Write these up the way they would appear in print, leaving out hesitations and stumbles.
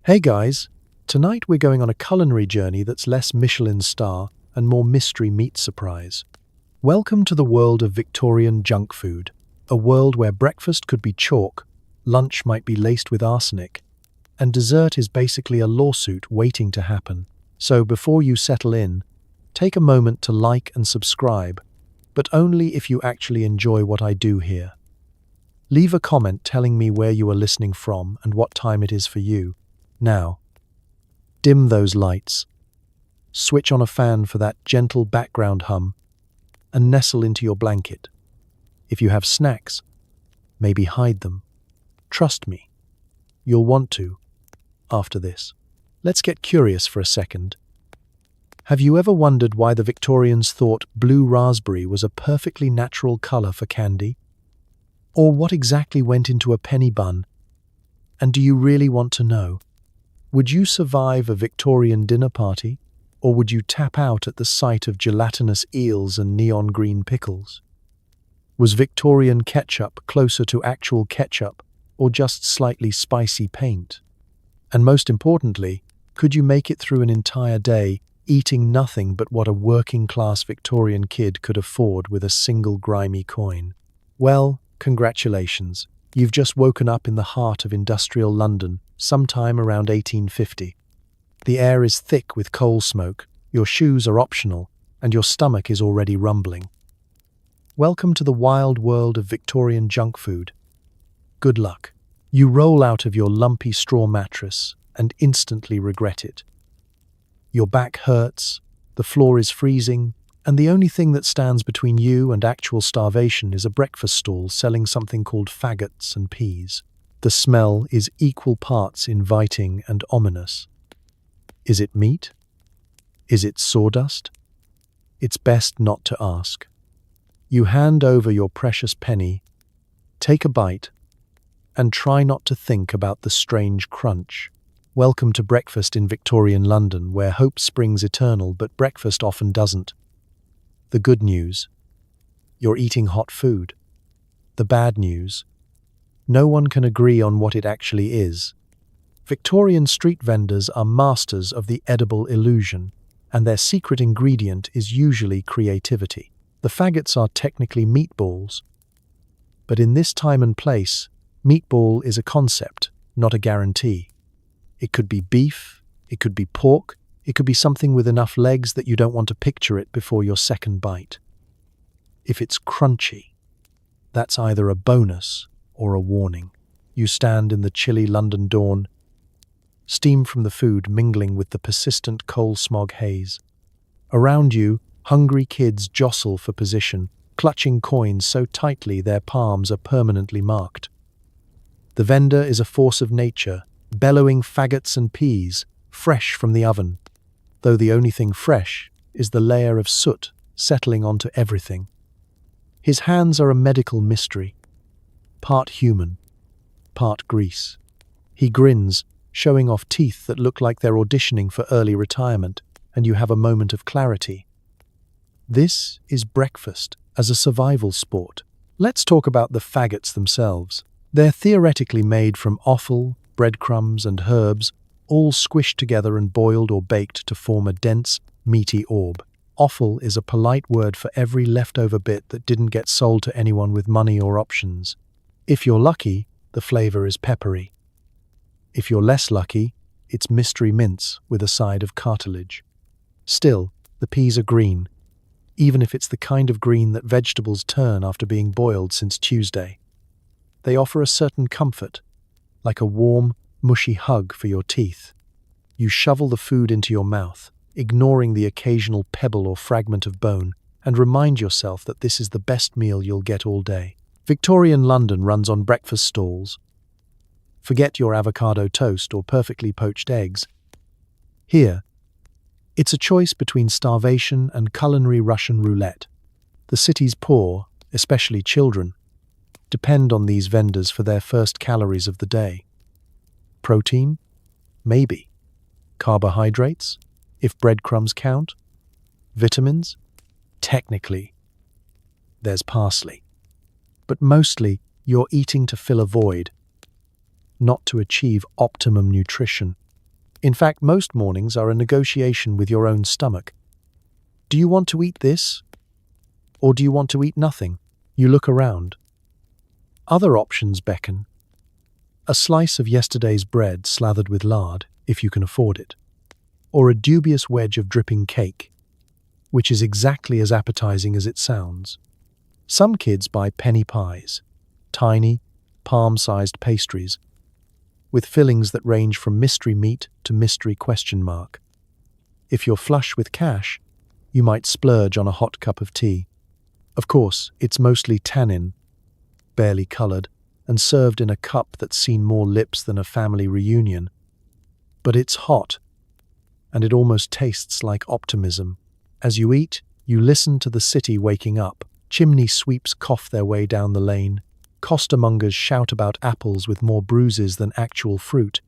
Hey guys, tonight we're going on a culinary journey that's less Michelin star and more mystery meat surprise. Welcome to the world of Victorian junk food, a world where breakfast could be chalk, lunch might be laced with arsenic, and dessert is basically a lawsuit waiting to happen. So before you settle in, take a moment to like and subscribe, but only if you actually enjoy what I do here. Leave a comment telling me where you are listening from and what time it is for you. Now, dim those lights, switch on a fan for that gentle background hum, and nestle into your blanket. If you have snacks, maybe hide them. Trust me, you'll want to after this. Let's get curious for a second. Have you ever wondered why the Victorians thought blue raspberry was a perfectly natural color for candy? Or what exactly went into a penny bun? And do you really want to know? Would you survive a Victorian dinner party, or would you tap out at the sight of gelatinous eels and neon green pickles? Was Victorian ketchup closer to actual ketchup, or just slightly spicy paint? And most importantly, could you make it through an entire day eating nothing but what a working-class Victorian kid could afford with a single grimy coin? Well, congratulations. You've just woken up in the heart of industrial London, sometime around 1850. The air is thick with coal smoke, your shoes are optional, and your stomach is already rumbling. Welcome to the wild world of Victorian junk food. Good luck. You roll out of your lumpy straw mattress and instantly regret it. Your back hurts, the floor is freezing, and the only thing that stands between you and actual starvation is a breakfast stall selling something called faggots and peas. The smell is equal parts inviting and ominous. Is it meat? Is it sawdust? It's best not to ask. You hand over your precious penny, take a bite, and try not to think about the strange crunch. Welcome to breakfast in Victorian London, where hope springs eternal, but breakfast often doesn't. The good news: you're eating hot food. The bad news: no one can agree on what it actually is. Victorian street vendors are masters of the edible illusion, and their secret ingredient is usually creativity. The faggots are technically meatballs, but in this time and place, meatball is a concept, not a guarantee. It could be beef, it could be pork, it could be something with enough legs that you don't want to picture it before your second bite. If it's crunchy, that's either a bonus or a warning. You stand in the chilly London dawn, steam from the food mingling with the persistent coal smog haze. Around you, hungry kids jostle for position, clutching coins so tightly their palms are permanently marked. The vendor is a force of nature, bellowing faggots and peas, fresh from the oven, though the only thing fresh is the layer of soot settling onto everything. His hands are a medical mystery, part human, part grease. He grins, showing off teeth that look like they're auditioning for early retirement, and you have a moment of clarity. This is breakfast as a survival sport. Let's talk about the faggots themselves. They're theoretically made from offal, breadcrumbs, and herbs, all squished together and boiled or baked to form a dense, meaty orb. Offal is a polite word for every leftover bit that didn't get sold to anyone with money or options. If you're lucky, the flavor is peppery. If you're less lucky, it's mystery mince with a side of cartilage. Still, the peas are green, even if it's the kind of green that vegetables turn after being boiled since Tuesday. They offer a certain comfort, like a warm, mushy hug for your teeth. You shovel the food into your mouth, ignoring the occasional pebble or fragment of bone, and remind yourself that this is the best meal you'll get all day. Victorian London runs on breakfast stalls. Forget your avocado toast or perfectly poached eggs. Here, it's a choice between starvation and culinary Russian roulette. The city's poor, especially children, depend on these vendors for their first calories of the day. Protein? Maybe. Carbohydrates? If breadcrumbs count? Vitamins? Technically. There's parsley. But mostly, you're eating to fill a void, not to achieve optimum nutrition. In fact, most mornings are a negotiation with your own stomach. Do you want to eat this? Or do you want to eat nothing? You look around. Other options beckon. A slice of yesterday's bread slathered with lard, if you can afford it. Or a dubious wedge of dripping cake, which is exactly as appetizing as it sounds. Some kids buy penny pies, tiny, palm-sized pastries, with fillings that range from mystery meat to mystery question mark. If you're flush with cash, you might splurge on a hot cup of tea. Of course, it's mostly tannin, barely colored, and served in a cup that's seen more lips than a family reunion. But it's hot, and it almost tastes like optimism. As you eat, you listen to the city waking up. Chimney sweeps cough their way down the lane. Costermongers shout about apples with more bruises than actual fruit.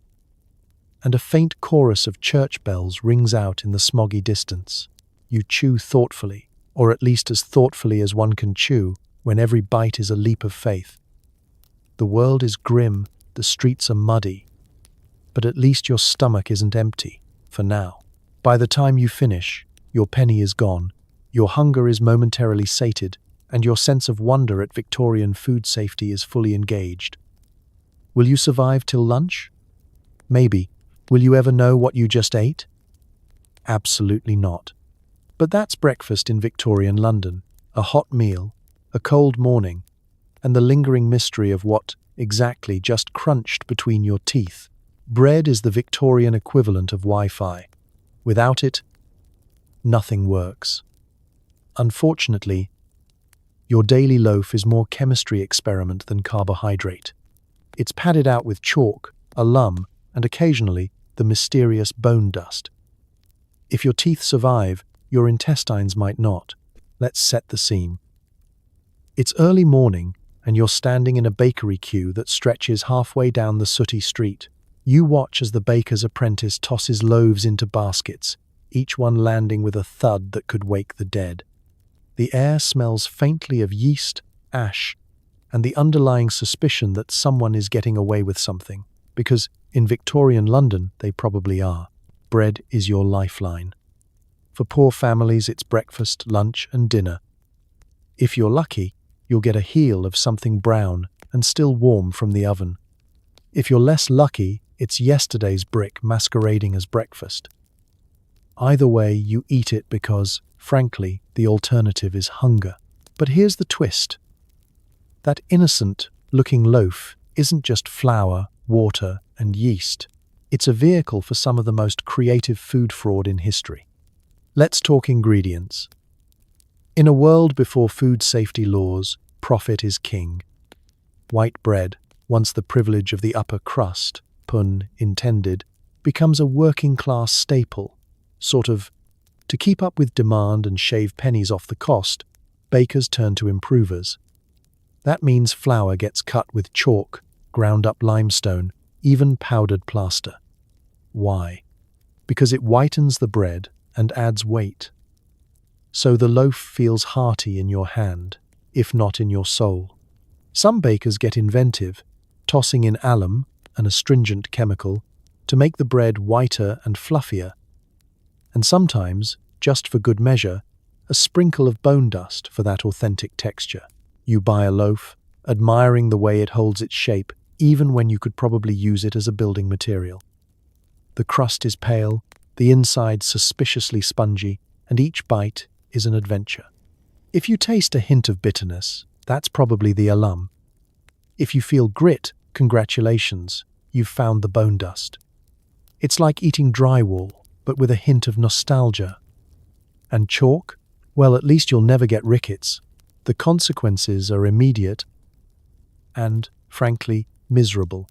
And a faint chorus of church bells rings out in the smoggy distance. You chew thoughtfully, or at least as thoughtfully as one can chew, when every bite is a leap of faith. The world is grim, the streets are muddy, but at least your stomach isn't empty, for now. By the time you finish, your penny is gone, your hunger is momentarily sated, and your sense of wonder at Victorian food safety is fully engaged. Will you survive till lunch? Maybe. Will you ever know what you just ate? Absolutely not. But that's breakfast in Victorian London, a hot meal, a cold morning, and the lingering mystery of what exactly just crunched between your teeth. Bread is the Victorian equivalent of Wi-Fi. Without it, nothing works. Unfortunately, your daily loaf is more chemistry experiment than carbohydrate. It's padded out with chalk, alum, and occasionally the mysterious bone dust. If your teeth survive, your intestines might not. Let's set the scene. It's early morning, and you're standing in a bakery queue that stretches halfway down the sooty street. You watch as the baker's apprentice tosses loaves into baskets, each one landing with a thud that could wake the dead. The air smells faintly of yeast, ash, and the underlying suspicion that someone is getting away with something, because in Victorian London they probably are. Bread is your lifeline. For poor families, it's breakfast, lunch, and dinner. If you're lucky, you'll get a heel of something brown and still warm from the oven. If you're less lucky, it's yesterday's brick masquerading as breakfast. Either way, you eat it because, frankly, the alternative is hunger. But here's the twist. That innocent-looking loaf isn't just flour, water, and yeast. It's a vehicle for some of the most creative food fraud in history. Let's talk ingredients. In a world before food safety laws, profit is king. White bread, once the privilege of the upper crust, pun intended, becomes a working-class staple, sort of. To keep up with demand and shave pennies off the cost, bakers turn to improvers. That means flour gets cut with chalk, ground up limestone, even powdered plaster. Why? Because it whitens the bread and adds weight. So the loaf feels hearty in your hand, if not in your soul. Some bakers get inventive, tossing in alum, an astringent chemical, to make the bread whiter and fluffier. And sometimes, just for good measure, a sprinkle of bone dust for that authentic texture. You buy a loaf, admiring the way it holds its shape, even when you could probably use it as a building material. The crust is pale, the inside suspiciously spongy, and each bite is an adventure. If you taste a hint of bitterness, that's probably the alum. If you feel grit, congratulations, you've found the bone dust. It's like eating drywall, but with a hint of nostalgia. And chalk? Well, at least you'll never get rickets. The consequences are immediate and, frankly, miserable.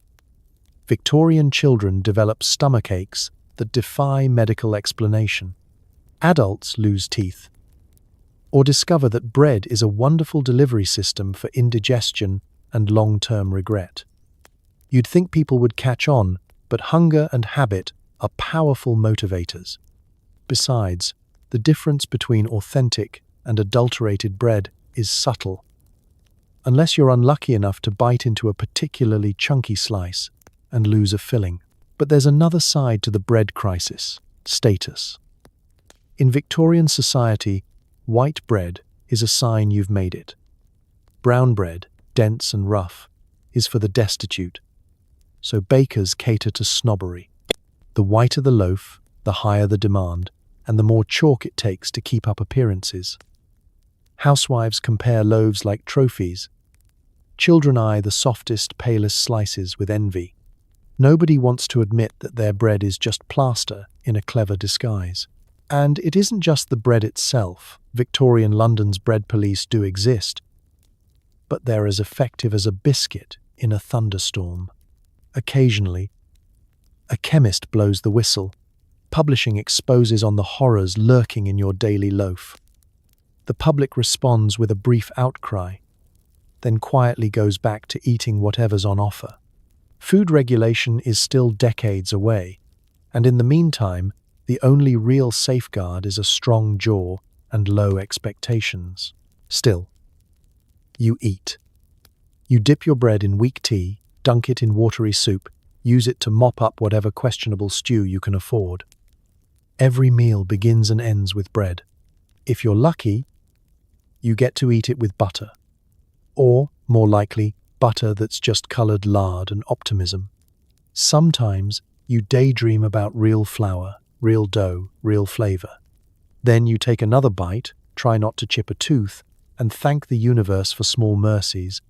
Victorian children develop stomach aches that defy medical explanation. Adults lose teeth, or discover that bread is a wonderful delivery system for indigestion and long-term regret. You'd think people would catch on, but hunger and habit are powerful motivators. Besides, the difference between authentic and adulterated bread is subtle. Unless you're unlucky enough to bite into a particularly chunky slice and lose a filling. But there's another side to the bread crisis: status. In Victorian society, white bread is a sign you've made it. Brown bread, dense and rough, is for the destitute. So bakers cater to snobbery. The whiter the loaf, the higher the demand, and the more chalk it takes to keep up appearances. Housewives compare loaves like trophies. Children eye the softest, palest slices with envy. Nobody wants to admit that their bread is just plaster in a clever disguise. And it isn't just the bread itself. Victorian London's bread police do exist, but they're as effective as a biscuit in a thunderstorm. Occasionally, a chemist blows the whistle. Publishing exposes on the horrors lurking in your daily loaf. The public responds with a brief outcry, then quietly goes back to eating whatever's on offer. Food regulation is still decades away, and in the meantime, the only real safeguard is a strong jaw and low expectations. Still, you eat. You dip your bread in weak tea, dunk it in watery soup, use it to mop up whatever questionable stew you can afford. Every meal begins and ends with bread. If you're lucky, you get to eat it with butter. Or, more likely, butter that's just colored lard and optimism. Sometimes you daydream about real flour, real dough, real flavor. Then you take another bite, try not to chip a tooth, and thank the universe for small mercies,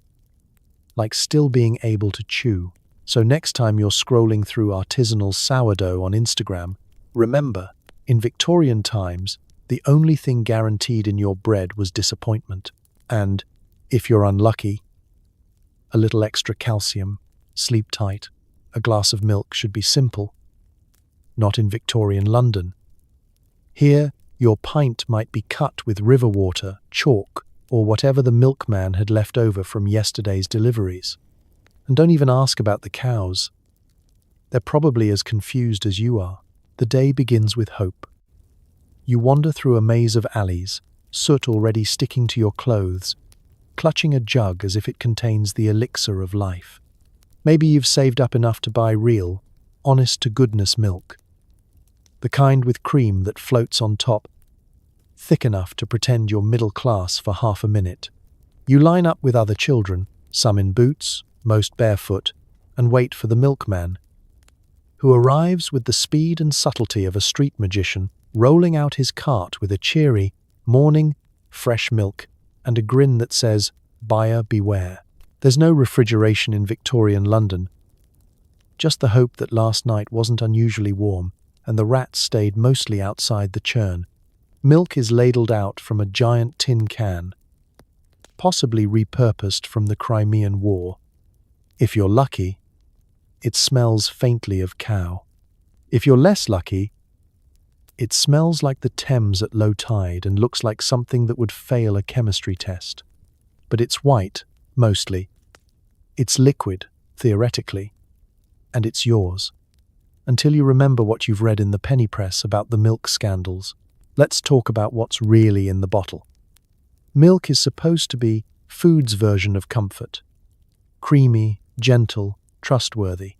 like still being able to chew. So next time you're scrolling through artisanal sourdough on Instagram, remember, in Victorian times, the only thing guaranteed in your bread was disappointment. And, if you're unlucky, a little extra calcium, sleep tight, a glass of milk should be simple. Not in Victorian London. Here, your pint might be cut with river water, chalk, or whatever the milkman had left over from yesterday's deliveries. And don't even ask about the cows. They're probably as confused as you are. The day begins with hope. You wander through a maze of alleys, soot already sticking to your clothes, clutching a jug as if it contains the elixir of life. Maybe you've saved up enough to buy real, honest-to-goodness milk. The kind with cream that floats on top, thick enough to pretend you're middle class for half a minute. You line up with other children, some in boots, most barefoot, and wait for the milkman, who arrives with the speed and subtlety of a street magician, rolling out his cart with a cheery, morning, fresh milk, and a grin that says, "Buyer beware." There's no refrigeration in Victorian London, just the hope that last night wasn't unusually warm, and the rats stayed mostly outside the churn. Milk is ladled out from a giant tin can, possibly repurposed from the Crimean War. If you're lucky, it smells faintly of cow. If you're less lucky, it smells like the Thames at low tide and looks like something that would fail a chemistry test. But it's white, mostly. It's liquid, theoretically, and it's yours. Until you remember what you've read in the penny press about the milk scandals, let's talk about what's really in the bottle. Milk is supposed to be food's version of comfort. Creamy, gentle, trustworthy.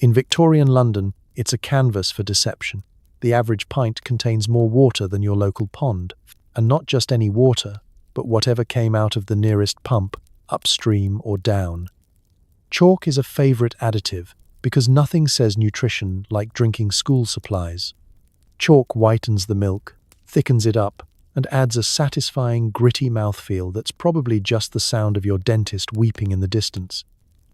In Victorian London, it's a canvas for deception. The average pint contains more water than your local pond, and not just any water, but whatever came out of the nearest pump, upstream or down. Chalk is a favorite additive because nothing says nutrition like drinking school supplies. Chalk whitens the milk, thickens it up, and adds a satisfying, gritty mouthfeel that's probably just the sound of your dentist weeping in the distance.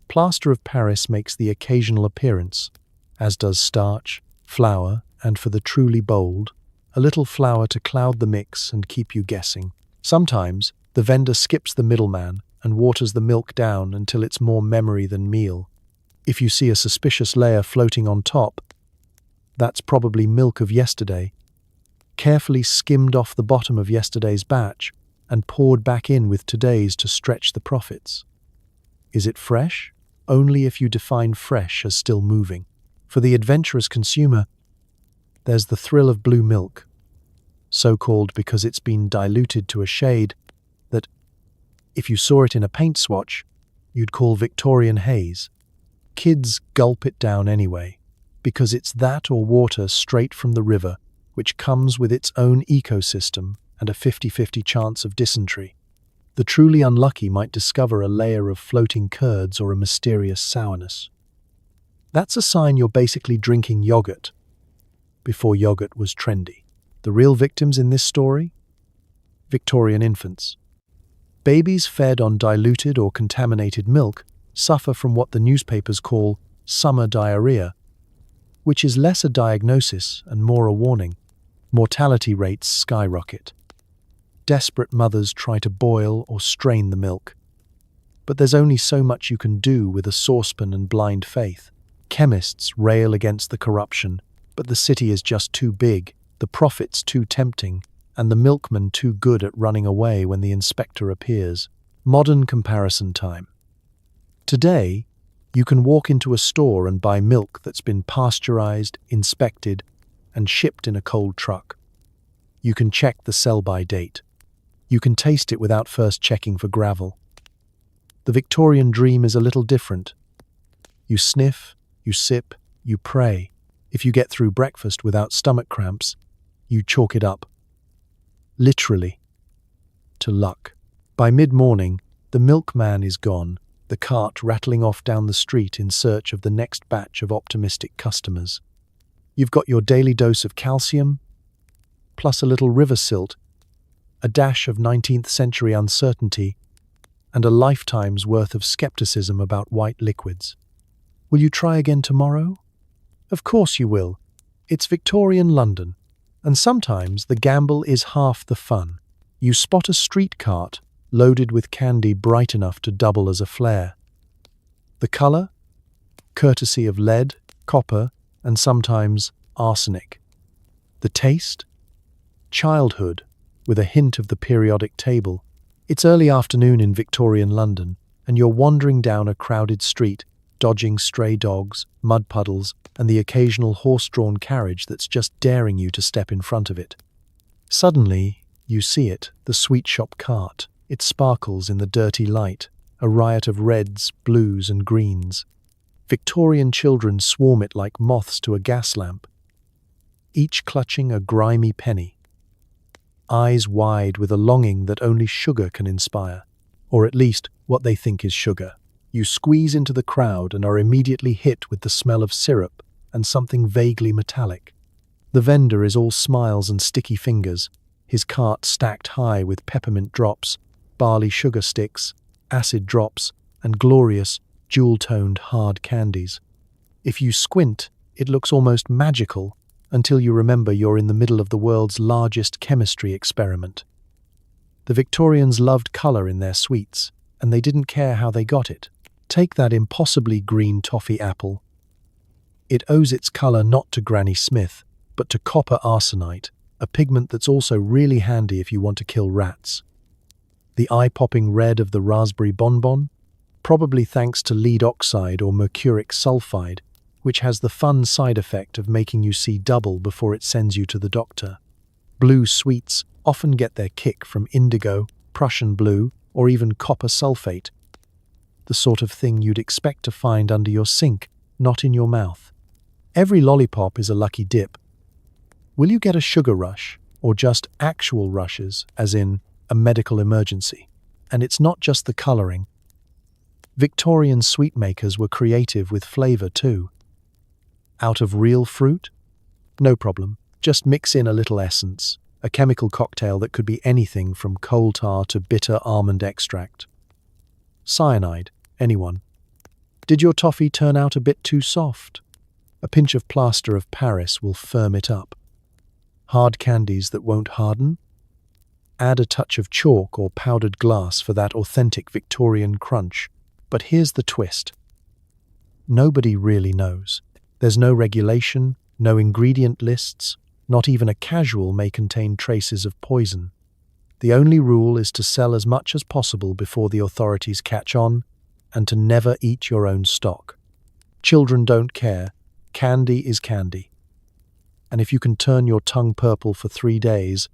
Plaster of Paris makes the occasional appearance, as does starch, flour, and for the truly bold, a little flour to cloud the mix and keep you guessing. Sometimes, the vendor skips the middleman and waters the milk down until it's more memory than meal. If you see a suspicious layer floating on top, that's probably milk of yesterday, carefully skimmed off the bottom of yesterday's batch and poured back in with today's to stretch the profits. Is it fresh? Only if you define fresh as still moving. For the adventurous consumer, there's the thrill of blue milk, so-called because it's been diluted to a shade that, if you saw it in a paint swatch, you'd call Victorian haze. Kids gulp it down anyway. because it's that or water straight from the river, which comes with its own ecosystem and a 50-50 chance of dysentery. The truly unlucky might discover a layer of floating curds or a mysterious sourness. That's a sign you're basically drinking yogurt before yogurt was trendy. The real victims in this story? Victorian infants. Babies fed on diluted or contaminated milk suffer from what the newspapers call summer diarrhea, which is less a diagnosis and more a warning. Mortality rates skyrocket. Desperate mothers try to boil or strain the milk. But there's only so much you can do with a saucepan and blind faith. Chemists rail against the corruption, but the city is just too big, the profits too tempting, and the milkman too good at running away when the inspector appears. Modern comparison time. Today, you can walk into a store and buy milk that's been pasteurized, inspected, and shipped in a cold truck. You can check the sell-by date. You can taste it without first checking for gravel. The Victorian dream is a little different. You sniff, you sip, you pray. If you get through breakfast without stomach cramps, you chalk it up. Literally. To luck. By mid-morning, the milkman is gone, the cart rattling off down the street in search of the next batch of optimistic customers. You've got your daily dose of calcium, plus a little river silt, a dash of 19th century uncertainty, and a lifetime's worth of skepticism about white liquids. Will you try again tomorrow? Of course you will. It's Victorian London, and sometimes the gamble is half the fun. You spot a street cart loaded with candy bright enough to double as a flare. The colour? Courtesy of lead, copper, and sometimes arsenic. The taste? Childhood, with a hint of the periodic table. It's early afternoon in Victorian London, and you're wandering down a crowded street, dodging stray dogs, mud puddles, and the occasional horse-drawn carriage that's just daring you to step in front of it. Suddenly, you see it, the sweet shop cart. It sparkles in the dirty light, a riot of reds, blues, and greens. Victorian children swarm it like moths to a gas lamp, each clutching a grimy penny. Eyes wide with a longing that only sugar can inspire, or at least what they think is sugar. You squeeze into the crowd and are immediately hit with the smell of syrup and something vaguely metallic. The vendor is all smiles and sticky fingers, his cart stacked high with peppermint drops, barley sugar sticks, acid drops, and glorious, jewel-toned hard candies. If you squint, it looks almost magical until you remember you're in the middle of the world's largest chemistry experiment. The Victorians loved colour in their sweets, and they didn't care how they got it. Take that impossibly green toffee apple. It owes its colour not to Granny Smith, but to copper arsenite, a pigment that's also really handy if you want to kill rats. The eye-popping red of the raspberry bonbon? Probably thanks to lead oxide or mercuric sulfide, which has the fun side effect of making you see double before it sends you to the doctor. Blue sweets often get their kick from indigo, Prussian blue, or even copper sulfate, the sort of thing you'd expect to find under your sink, not in your mouth. Every lollipop is a lucky dip. Will you get a sugar rush, or just actual rushes, as in a medical emergency? And it's not just the colouring. Victorian sweet makers were creative with flavour too. Out of real fruit? No problem. Just mix in a little essence, a chemical cocktail that could be anything from coal tar to bitter almond extract. Cyanide, anyone? Did your toffee turn out a bit too soft? A pinch of plaster of Paris will firm it up. Hard candies that won't harden? Add a touch of chalk or powdered glass for that authentic Victorian crunch. But here's the twist. Nobody really knows. There's no regulation, no ingredient lists, not even a casual may contain traces of poison. The only rule is to sell as much as possible before the authorities catch on, and to never eat your own stock. Children don't care. Candy is candy. And if you can turn your tongue purple for 3 days,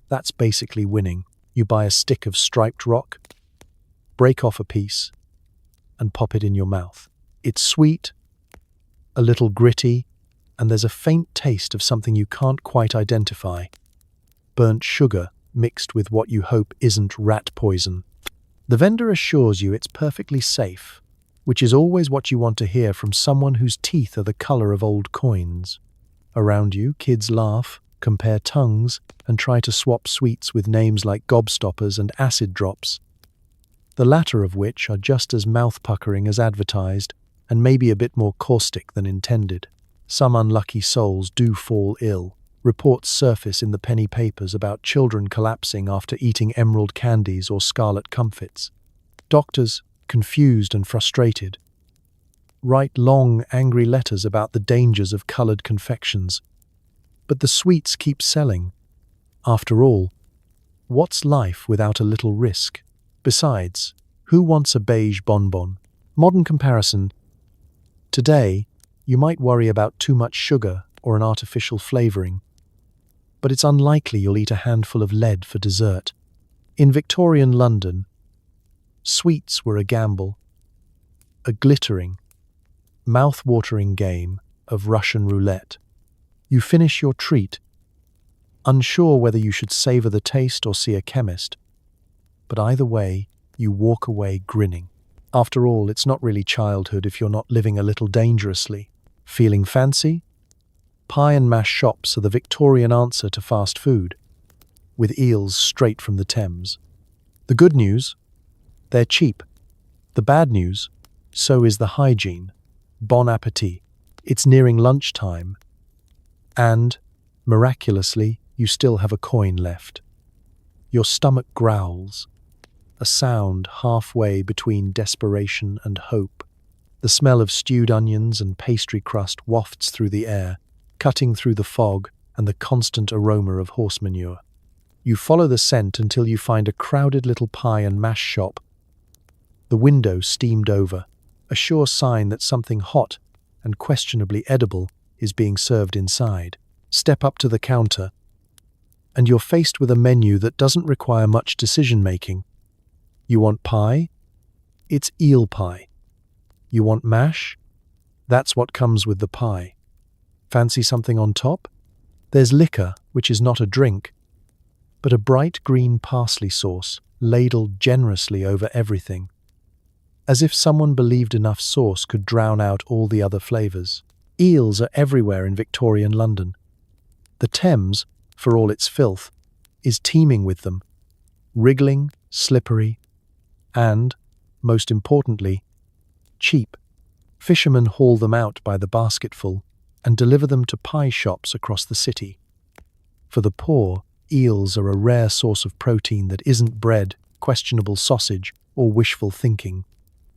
that's basically winning. You buy a stick of striped rock, break off a piece, and pop it in your mouth. It's sweet, a little gritty, and there's a faint taste of something you can't quite identify. Burnt sugar mixed with what you hope isn't rat poison. The vendor assures you it's perfectly safe, which is always what you want to hear from someone whose teeth are the color of old coins. Around you, kids laugh, compare tongues, and try to swap sweets with names like gobstoppers and acid drops, the latter of which are just as mouth-puckering as advertised, and maybe a bit more caustic than intended. Some unlucky souls do fall ill. Reports surface in the penny papers about children collapsing after eating emerald candies or scarlet comfits. Doctors, confused and frustrated, write long, angry letters about the dangers of colored confections. But the sweets keep selling. After all, what's life without a little risk? Besides, who wants a beige bonbon? Modern comparison. Today, you might worry about too much sugar or an artificial flavoring, but it's unlikely you'll eat a handful of lead for dessert. In Victorian London, sweets were a gamble, a glittering, mouth-watering game of Russian roulette. You finish your treat, unsure whether you should savor the taste or see a chemist, but either way, you walk away grinning. After all, it's not really childhood if you're not living a little dangerously. Feeling fancy? Pie and mash shops are the Victorian answer to fast food, with eels straight from the Thames. The good news? They're cheap. The bad news? So is the hygiene. Bon appetit. It's nearing lunchtime, and, miraculously, you still have a coin left. Your stomach growls, a sound halfway between desperation and hope. The smell of stewed onions and pastry crust wafts through the air, cutting through the fog and the constant aroma of horse manure. You follow the scent until you find a crowded little pie and mash shop. The window steamed over, a sure sign that something hot and questionably edible is being served inside. Step up to the counter, and you're faced with a menu that doesn't require much decision-making. You want pie? It's eel pie. You want mash? That's what comes with the pie. Fancy something on top? There's liquor, which is not a drink, but a bright green parsley sauce ladled generously over everything, as if someone believed enough sauce could drown out all the other flavors. Eels are everywhere in Victorian London. The Thames, for all its filth, is teeming with them, wriggling, slippery, and, most importantly, cheap. Fishermen haul them out by the basketful and deliver them to pie shops across the city. For the poor, eels are a rare source of protein that isn't bread, questionable sausage, or wishful thinking.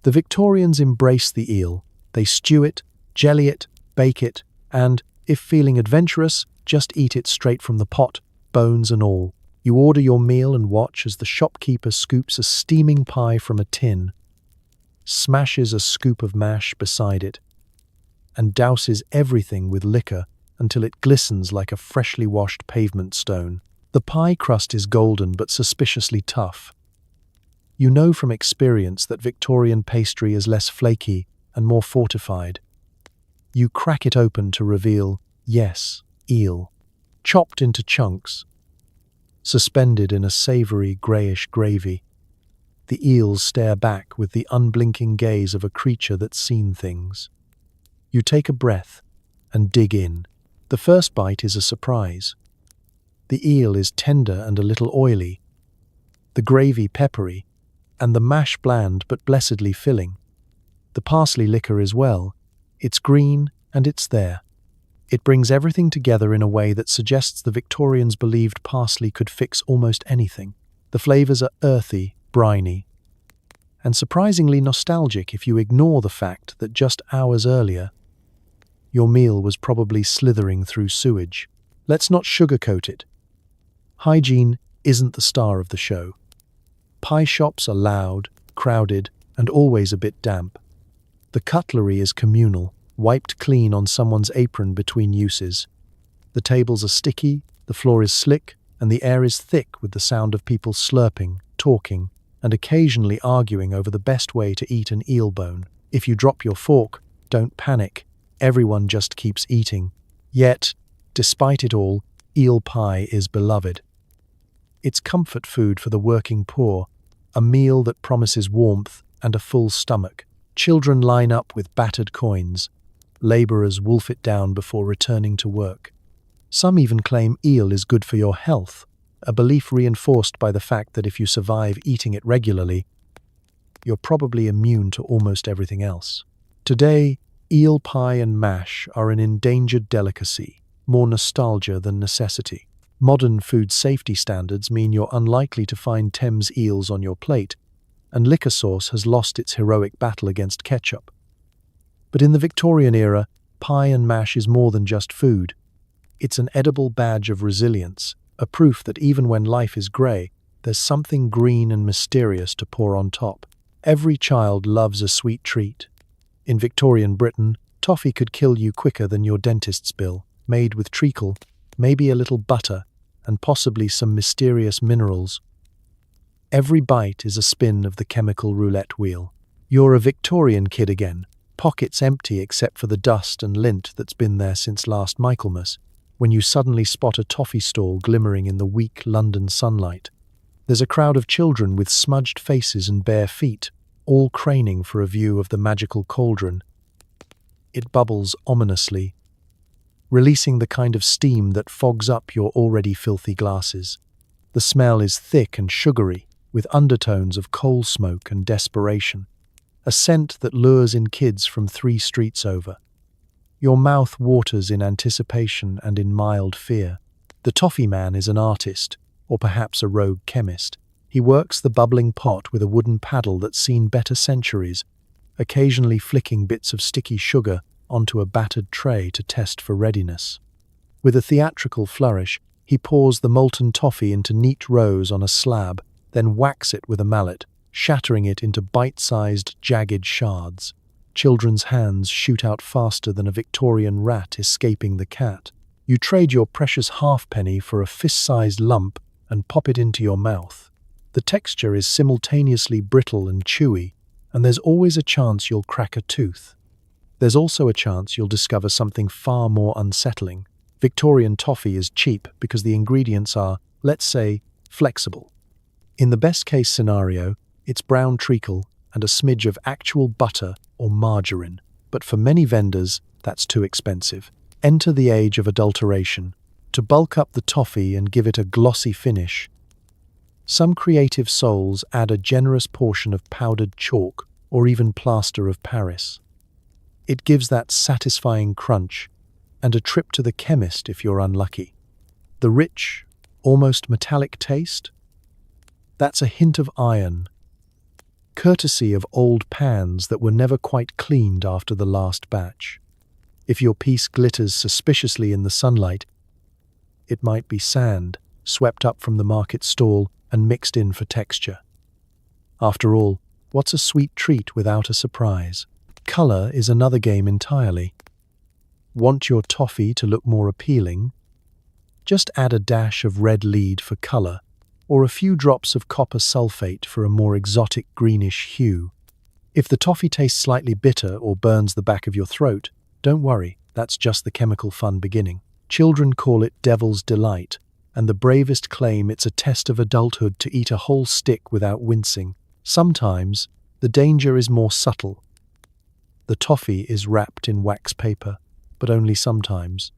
The Victorians embrace the eel. They stew it, jelly it, bake it, and, if feeling adventurous, just eat it straight from the pot, bones and all. You order your meal and watch as the shopkeeper scoops a steaming pie from a tin, smashes a scoop of mash beside it, and douses everything with liquor until it glistens like a freshly washed pavement stone. The pie crust is golden but suspiciously tough. You know from experience that Victorian pastry is less flaky and more fortified. You crack it open to reveal, yes, eel, chopped into chunks, suspended in a savory greyish gravy. The eels stare back with the unblinking gaze of a creature that's seen things. You take a breath and dig in. The first bite is a surprise. The eel is tender and a little oily, the gravy peppery, and the mash bland but blessedly filling. The parsley liquor as well. It's green and it's there. It brings everything together in a way that suggests the Victorians believed parsley could fix almost anything. The flavors are earthy, briny, and surprisingly nostalgic if you ignore the fact that just hours earlier, your meal was probably slithering through sewage. Let's not sugarcoat it. Hygiene isn't the star of the show. Pie shops are loud, crowded, and always a bit damp. The cutlery is communal, wiped clean on someone's apron between uses. The tables are sticky, the floor is slick, and the air is thick with the sound of people slurping, talking, and occasionally arguing over the best way to eat an eel bone. If you drop your fork, don't panic. Everyone just keeps eating. Yet, despite it all, eel pie is beloved. It's comfort food for the working poor, a meal that promises warmth and a full stomach. Children line up with battered coins. Labourers wolf it down before returning to work. Some even claim eel is good for your health, a belief reinforced by the fact that if you survive eating it regularly, you're probably immune to almost everything else. Today, eel pie and mash are an endangered delicacy, more nostalgia than necessity. Modern food safety standards mean you're unlikely to find Thames eels on your plate, and liquor sauce has lost its heroic battle against ketchup. But in the Victorian era, pie and mash is more than just food. It's an edible badge of resilience, a proof that even when life is grey, there's something green and mysterious to pour on top. Every child loves a sweet treat. In Victorian Britain, toffee could kill you quicker than your dentist's bill, made with treacle, maybe a little butter, and possibly some mysterious minerals. Every bite is a spin of the chemical roulette wheel. You're a Victorian kid again, pockets empty except for the dust and lint that's been there since last Michaelmas, when you suddenly spot a toffee stall glimmering in the weak London sunlight. There's a crowd of children with smudged faces and bare feet, all craning for a view of the magical cauldron. It bubbles ominously, releasing the kind of steam that fogs up your already filthy glasses. The smell is thick and sugary, with undertones of coal smoke and desperation, a scent that lures in kids from 3 streets over. Your mouth waters in anticipation and in mild fear. The toffee man is an artist, or perhaps a rogue chemist. He works the bubbling pot with a wooden paddle that's seen better centuries, occasionally flicking bits of sticky sugar onto a battered tray to test for readiness. With a theatrical flourish, he pours the molten toffee into neat rows on a slab, then whacks it with a mallet, shattering it into bite-sized, jagged shards. Children's hands shoot out faster than a Victorian rat escaping the cat. You trade your precious halfpenny for a fist-sized lump and pop it into your mouth. The texture is simultaneously brittle and chewy, and there's always a chance you'll crack a tooth. There's also a chance you'll discover something far more unsettling. Victorian toffee is cheap because the ingredients are, let's say, flexible. In the best-case scenario, it's brown treacle and a smidge of actual butter or margarine. But for many vendors, that's too expensive. Enter the age of adulteration. To bulk up the toffee and give it a glossy finish, some creative souls add a generous portion of powdered chalk or even plaster of Paris. It gives that satisfying crunch and a trip to the chemist if you're unlucky. The rich, almost metallic taste? That's a hint of iron, courtesy of old pans that were never quite cleaned after the last batch. If your piece glitters suspiciously in the sunlight, it might be sand, swept up from the market stall and mixed in for texture. After all, what's a sweet treat without a surprise? Colour is another game entirely. Want your toffee to look more appealing? Just add a dash of red lead for colour, or a few drops of copper sulfate for a more exotic greenish hue. If the toffee tastes slightly bitter or burns the back of your throat, don't worry, that's just the chemical fun beginning. Children call it devil's delight, and the bravest claim it's a test of adulthood to eat a whole stick without wincing. Sometimes, the danger is more subtle. The toffee is wrapped in wax paper, but only sometimes.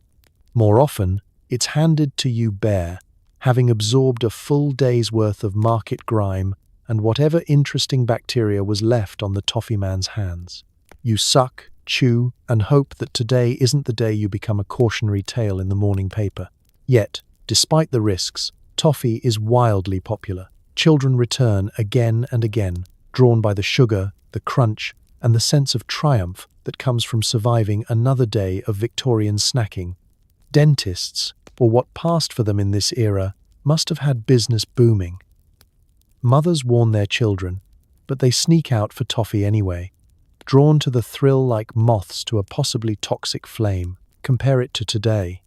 More often, it's handed to you bare, having absorbed a full day's worth of market grime and whatever interesting bacteria was left on the toffee man's hands. You suck, chew, and hope that today isn't the day you become a cautionary tale in the morning paper. Yet, despite the risks, toffee is wildly popular. Children return again and again, drawn by the sugar, the crunch, and the sense of triumph that comes from surviving another day of Victorian snacking. Dentists, or what passed for them in this era, must have had business booming. Mothers warn their children, but they sneak out for toffee anyway, drawn to the thrill like moths to a possibly toxic flame. Compare it to today,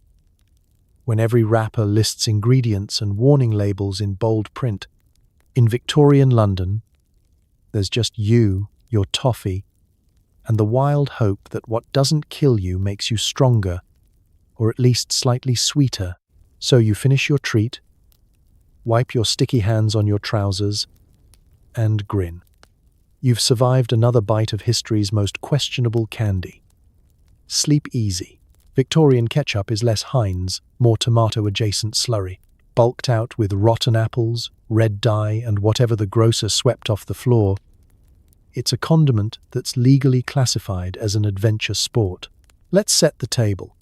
when every wrapper lists ingredients and warning labels in bold print. In Victorian London, there's just you, your toffee, and the wild hope that what doesn't kill you makes you stronger, or at least slightly sweeter. So you finish your treat, wipe your sticky hands on your trousers, and grin. You've survived another bite of history's most questionable candy. Sleep easy. Victorian ketchup is less Heinz, more tomato-adjacent slurry, bulked out with rotten apples, red dye, and whatever the grocer swept off the floor. It's a condiment that's legally classified as an adventure sport. Let's set the table.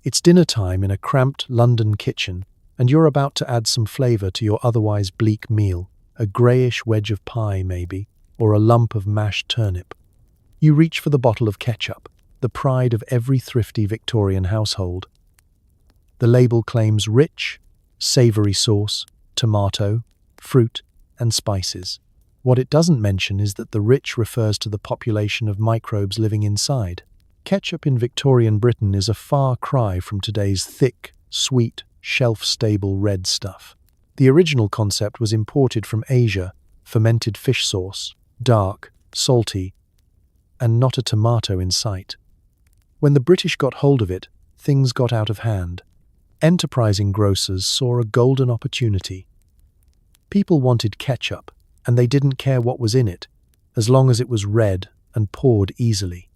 It's dinner time in a cramped London kitchen, and you're about to add some flavor to your otherwise bleak meal, a greyish wedge of pie maybe, or a lump of mashed turnip. You reach for the bottle of ketchup, the pride of every thrifty Victorian household. The label claims rich, savoury sauce, tomato, fruit, and spices. What it doesn't mention is that the rich refers to the population of microbes living inside. Ketchup in Victorian Britain is a far cry from today's thick, sweet, shelf-stable red stuff. The original concept was imported from Asia, fermented fish sauce, dark, salty, and not a tomato in sight. When the British got hold of it, things got out of hand. Enterprising grocers saw a golden opportunity. People wanted ketchup, and they didn't care what was in it, as long as it was red and poured easily.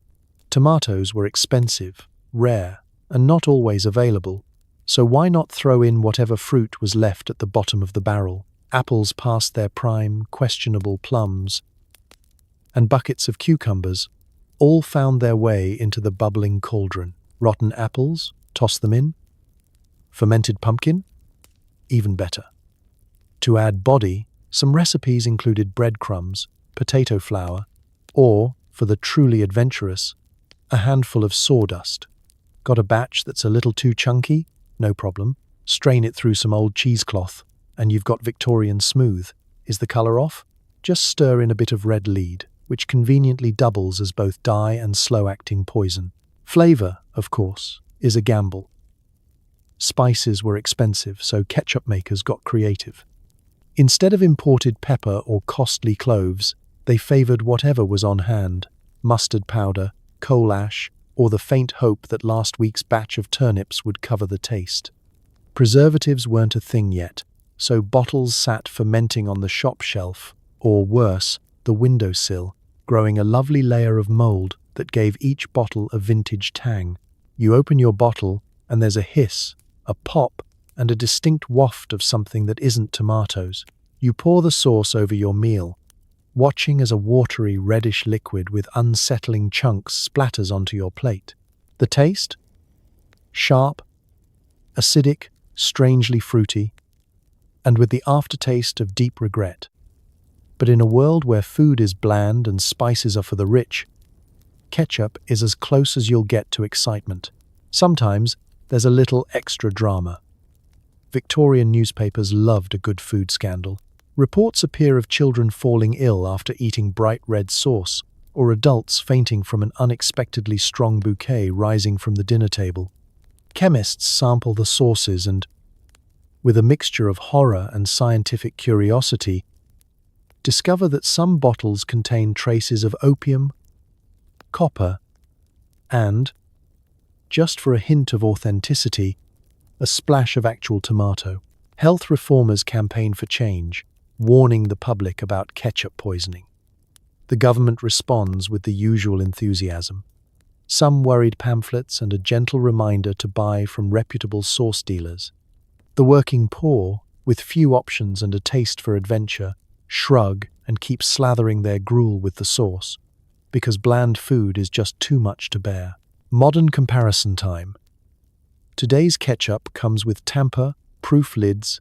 Tomatoes were expensive, rare, and not always available, so why not throw in whatever fruit was left at the bottom of the barrel? Apples past their prime, questionable plums, and buckets of cucumbers all found their way into the bubbling cauldron. Rotten apples? Toss them in. Fermented pumpkin? Even better. To add body, some recipes included breadcrumbs, potato flour, or, for the truly adventurous, a handful of sawdust. Got a batch that's a little too chunky? No problem. Strain it through some old cheesecloth, and you've got Victorian smooth. Is the colour off? Just stir in a bit of red lead, which conveniently doubles as both dye and slow-acting poison. Flavour, of course, is a gamble. Spices were expensive, so ketchup makers got creative. Instead of imported pepper or costly cloves, they favoured whatever was on hand: mustard powder, coal ash, or the faint hope that last week's batch of turnips would cover the taste. Preservatives weren't a thing yet, so bottles sat fermenting on the shop shelf, or worse, the windowsill, growing a lovely layer of mould that gave each bottle a vintage tang. You open your bottle, and there's a hiss, a pop, and a distinct waft of something that isn't tomatoes. You pour the sauce over your meal, watching as a watery reddish liquid with unsettling chunks splatters onto your plate. The taste? Sharp, acidic, strangely fruity, and with the aftertaste of deep regret. But in a world where food is bland and spices are for the rich, ketchup is as close as you'll get to excitement. Sometimes there's a little extra drama. Victorian newspapers loved a good food scandal. Reports appear of children falling ill after eating bright red sauce, or adults fainting from an unexpectedly strong bouquet rising from the dinner table. Chemists sample the sauces and, with a mixture of horror and scientific curiosity, discover that some bottles contain traces of opium, copper, and, just for a hint of authenticity, a splash of actual tomato. Health reformers campaign for change, warning the public about ketchup poisoning. The government responds with the usual enthusiasm. Some worried pamphlets and a gentle reminder to buy from reputable sauce dealers. The working poor, with few options and a taste for adventure, shrug and keep slathering their grul with the sauce, because bland food is just too much to bear. Modern comparison time. Today's ketchup comes with tamper-proof lids,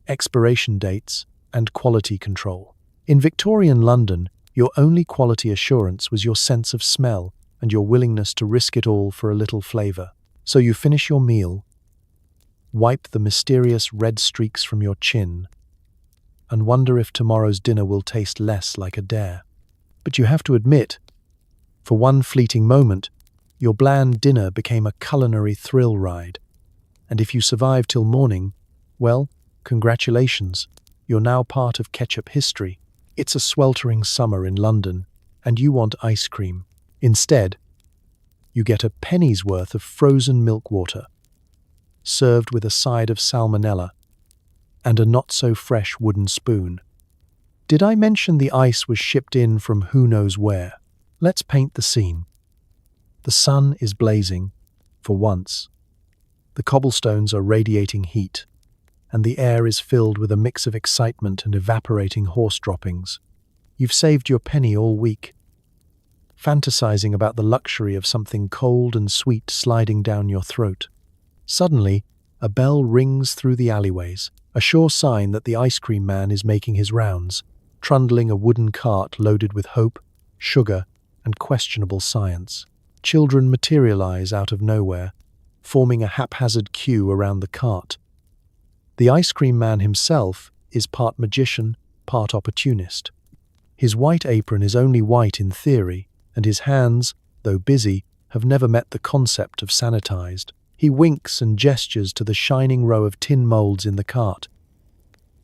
expiration dates, and quality control. In Victorian London, your only quality assurance was your sense of smell and your willingness to risk it all for a little flavour. So you finish your meal, wipe the mysterious red streaks from your chin, and wonder if tomorrow's dinner will taste less like a dare. But you have to admit, for one fleeting moment, your bland dinner became a culinary thrill ride. And if you survive till morning, well, congratulations, you're now part of ketchup history. It's a sweltering summer in London, and you want ice cream. Instead, you get a penny's worth of frozen milk water, served with a side of salmonella and a not-so-fresh wooden spoon. Did I mention the ice was shipped in from who knows where? Let's paint the scene. The sun is blazing, for once. The cobblestones are radiating heat, and the air is filled with a mix of excitement and evaporating horse droppings. You've saved your penny all week, fantasizing about the luxury of something cold and sweet sliding down your throat. Suddenly, a bell rings through the alleyways, a sure sign that the ice cream man is making his rounds, trundling a wooden cart loaded with hope, sugar, and questionable science. Children materialize out of nowhere, forming a haphazard queue around the cart. The ice cream man himself is part magician, part opportunist. His white apron is only white in theory, and his hands, though busy, have never met the concept of sanitized. He winks and gestures to the shining row of tin molds in the cart,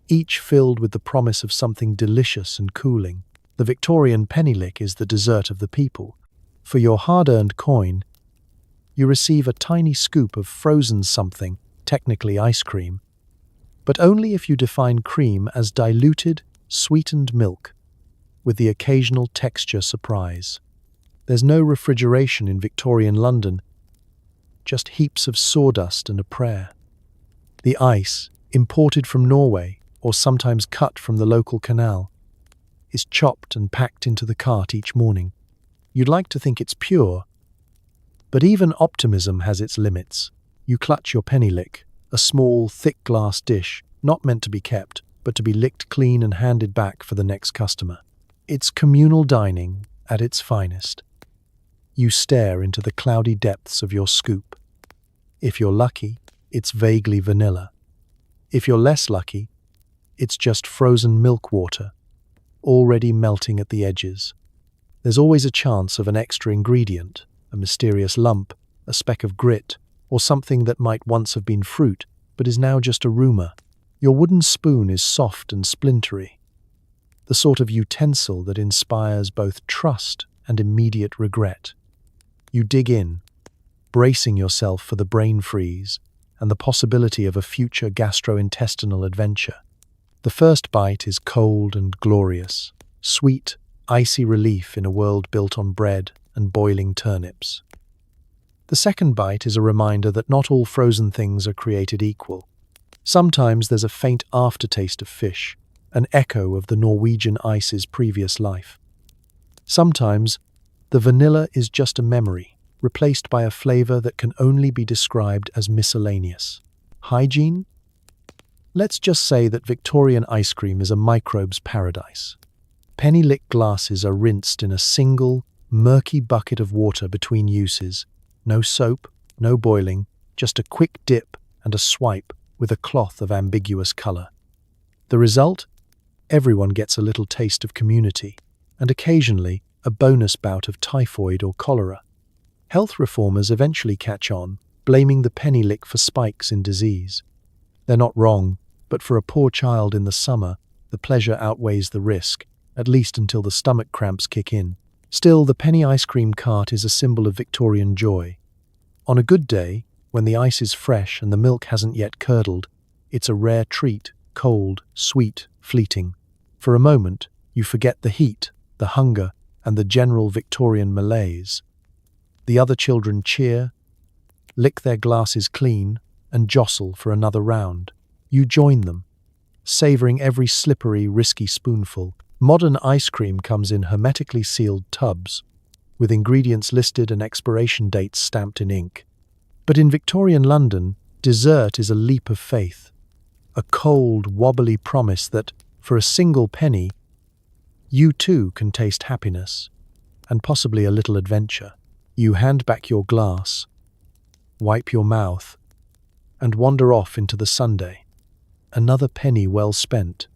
each filled with the promise of something delicious and cooling. The Victorian penny lick is the dessert of the people. For your hard-earned coin, you receive a tiny scoop of frozen something, technically ice cream, but only if you define cream as diluted, sweetened milk, with the occasional texture surprise. There's no refrigeration in Victorian London, just heaps of sawdust and a prayer. The ice, imported from Norway, or sometimes cut from the local canal, is chopped and packed into the cart each morning. You'd like to think it's pure, but even optimism has its limits. You clutch your penny lick, a small, thick glass dish, not meant to be kept, but to be licked clean and handed back for the next customer. It's communal dining at its finest. You stare into the cloudy depths of your scoop. If you're lucky, it's vaguely vanilla. If you're less lucky, it's just frozen milk water, already melting at the edges. There's always a chance of an extra ingredient, a mysterious lump, a speck of grit, or something that might once have been fruit, but is now just a rumor. Your wooden spoon is soft and splintery, the sort of utensil that inspires both trust and immediate regret. You dig in, bracing yourself for the brain freeze and the possibility of a future gastrointestinal adventure. The first bite is cold and glorious, sweet, icy relief in a world built on bread and boiling turnips. The second bite is a reminder that not all frozen things are created equal. Sometimes there's a faint aftertaste of fish, an echo of the Norwegian ice's previous life. Sometimes the vanilla is just a memory, replaced by a flavor that can only be described as miscellaneous. Hygiene? Let's just say that Victorian ice cream is a microbe's paradise. Penny-lick glasses are rinsed in a single, murky bucket of water between uses. No soap, no boiling, just a quick dip and a swipe with a cloth of ambiguous color. The result? Everyone gets a little taste of community, and occasionally a bonus bout of typhoid or cholera. Health reformers eventually catch on, blaming the penny lick for spikes in disease. They're not wrong, but for a poor child in the summer, the pleasure outweighs the risk, at least until the stomach cramps kick in. Still, the penny ice cream cart is a symbol of Victorian joy. On a good day, when the ice is fresh and the milk hasn't yet curdled, it's a rare treat, cold, sweet, fleeting. For a moment, you forget the heat, the hunger, and the general Victorian malaise. The other children cheer, lick their glasses clean, and jostle for another round. You join them, savoring every slippery, risky spoonful. Modern ice cream comes in hermetically sealed tubs, with ingredients listed and expiration dates stamped in ink. But in Victorian London, dessert is a leap of faith, a cold, wobbly promise that, for a single penny, you too can taste happiness, and possibly a little adventure. You hand back your glass, wipe your mouth, and wander off into the Sunday. Another penny well spent.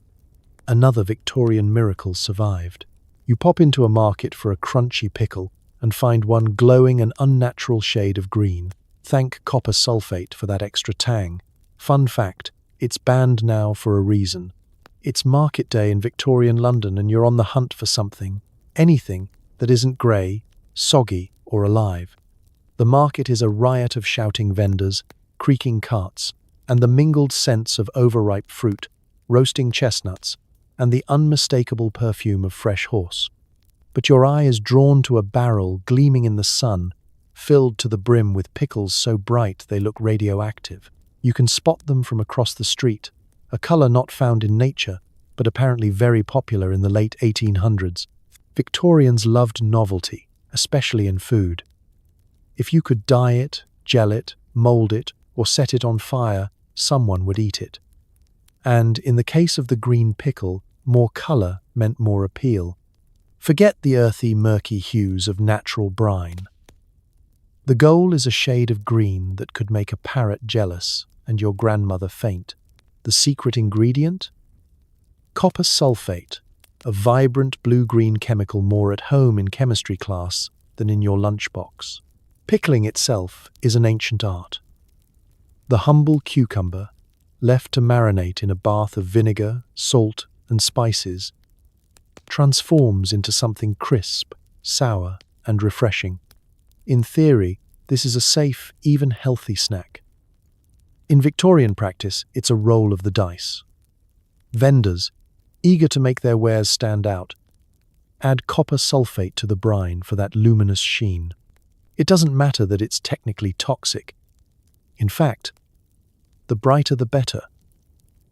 Another Victorian miracle survived. You pop into a market for a crunchy pickle and find one glowing an unnatural shade of green. Thank copper sulfate for that extra tang. Fun fact, it's banned now for a reason. It's market day in Victorian London and you're on the hunt for something, anything that isn't grey, soggy, or alive. The market is a riot of shouting vendors, creaking carts, and the mingled scents of overripe fruit, roasting chestnuts, and the unmistakable perfume of fresh horse. But your eye is drawn to a barrel gleaming in the sun, filled to the brim with pickles so bright they look radioactive. You can spot them from across the street, a color not found in nature, but apparently very popular in the late 1800s. Victorians loved novelty, especially in food. If you could dye it, gel it, mold it, or set it on fire, someone would eat it. And in the case of the green pickle, more color meant more appeal. Forget the earthy, murky hues of natural brine. The goal is a shade of green that could make a parrot jealous and your grandmother faint. The secret ingredient? Copper sulfate, a vibrant blue-green chemical more at home in chemistry class than in your lunchbox. Pickling itself is an ancient art. The humble cucumber, left to marinate in a bath of vinegar, salt, and spices, transforms into something crisp, sour, and refreshing. In theory, this is a safe, even healthy snack. In Victorian practice, it's a roll of the dice. Vendors, eager to make their wares stand out, add copper sulfate to the brine for that luminous sheen. It doesn't matter that it's technically toxic. In fact, the brighter the better.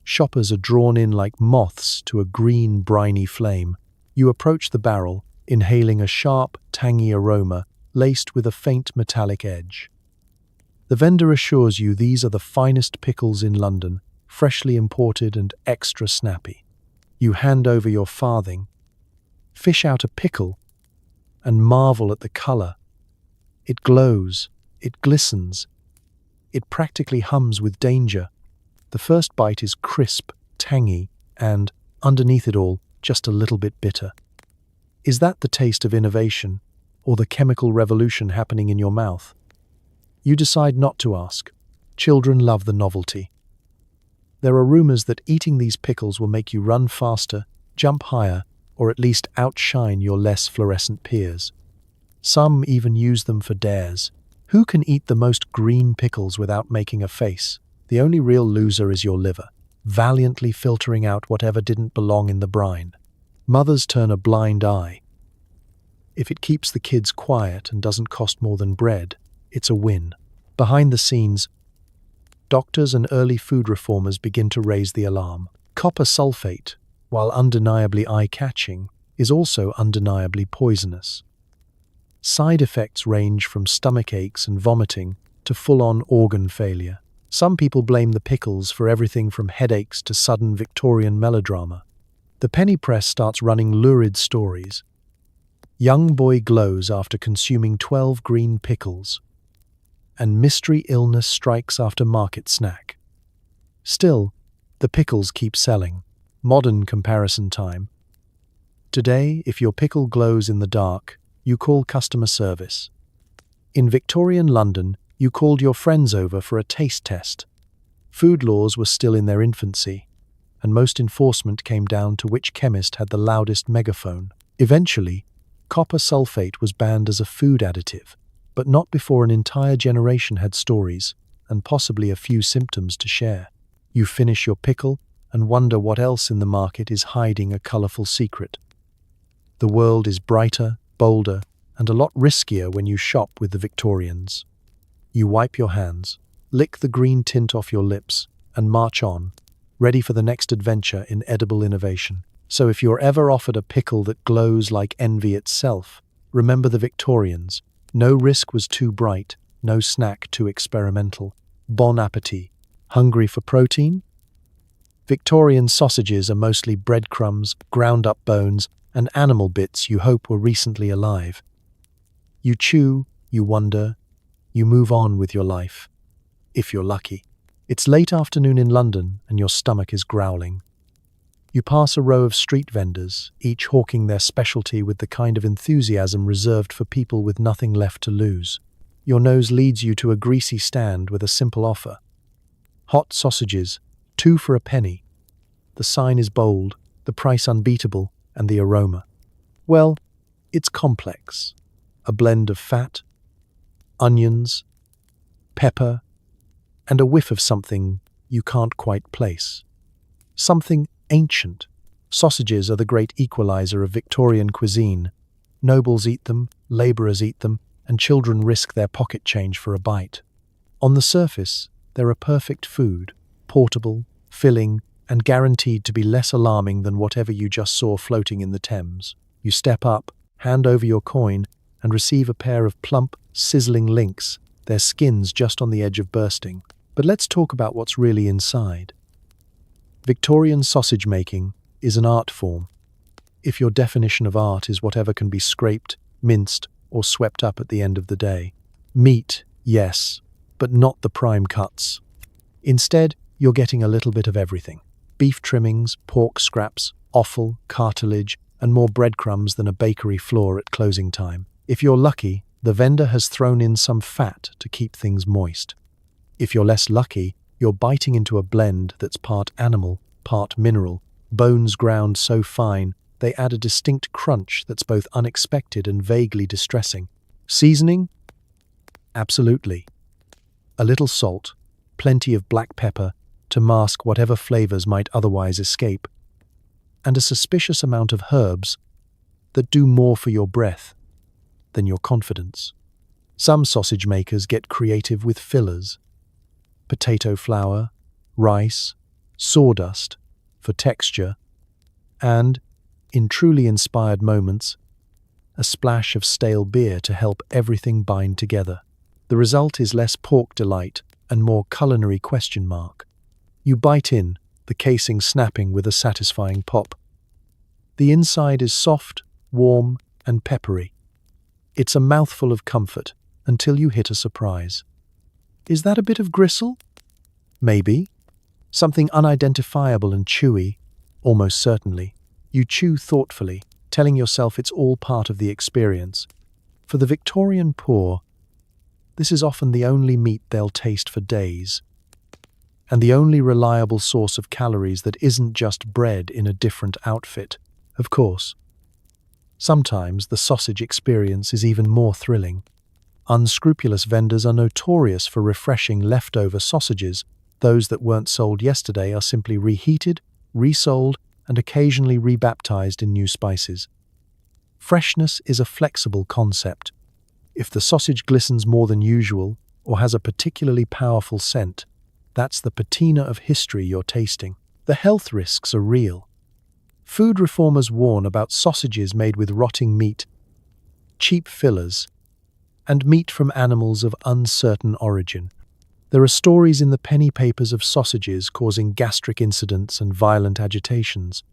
Shoppers are drawn in like moths to a green, briny flame. You approach the barrel, inhaling a sharp, tangy aroma laced with a faint metallic edge. The vendor assures you these are the finest pickles in London, freshly imported and extra snappy. You hand over your farthing, fish out a pickle, and marvel at the color. It glows, it glistens, it practically hums with danger. The first bite is crisp, tangy, and, underneath it all, just a little bit bitter. Is that the taste of innovation, or the chemical revolution happening in your mouth? You decide not to ask. Children love the novelty. There are rumors that eating these pickles will make you run faster, jump higher, or at least outshine your less fluorescent peers. Some even use them for dares. Who can eat the most green pickles without making a face? The only real loser is your liver, valiantly filtering out whatever didn't belong in the brine. Mothers turn a blind eye. If it keeps the kids quiet and doesn't cost more than bread, it's a win. Behind the scenes, doctors and early food reformers begin to raise the alarm. Copper sulfate, while undeniably eye-catching, is also undeniably poisonous. Side effects range from stomach aches and vomiting to full-on organ failure. Some people blame the pickles for everything from headaches to sudden Victorian melodrama. The penny press starts running lurid stories. Young boy glows after consuming 12 green pickles, and mystery illness strikes after market snack. Still, the pickles keep selling. Modern comparison time. Today, if your pickle glows in the dark, you call customer service. In Victorian London, you called your friends over for a taste test. Food laws were still in their infancy, and most enforcement came down to which chemist had the loudest megaphone. Eventually, copper sulfate was banned as a food additive, but not before an entire generation had stories, and possibly a few symptoms to share. You finish your pickle and wonder what else in the market is hiding a colorful secret. The world is brighter, bolder, and a lot riskier when you shop with the Victorians. You wipe your hands, lick the green tint off your lips, and march on, ready for the next adventure in edible innovation. So if you're ever offered a pickle that glows like envy itself, remember the Victorians. No risk was too bright, no snack too experimental. Bon appetit. Hungry for protein? Victorian sausages are mostly breadcrumbs, ground-up bones, and animal bits you hope were recently alive. You chew, you wonder, you move on with your life. If you're lucky. It's late afternoon in London and your stomach is growling. You pass a row of street vendors, each hawking their specialty with the kind of enthusiasm reserved for people with nothing left to lose. Your nose leads you to a greasy stand with a simple offer. Hot sausages, 2 for a penny. The sign is bold, the price unbeatable, and the aroma. Well, it's complex. A blend of fat, onions, pepper, and a whiff of something you can't quite place. Something ancient. Sausages are the great equalizer of Victorian cuisine. Nobles eat them, labourers eat them, and children risk their pocket change for a bite. On the surface, they're a perfect food, portable, filling, and guaranteed to be less alarming than whatever you just saw floating in the Thames. You step up, hand over your coin, and receive a pair of plump, sizzling links, their skins just on the edge of bursting. But let's talk about what's really inside. Victorian sausage making is an art form. If your definition of art is whatever can be scraped, minced, or swept up at the end of the day. Meat, yes, but not the prime cuts. Instead, you're getting a little bit of everything. Beef trimmings, pork scraps, offal, cartilage, and more breadcrumbs than a bakery floor at closing time. If you're lucky, the vendor has thrown in some fat to keep things moist. If you're less lucky, you're biting into a blend that's part animal, part mineral, bones ground so fine they add a distinct crunch that's both unexpected and vaguely distressing. Seasoning? Absolutely. A little salt, plenty of black pepper to mask whatever flavors might otherwise escape, and a suspicious amount of herbs that do more for your breath than your confidence. Some sausage makers get creative with fillers. Potato flour, rice, sawdust for texture, and, in truly inspired moments, a splash of stale beer to help everything bind together. The result is less pork delight and more culinary question mark. You bite in, the casing snapping with a satisfying pop. The inside is soft, warm, and peppery. It's a mouthful of comfort until you hit a surprise. Is that a bit of gristle? Maybe. Something unidentifiable and chewy, almost certainly. You chew thoughtfully, telling yourself it's all part of the experience. For the Victorian poor, this is often the only meat they'll taste for days, and the only reliable source of calories that isn't just bread in a different outfit. Of course, sometimes the sausage experience is even more thrilling. Unscrupulous vendors are notorious for refreshing leftover sausages. Those that weren't sold yesterday are simply reheated, resold, and occasionally rebaptized in new spices. Freshness is a flexible concept. If the sausage glistens more than usual or has a particularly powerful scent, that's the patina of history you're tasting. The health risks are real. Food reformers warn about sausages made with rotting meat, cheap fillers, and meat from animals of uncertain origin. There are stories in the penny papers of sausages causing gastric incidents and violent agitations.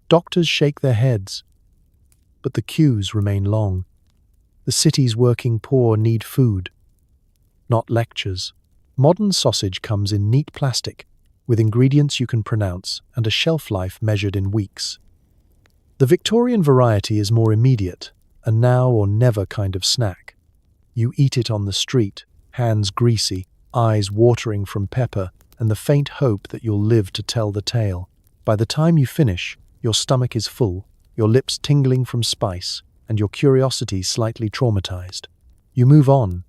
Doctors shake their heads, but the queues remain long. The city's working poor need food, not lectures. Modern sausage comes in neat plastic, with ingredients you can pronounce and a shelf life measured in weeks. The Victorian variety is more immediate, a now or never kind of snack. You eat it on the street, hands greasy, eyes watering from pepper, and the faint hope that you'll live to tell the tale. By the time you finish, your stomach is full, your lips tingling from spice, and your curiosity slightly traumatized. You move on,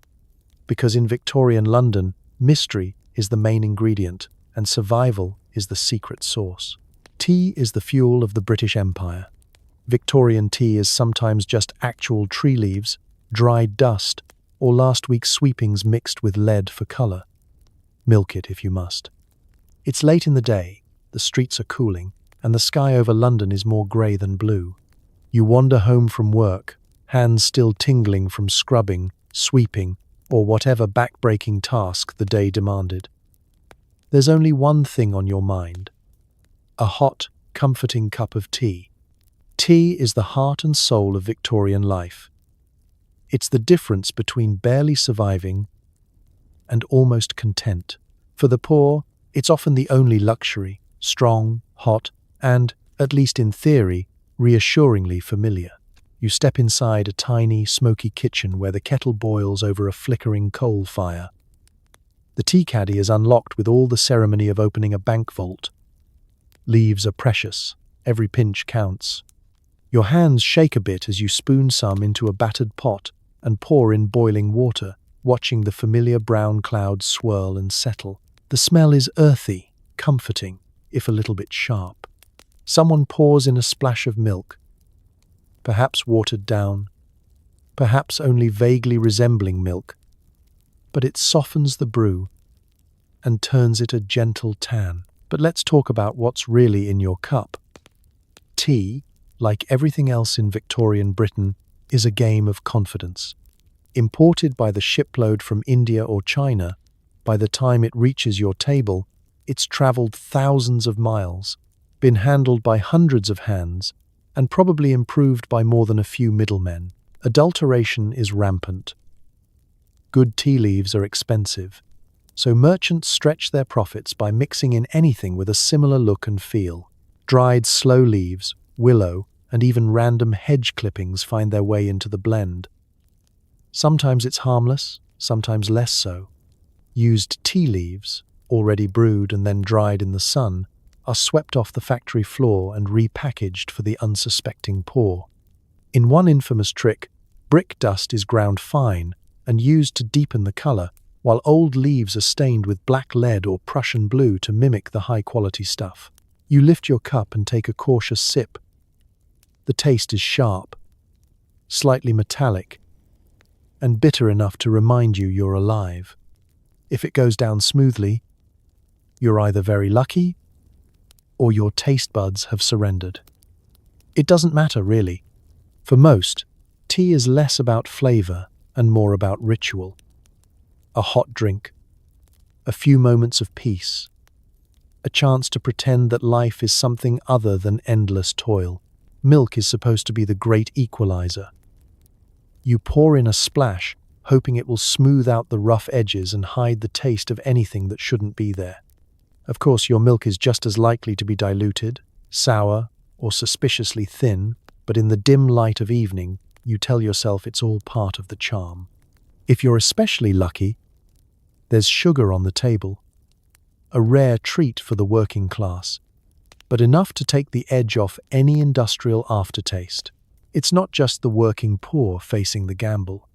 because in Victorian London, mystery is the main ingredient, and survival is the secret sauce. Tea is the fuel of the British Empire. Victorian tea is sometimes just actual tree leaves, dried dust, or last week's sweepings mixed with lead for colour. Milk it if you must. It's late in the day, the streets are cooling, and the sky over London is more grey than blue. You wander home from work, hands still tingling from scrubbing, sweeping, or whatever back-breaking task the day demanded. There's only one thing on your mind: a hot, comforting cup of tea. Tea is the heart and soul of Victorian life. It's the difference between barely surviving and almost content. For the poor, it's often the only luxury, strong, hot, and, at least in theory, reassuringly familiar. You step inside a tiny, smoky kitchen where the kettle boils over a flickering coal fire. The tea caddy is unlocked with all the ceremony of opening a bank vault. Leaves are precious. Every pinch counts. Your hands shake a bit as you spoon some into a battered pot and pour in boiling water, watching the familiar brown clouds swirl and settle. The smell is earthy, comforting, if a little bit sharp. Someone pours in a splash of milk, perhaps watered down, perhaps only vaguely resembling milk, but it softens the brew and turns it a gentle tan. But let's talk about what's really in your cup. Tea, like everything else in Victorian Britain, is a game of confidence. Imported by the shipload from India or China, by the time it reaches your table, it's traveled thousands of miles, been handled by hundreds of hands, and probably improved by more than a few middlemen. Adulteration is rampant. Good tea leaves are expensive, so merchants stretch their profits by mixing in anything with a similar look and feel. Dried sloe leaves, willow, and even random hedge clippings find their way into the blend. Sometimes it's harmless, sometimes less so. Used tea leaves, already brewed and then dried in the sun, are swept off the factory floor and repackaged for the unsuspecting poor. In one infamous trick, brick dust is ground fine and used to deepen the color, while old leaves are stained with black lead or Prussian blue to mimic the high-quality stuff. You lift your cup and take a cautious sip. The taste is sharp, slightly metallic, and bitter enough to remind you you're alive. If it goes down smoothly, you're either very lucky or your taste buds have surrendered. It doesn't matter, really. For most, tea is less about flavor and more about ritual. A hot drink, a few moments of peace, a chance to pretend that life is something other than endless toil. Milk is supposed to be the great equalizer. You pour in a splash, hoping it will smooth out the rough edges and hide the taste of anything that shouldn't be there. Of course, your milk is just as likely to be diluted, sour, or suspiciously thin, but in the dim light of evening, you tell yourself it's all part of the charm. If you're especially lucky, there's sugar on the table, a rare treat for the working class, but enough to take the edge off any industrial aftertaste. It's not just the working poor facing the gamble.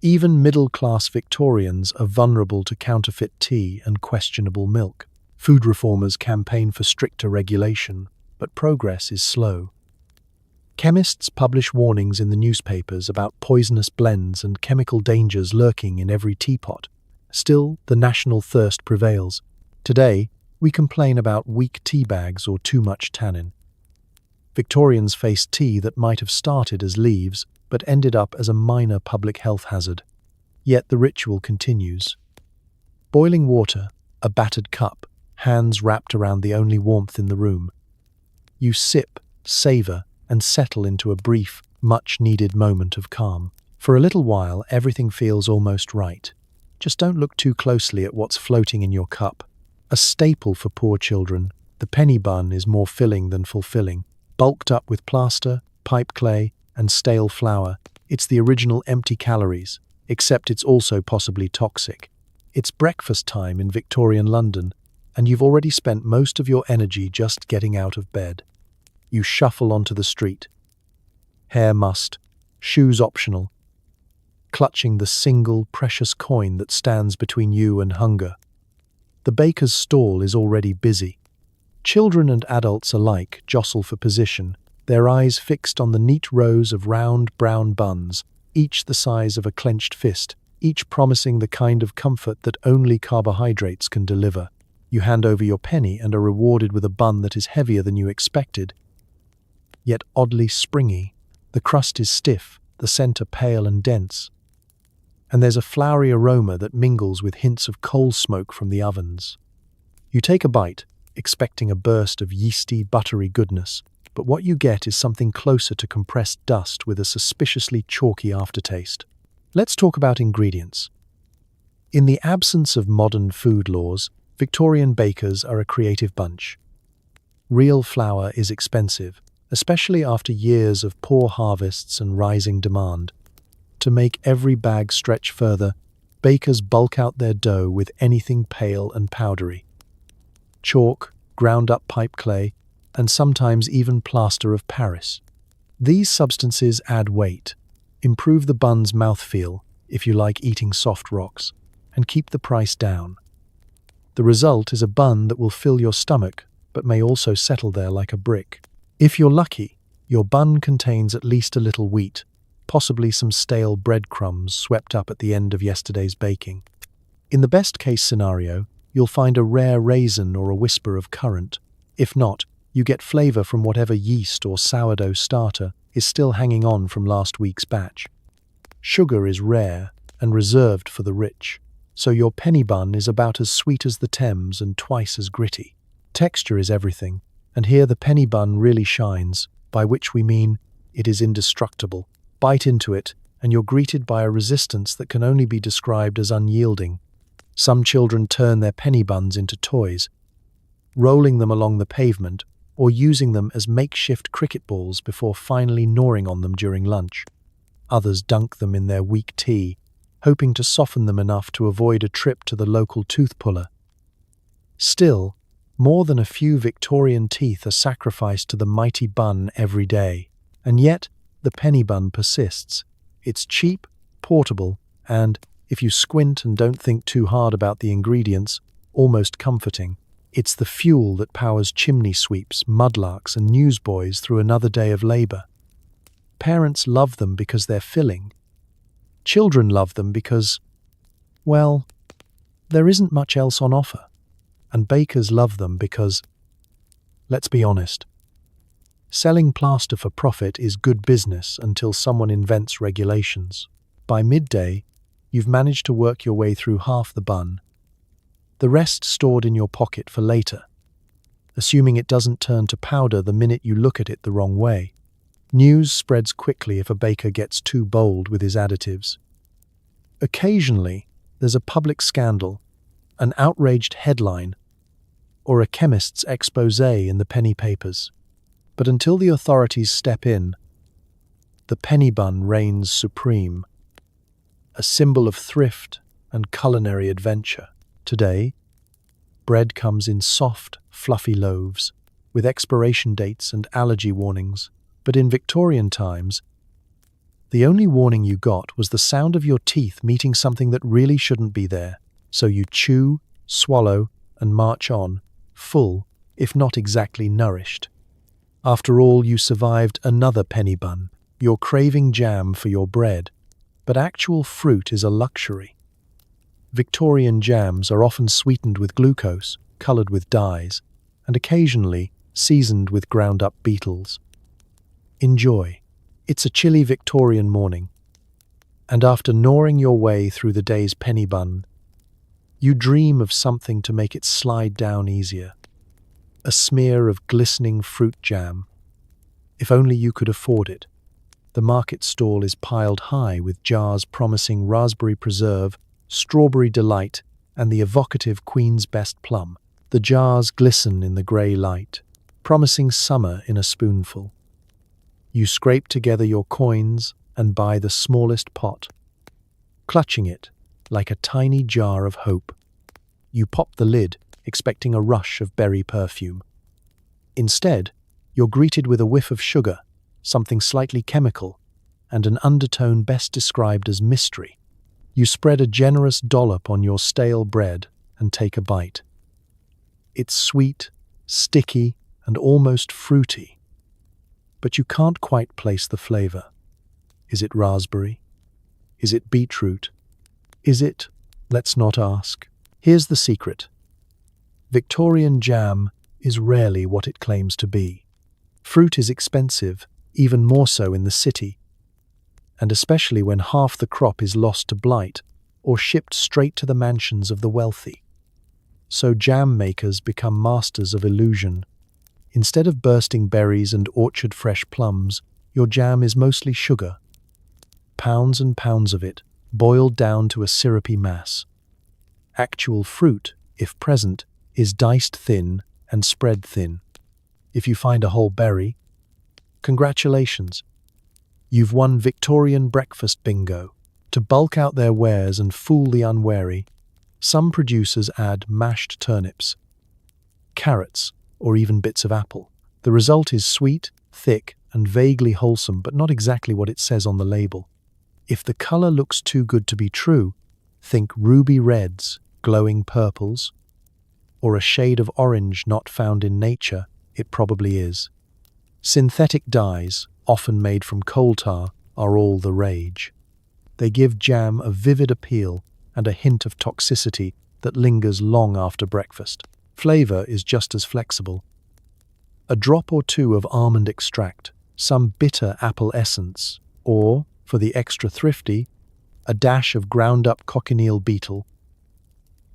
Even middle-class Victorians are vulnerable to counterfeit tea and questionable milk. Food reformers campaign for stricter regulation, but progress is slow. Chemists publish warnings in the newspapers about poisonous blends and chemical dangers lurking in every teapot. Still, the national thirst prevails. Today, we complain about weak tea bags or too much tannin. Victorians faced tea that might have started as leaves, but ended up as a minor public health hazard. Yet the ritual continues. Boiling water, a battered cup, hands wrapped around the only warmth in the room. You sip, savor, and settle into a brief, much-needed moment of calm. For a little while, everything feels almost right. Just don't look too closely at what's floating in your cup. A staple for poor children, the penny bun is more filling than fulfilling. Bulked up with plaster, pipe clay, and stale flour, it's the original empty calories, except it's also possibly toxic. It's breakfast time in Victorian London, and you've already spent most of your energy just getting out of bed. You shuffle onto the street. Hair must, shoes optional, clutching the single precious coin that stands between you and hunger. The baker's stall is already busy. Children and adults alike jostle for position, their eyes fixed on the neat rows of round brown buns, each the size of a clenched fist, each promising the kind of comfort that only carbohydrates can deliver. You hand over your penny and are rewarded with a bun that is heavier than you expected, yet oddly springy. The crust is stiff, the center pale and dense, and there's a flowery aroma that mingles with hints of coal smoke from the ovens. You take a bite, expecting a burst of yeasty, buttery goodness, but what you get is something closer to compressed dust with a suspiciously chalky aftertaste. Let's talk about ingredients. In the absence of modern food laws, Victorian bakers are a creative bunch. Real flour is expensive, especially after years of poor harvests and rising demand. To make every bag stretch further, bakers bulk out their dough with anything pale and powdery. Chalk, ground-up pipe clay, and sometimes even plaster of Paris. These substances add weight, improve the bun's mouthfeel, if you like eating soft rocks, and keep the price down. The result is a bun that will fill your stomach, but may also settle there like a brick. If you're lucky, your bun contains at least a little wheat, possibly some stale breadcrumbs swept up at the end of yesterday's baking. In the best-case scenario, you'll find a rare raisin or a whisper of currant. If not, you get flavor from whatever yeast or sourdough starter is still hanging on from last week's batch. Sugar is rare and reserved for the rich, so your penny bun is about as sweet as the Thames and twice as gritty. Texture is everything, and here the penny bun really shines, by which we mean it is indestructible. Bite into it, and you're greeted by a resistance that can only be described as unyielding. Some children turn their penny buns into toys, rolling them along the pavement or using them as makeshift cricket balls before finally gnawing on them during lunch. Others dunk them in their weak tea, hoping to soften them enough to avoid a trip to the local tooth puller. Still, more than a few Victorian teeth are sacrificed to the mighty bun every day, and yet the penny bun persists. It's cheap, portable, and, if you squint and don't think too hard about the ingredients, almost comforting. It's the fuel that powers chimney sweeps, mudlarks, and newsboys through another day of labor. Parents love them because they're filling. Children love them because, well, there isn't much else on offer. And bakers love them because, let's be honest, selling plaster for profit is good business until someone invents regulations. By midday, you've managed to work your way through half the bun, the rest stored in your pocket for later, assuming it doesn't turn to powder the minute you look at it the wrong way. News spreads quickly if a baker gets too bold with his additives. Occasionally, there's a public scandal, an outraged headline, or a chemist's exposé in the penny papers. But until the authorities step in, the penny bun reigns supreme, a symbol of thrift and culinary adventure. Today, bread comes in soft, fluffy loaves, with expiration dates and allergy warnings. But in Victorian times, the only warning you got was the sound of your teeth meeting something that really shouldn't be there. So you chew, swallow, and march on, full, if not exactly nourished. After all, you survived another penny bun. You're craving jam for your bread, but actual fruit is a luxury. Victorian jams are often sweetened with glucose, coloured with dyes, and occasionally seasoned with ground-up beetles. Enjoy. It's a chilly Victorian morning, and after gnawing your way through the day's penny bun, you dream of something to make it slide down easier. A smear of glistening fruit jam. If only you could afford it. The market stall is piled high with jars promising raspberry preserve, strawberry delight, and the evocative Queen's Best plum. The jars glisten in the grey light, promising summer in a spoonful. You scrape together your coins and buy the smallest pot, clutching it like a tiny jar of hope. You pop the lid, expecting a rush of berry perfume. Instead, you're greeted with a whiff of sugar, something slightly chemical, and an undertone best described as mystery. You spread a generous dollop on your stale bread and take a bite. It's sweet, sticky, and almost fruity, but you can't quite place the flavor. Is it raspberry? Is it beetroot? Is it? Let's not ask. Here's the secret. Victorian jam is rarely what it claims to be. Fruit is expensive, even more so in the city, and especially when half the crop is lost to blight or shipped straight to the mansions of the wealthy. So jam makers become masters of illusion. Instead of bursting berries and orchard-fresh plums, your jam is mostly sugar. Pounds and pounds of it, boiled down to a syrupy mass. Actual fruit, if present, is diced thin and spread thin. If you find a whole berry, congratulations. You've won Victorian breakfast bingo. To bulk out their wares and fool the unwary, some producers add mashed turnips, carrots, or even bits of apple. The result is sweet, thick, and vaguely wholesome, but not exactly what it says on the label. If the color looks too good to be true, think ruby reds, glowing purples, or a shade of orange not found in nature. It probably is. Synthetic dyes, often made from coal tar, are all the rage. They give jam a vivid appeal and a hint of toxicity that lingers long after breakfast. Flavor is just as flexible. A drop or two of almond extract, some bitter apple essence, or, for the extra thrifty, a dash of ground-up cochineal beetle.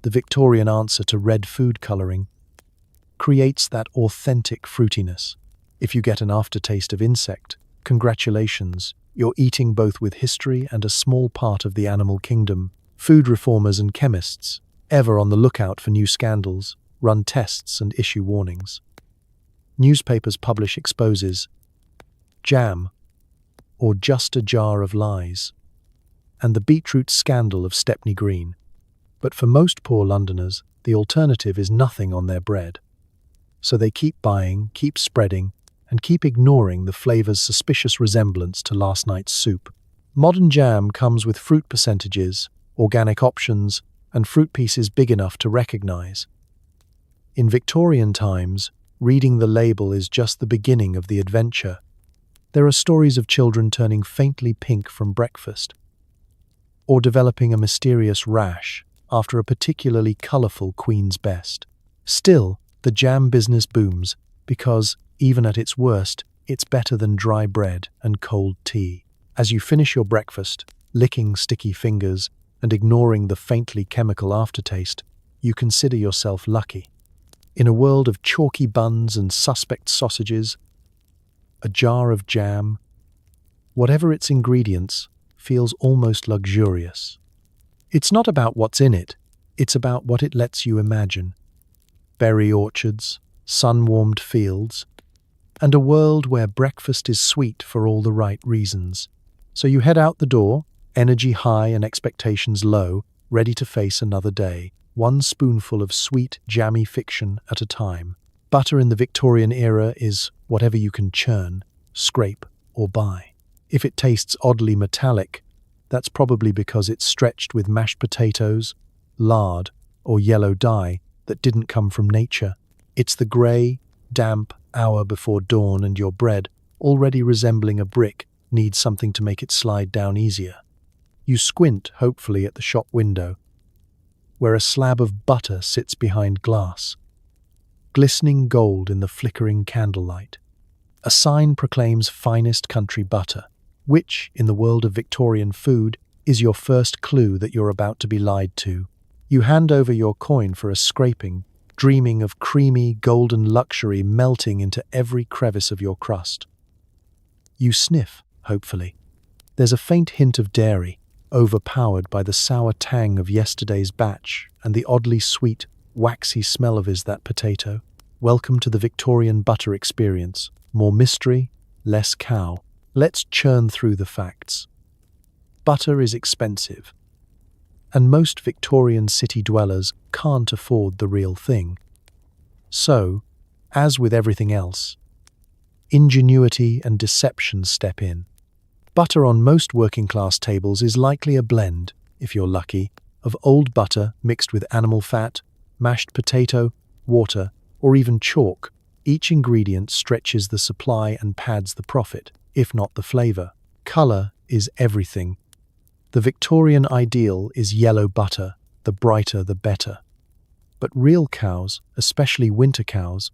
The Victorian answer to red food coloring creates that authentic fruitiness. If you get an aftertaste of insect, congratulations, you're eating both with history and a small part of the animal kingdom. Food reformers and chemists, ever on the lookout for new scandals, run tests and issue warnings. Newspapers publish exposes, jam, or just a jar of lies, and the beetroot scandal of Stepney Green. But for most poor Londoners, the alternative is nothing on their bread. So they keep buying, keep spreading, and keep ignoring the flavor's suspicious resemblance to last night's soup. Modern jam comes with fruit percentages, organic options, and fruit pieces big enough to recognize. In Victorian times, reading the label is just the beginning of the adventure. There are stories of children turning faintly pink from breakfast, or developing a mysterious rash after a particularly colorful Queen's Best. Still, the jam business booms because, even at its worst, it's better than dry bread and cold tea. As you finish your breakfast, licking sticky fingers and ignoring the faintly chemical aftertaste, you consider yourself lucky. In a world of chalky buns and suspect sausages, a jar of jam, whatever its ingredients, feels almost luxurious. It's not about what's in it, it's about what it lets you imagine. Berry orchards, sun-warmed fields, and a world where breakfast is sweet for all the right reasons. So you head out the door, energy high and expectations low, ready to face another day, one spoonful of sweet, jammy fiction at a time. Butter in the Victorian era is whatever you can churn, scrape, or buy. If it tastes oddly metallic, that's probably because it's stretched with mashed potatoes, lard, or yellow dye that didn't come from nature. It's the grey, damp hour before dawn, and your bread, already resembling a brick, needs something to make it slide down easier. You squint, hopefully, at the shop window, where a slab of butter sits behind glass, glistening gold in the flickering candlelight. A sign proclaims finest country butter, which, in the world of Victorian food, is your first clue that you're about to be lied to. You hand over your coin for a scraping, dreaming of creamy, golden luxury melting into every crevice of your crust. You sniff, hopefully. There's a faint hint of dairy, overpowered by the sour tang of yesterday's batch and the oddly sweet, waxy smell of that potato. Welcome to the Victorian butter experience. More mystery, less cow. Let's churn through the facts. Butter is expensive, and most Victorian city dwellers can't afford the real thing. So, as with everything else, ingenuity and deception step in. Butter on most working-class tables is likely a blend, if you're lucky, of old butter mixed with animal fat, mashed potato, water, or even chalk. Each ingredient stretches the supply and pads the profit, if not the flavor. Color is everything. The Victorian ideal is yellow butter, the brighter the better. But real cows, especially winter cows,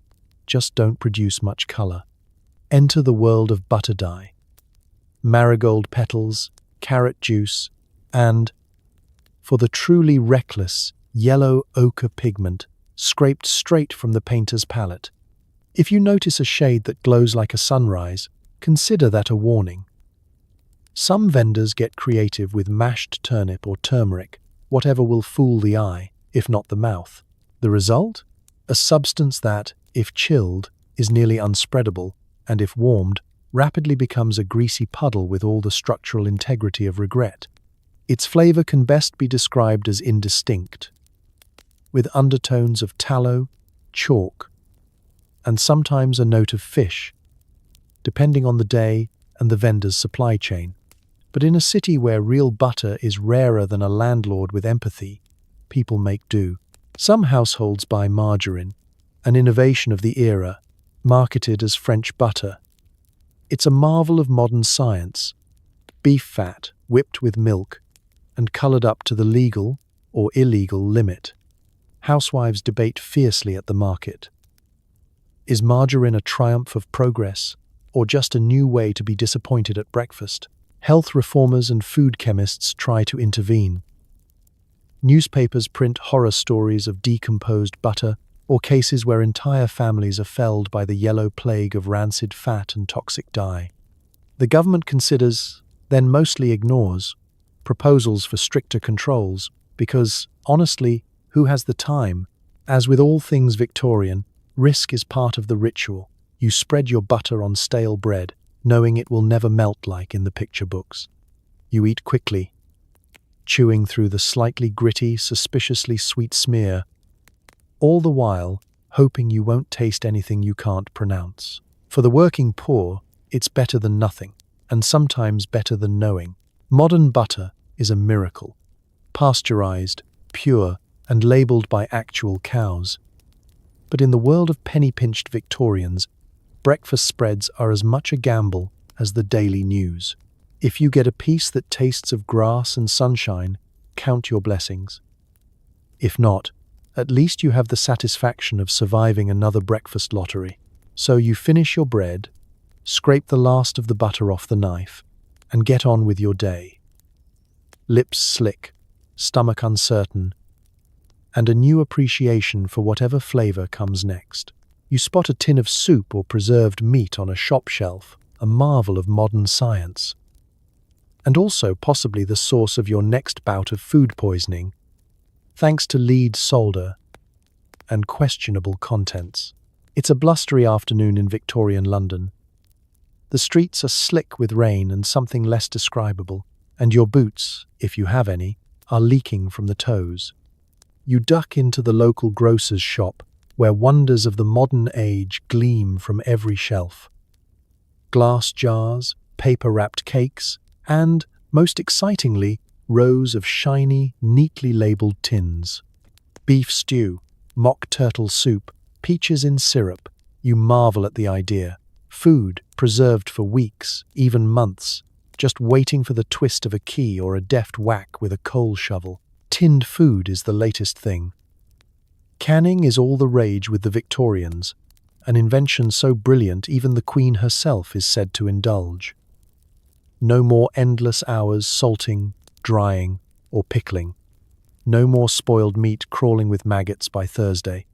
just don't produce much color. Enter the world of butter dye. Marigold petals, carrot juice, and, for the truly reckless, yellow ochre pigment scraped straight from the painter's palette. If you notice a shade that glows like a sunrise, consider that a warning. Some vendors get creative with mashed turnip or turmeric, whatever will fool the eye, if not the mouth. The result? A substance that, if chilled, is nearly unspreadable, and if warmed, rapidly becomes a greasy puddle with all the structural integrity of regret. Its flavor can best be described as indistinct, with undertones of tallow, chalk, and sometimes a note of fish, depending on the day and the vendor's supply chain. But in a city where real butter is rarer than a landlord with empathy, people make do. Some households buy margarine, an innovation of the era, marketed as French butter. It's a marvel of modern science. Beef fat, whipped with milk, and coloured up to the legal or illegal limit. Housewives debate fiercely at the market. Is margarine a triumph of progress, or just a new way to be disappointed at breakfast? Health reformers and food chemists try to intervene. Newspapers print horror stories of decomposed butter or cases where entire families are felled by the yellow plague of rancid fat and toxic dye. The government considers, then mostly ignores, proposals for stricter controls because, honestly, who has the time? As with all things Victorian, risk is part of the ritual. You spread your butter on stale bread, knowing it will never melt like in the picture books. You eat quickly, chewing through the slightly gritty, suspiciously sweet smear, all the while hoping you won't taste anything you can't pronounce. For the working poor, it's better than nothing, and sometimes better than knowing. Modern butter is a miracle. Pasteurized, pure, and labeled by actual cows. But in the world of penny-pinched Victorians, breakfast spreads are as much a gamble as the daily news. If you get a piece that tastes of grass and sunshine, count your blessings. If not, at least you have the satisfaction of surviving another breakfast lottery. So you finish your bread, scrape the last of the butter off the knife, and get on with your day. Lips slick, stomach uncertain, and a new appreciation for whatever flavor comes next. You spot a tin of soup or preserved meat on a shop shelf, a marvel of modern science. And also possibly the source of your next bout of food poisoning, thanks to lead solder and questionable contents. It's a blustery afternoon in Victorian London. The streets are slick with rain and something less describable, and your boots, if you have any, are leaking from the toes. You duck into the local grocer's shop, where wonders of the modern age gleam from every shelf. Glass jars, paper-wrapped cakes, and, most excitingly, rows of shiny, neatly labelled tins. Beef stew, mock turtle soup, peaches in syrup. You marvel at the idea. Food, preserved for weeks, even months, just waiting for the twist of a key or a deft whack with a coal shovel. Tinned food is the latest thing. Canning is all the rage with the Victorians, an invention so brilliant even the Queen herself is said to indulge. No more endless hours salting, drying, or pickling. No more spoiled meat crawling with maggots by Thursday.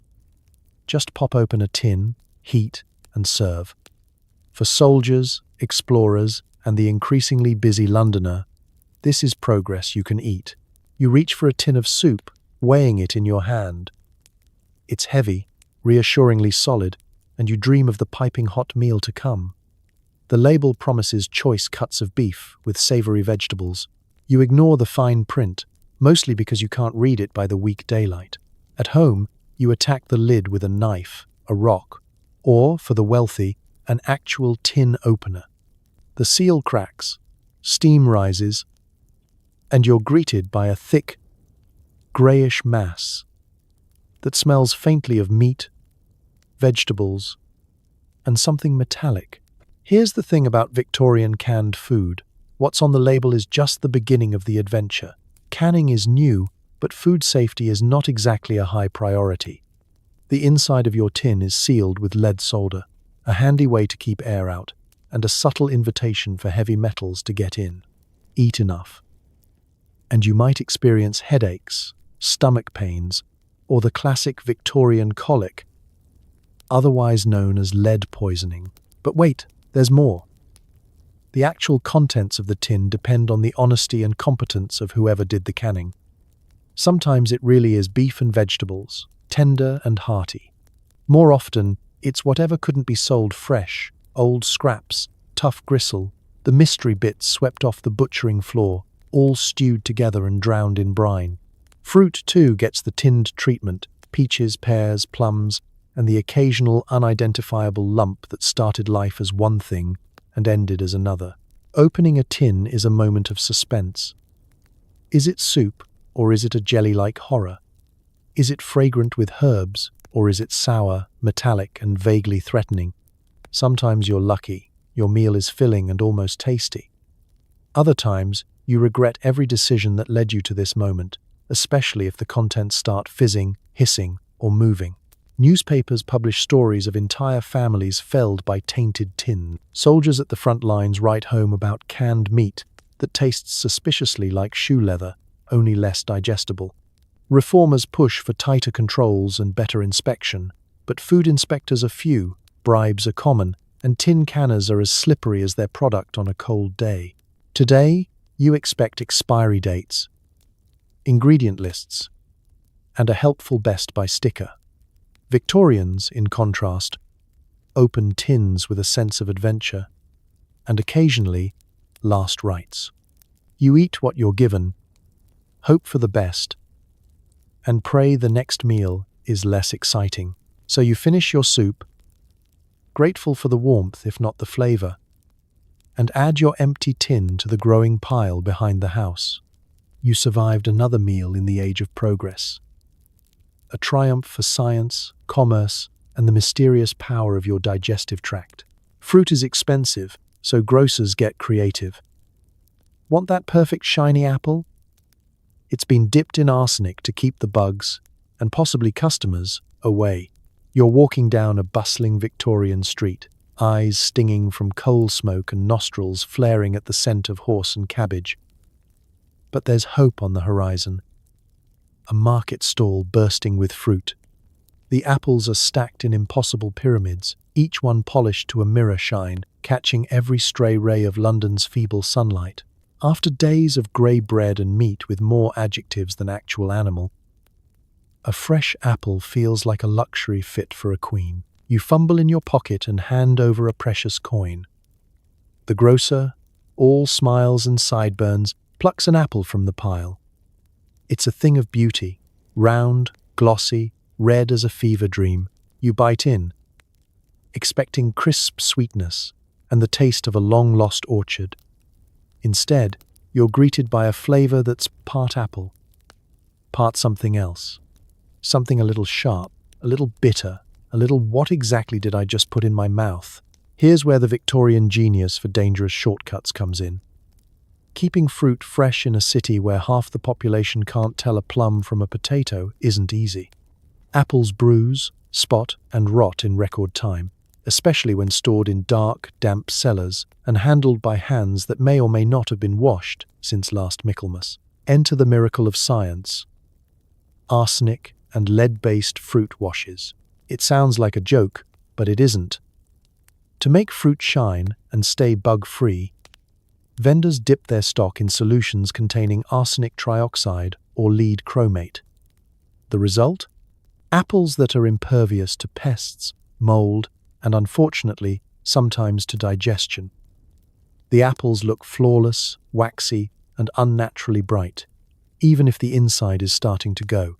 Just pop open a tin, heat, and serve. For soldiers, explorers, and the increasingly busy Londoner, this is progress you can eat. You reach for a tin of soup, weighing it in your hand. It's heavy, reassuringly solid, and you dream of the piping hot meal to come. The label promises choice cuts of beef with savoury vegetables. You ignore the fine print, mostly because you can't read it by the weak daylight. At home, you attack the lid with a knife, a rock, or, for the wealthy, an actual tin opener. The seal cracks, steam rises, and you're greeted by a thick, greyish mass that smells faintly of meat, vegetables, and something metallic. Here's the thing about Victorian canned food. What's on the label is just the beginning of the adventure. Canning is new, but food safety is not exactly a high priority. The inside of your tin is sealed with lead solder, a handy way to keep air out, and a subtle invitation for heavy metals to get in. Eat enough, and you might experience headaches, stomach pains, or the classic Victorian colic, otherwise known as lead poisoning. But wait, there's more. The actual contents of the tin depend on the honesty and competence of whoever did the canning. Sometimes it really is beef and vegetables, tender and hearty. More often, it's whatever couldn't be sold fresh, old scraps, tough gristle, the mystery bits swept off the butchering floor, all stewed together and drowned in brine. Fruit, too, gets the tinned treatment, peaches, pears, plums, and the occasional unidentifiable lump that started life as one thing and ended as another. Opening a tin is a moment of suspense. Is it soup, or is it a jelly-like horror? Is it fragrant with herbs, or is it sour, metallic, and vaguely threatening? Sometimes you're lucky, your meal is filling and almost tasty. Other times, you regret every decision that led you to this moment, especially if the contents start fizzing, hissing, or moving. Newspapers publish stories of entire families felled by tainted tin. Soldiers at the front lines write home about canned meat that tastes suspiciously like shoe leather, only less digestible. Reformers push for tighter controls and better inspection, but food inspectors are few, bribes are common, and tin canners are as slippery as their product on a cold day. Today, you expect expiry dates, ingredient lists, and a helpful best by sticker. Victorians, in contrast, open tins with a sense of adventure, and occasionally, last rites. You eat what you're given, hope for the best, and pray the next meal is less exciting. So you finish your soup, grateful for the warmth if not the flavor, and add your empty tin to the growing pile behind the house. You survived another meal in the age of progress. A triumph for science, commerce, and the mysterious power of your digestive tract. Fruit is expensive, so grocers get creative. Want that perfect shiny apple? It's been dipped in arsenic to keep the bugs, and possibly customers, away. You're walking down a bustling Victorian street, eyes stinging from coal smoke and nostrils flaring at the scent of horse and cabbage. But there's hope on the horizon. A market stall bursting with fruit. The apples are stacked in impossible pyramids, each one polished to a mirror shine, catching every stray ray of London's feeble sunlight. After days of grey bread and meat with more adjectives than actual animal, a fresh apple feels like a luxury fit for a queen. You fumble in your pocket and hand over a precious coin. The grocer, all smiles and sideburns, plucks an apple from the pile. It's a thing of beauty, round, glossy, red as a fever dream. You bite in, expecting crisp sweetness and the taste of a long-lost orchard. Instead, you're greeted by a flavor that's part apple, part something else. Something a little sharp, a little bitter, a little what exactly did I just put in my mouth? Here's where the Victorian genius for dangerous shortcuts comes in. Keeping fruit fresh in a city where half the population can't tell a plum from a potato isn't easy. Apples bruise, spot, and rot in record time, especially when stored in dark, damp cellars and handled by hands that may or may not have been washed since last Michaelmas. Enter the miracle of science. Arsenic and lead-based fruit washes. It sounds like a joke, but it isn't. To make fruit shine and stay bug-free, vendors dip their stock in solutions containing arsenic trioxide or lead chromate. The result? Apples that are impervious to pests, mold, and unfortunately, sometimes to digestion. The apples look flawless, waxy, and unnaturally bright, even if the inside is starting to go.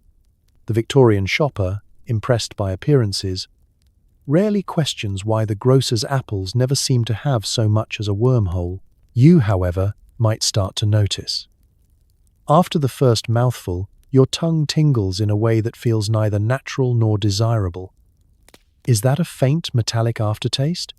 The Victorian shopper, impressed by appearances, rarely questions why the grocer's apples never seem to have so much as a wormhole. You, however, might start to notice. After the first mouthful, your tongue tingles in a way that feels neither natural nor desirable. Is that a faint metallic aftertaste?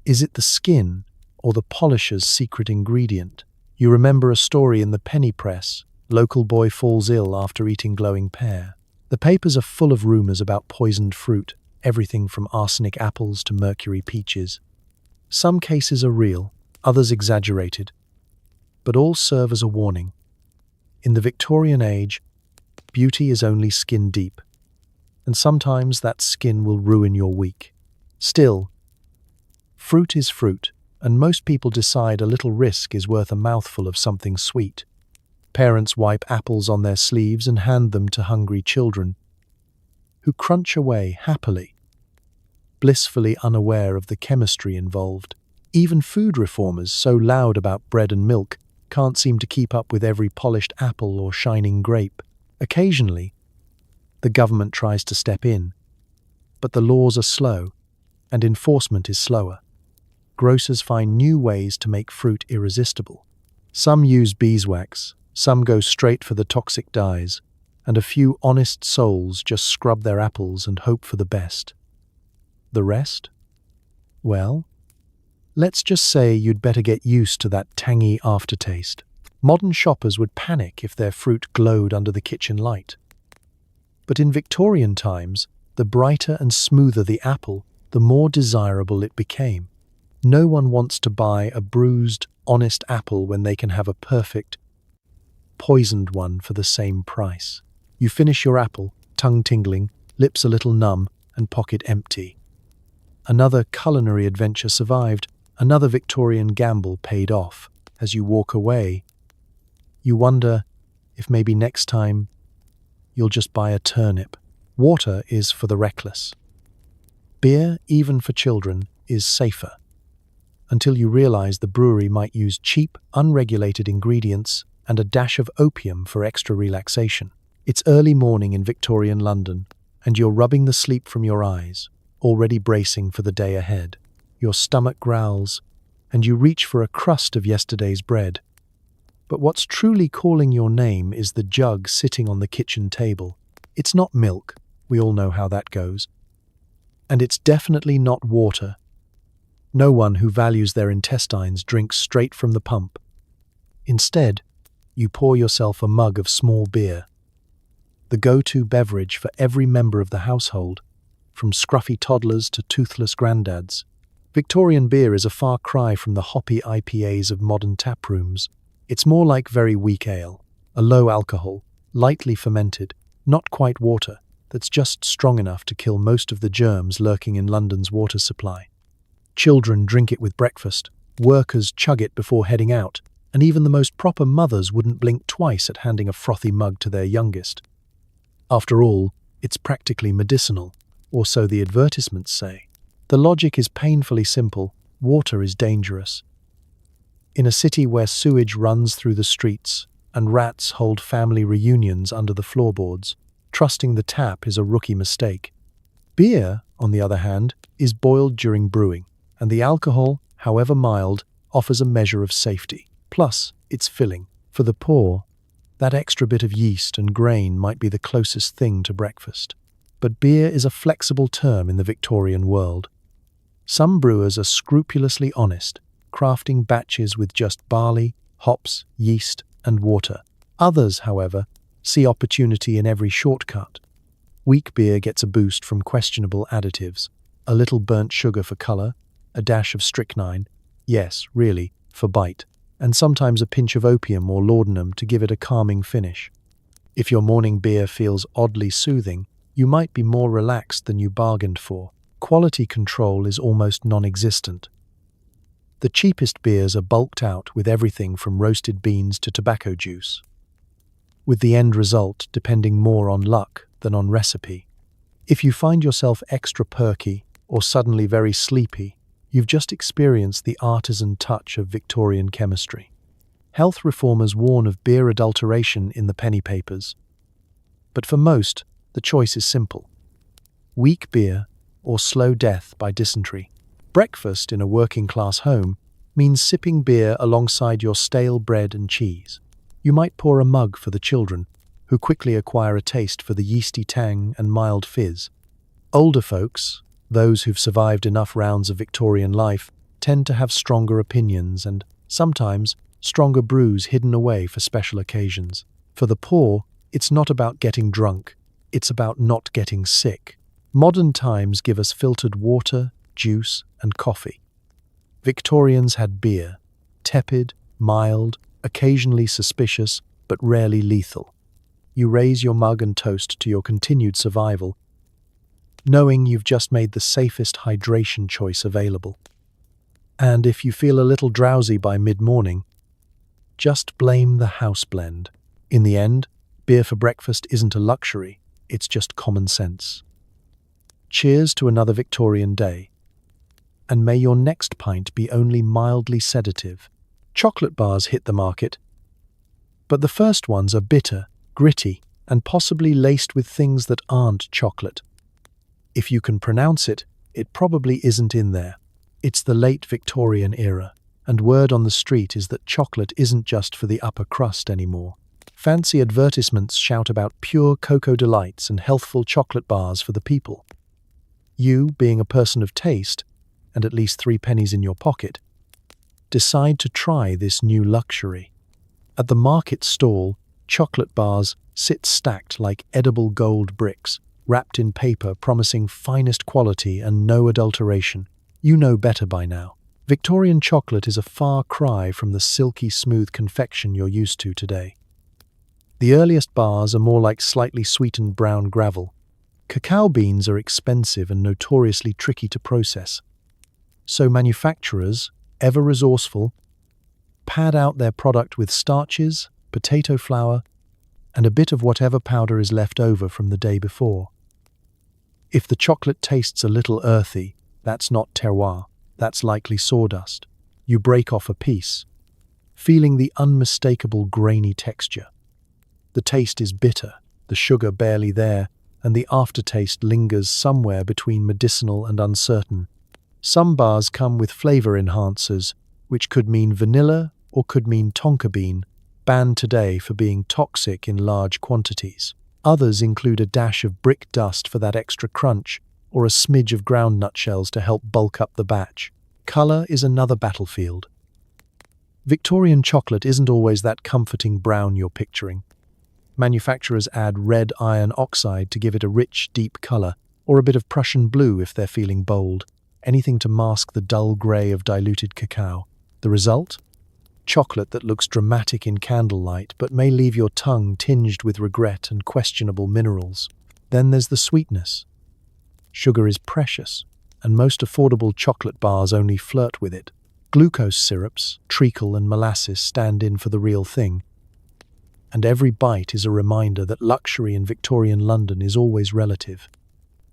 Is it the skin or the polisher's secret ingredient? You remember a story in the penny press. Local boy falls ill after eating glowing pear. The papers are full of rumors about poisoned fruit, everything from arsenic apples to mercury peaches. Some cases are real, others exaggerated, but all serve as a warning. In the Victorian age, beauty is only skin deep, and sometimes that skin will ruin your week. Still, fruit is fruit, and most people decide a little risk is worth a mouthful of something sweet. Parents wipe apples on their sleeves and hand them to hungry children, who crunch away happily, blissfully unaware of the chemistry involved. Even food reformers, so loud about bread and milk, can't seem to keep up with every polished apple or shining grape. Occasionally, the government tries to step in, but the laws are slow, and enforcement is slower. grocers find new ways to make fruit irresistible. Some use beeswax, some go straight for the toxic dyes, and a few honest souls just scrub their apples and hope for the best. The rest? Well, let's just say you'd better get used to that tangy aftertaste. Modern shoppers would panic if their fruit glowed under the kitchen light. But in Victorian times, the brighter and smoother the apple, the more desirable it became. No one wants to buy a bruised, honest apple when they can have a perfect, poisoned one for the same price. You finish your apple, tongue tingling, lips a little numb, and pocket empty. Another culinary adventure survived, another Victorian gamble paid off. As you walk away, you wonder if maybe next time you'll just buy a turnip. Water is for the reckless. Beer, even for children, is safer. Until you realize the brewery might use cheap, unregulated ingredients and a dash of opium for extra relaxation. It's early morning in Victorian London, and you're rubbing the sleep from your eyes, already bracing for the day ahead. Your stomach growls, and you reach for a crust of yesterday's bread. But what's truly calling your name is the jug sitting on the kitchen table. It's not milk, we all know how that goes. And it's definitely not water. No one who values their intestines drinks straight from the pump. Instead, you pour yourself a mug of small beer, the go-to beverage for every member of the household, from scruffy toddlers to toothless granddads. Victorian beer is a far cry from the hoppy IPAs of modern tap rooms. It's more like very weak ale, a low alcohol, lightly fermented, not quite water, that's just strong enough to kill most of the germs lurking in London's water supply. Children drink it with breakfast, workers chug it before heading out, and even the most proper mothers wouldn't blink twice at handing a frothy mug to their youngest. After all, it's practically medicinal, or so the advertisements say. The logic is painfully simple: water is dangerous. In a city where sewage runs through the streets and rats hold family reunions under the floorboards, trusting the tap is a rookie mistake. Beer, on the other hand, is boiled during brewing, and the alcohol, however mild, offers a measure of safety. Plus, it's filling. For the poor, that extra bit of yeast and grain might be the closest thing to breakfast. But beer is a flexible term in the Victorian world. Some brewers are scrupulously honest, crafting batches with just barley, hops, yeast, and water. Others, however, see opportunity in every shortcut. Weak beer gets a boost from questionable additives, a little burnt sugar for color, a dash of strychnine, yes, really, for bite, and sometimes a pinch of opium or laudanum to give it a calming finish. If your morning beer feels oddly soothing, you might be more relaxed than you bargained for. Quality control is almost non-existent. The cheapest beers are bulked out with everything from roasted beans to tobacco juice, with the end result depending more on luck than on recipe. If you find yourself extra perky or suddenly very sleepy, you've just experienced the artisan touch of Victorian chemistry. Health reformers warn of beer adulteration in the penny papers. But for most, the choice is simple: weak beer or slow death by dysentery. Breakfast in a working-class home means sipping beer alongside your stale bread and cheese. You might pour a mug for the children, who quickly acquire a taste for the yeasty tang and mild fizz. Older folks, those who've survived enough rounds of Victorian life, tend to have stronger opinions and, sometimes, stronger brews hidden away for special occasions. For the poor, it's not about getting drunk, it's about not getting sick. Modern times give us filtered water, juice, and coffee. Victorians had beer, tepid, mild, occasionally suspicious, but rarely lethal. You raise your mug and toast to your continued survival, knowing you've just made the safest hydration choice available. And if you feel a little drowsy by mid-morning, just blame the house blend. In the end, beer for breakfast isn't a luxury, it's just common sense. Cheers to another Victorian day, and may your next pint be only mildly sedative. Chocolate bars hit the market, but the first ones are bitter, gritty, and possibly laced with things that aren't chocolate. If you can pronounce it, it probably isn't in there. It's the late Victorian era, and word on the street is that chocolate isn't just for the upper crust anymore. Fancy advertisements shout about pure cocoa delights and healthful chocolate bars for the people. You, being a person of taste, and at least 3 pennies in your pocket, decide to try this new luxury. At the market stall, chocolate bars sit stacked like edible gold bricks, wrapped in paper promising finest quality and no adulteration. You know better by now. Victorian chocolate is a far cry from the silky smooth confection you're used to today. The earliest bars are more like slightly sweetened brown gravel. Cacao beans are expensive and notoriously tricky to process. So manufacturers, ever resourceful, pad out their product with starches, potato flour, and a bit of whatever powder is left over from the day before. If the chocolate tastes a little earthy, that's not terroir, that's likely sawdust. You break off a piece, feeling the unmistakable grainy texture. The taste is bitter, the sugar barely there, and the aftertaste lingers somewhere between medicinal and uncertain. Some bars come with flavor enhancers, which could mean vanilla or could mean tonka bean, banned today for being toxic in large quantities. Others include a dash of brick dust for that extra crunch, or a smidge of ground nutshells to help bulk up the batch. Color is another battlefield. Victorian chocolate isn't always that comforting brown you're picturing. Manufacturers add red iron oxide to give it a rich, deep color, or a bit of Prussian blue if they're feeling bold, anything to mask the dull gray of diluted cacao. The result? Chocolate that looks dramatic in candlelight but may leave your tongue tinged with regret and questionable minerals. Then there's the sweetness. Sugar is precious, and most affordable chocolate bars only flirt with it. Glucose syrups, treacle and molasses stand in for the real thing. And every bite is a reminder that luxury in Victorian London is always relative.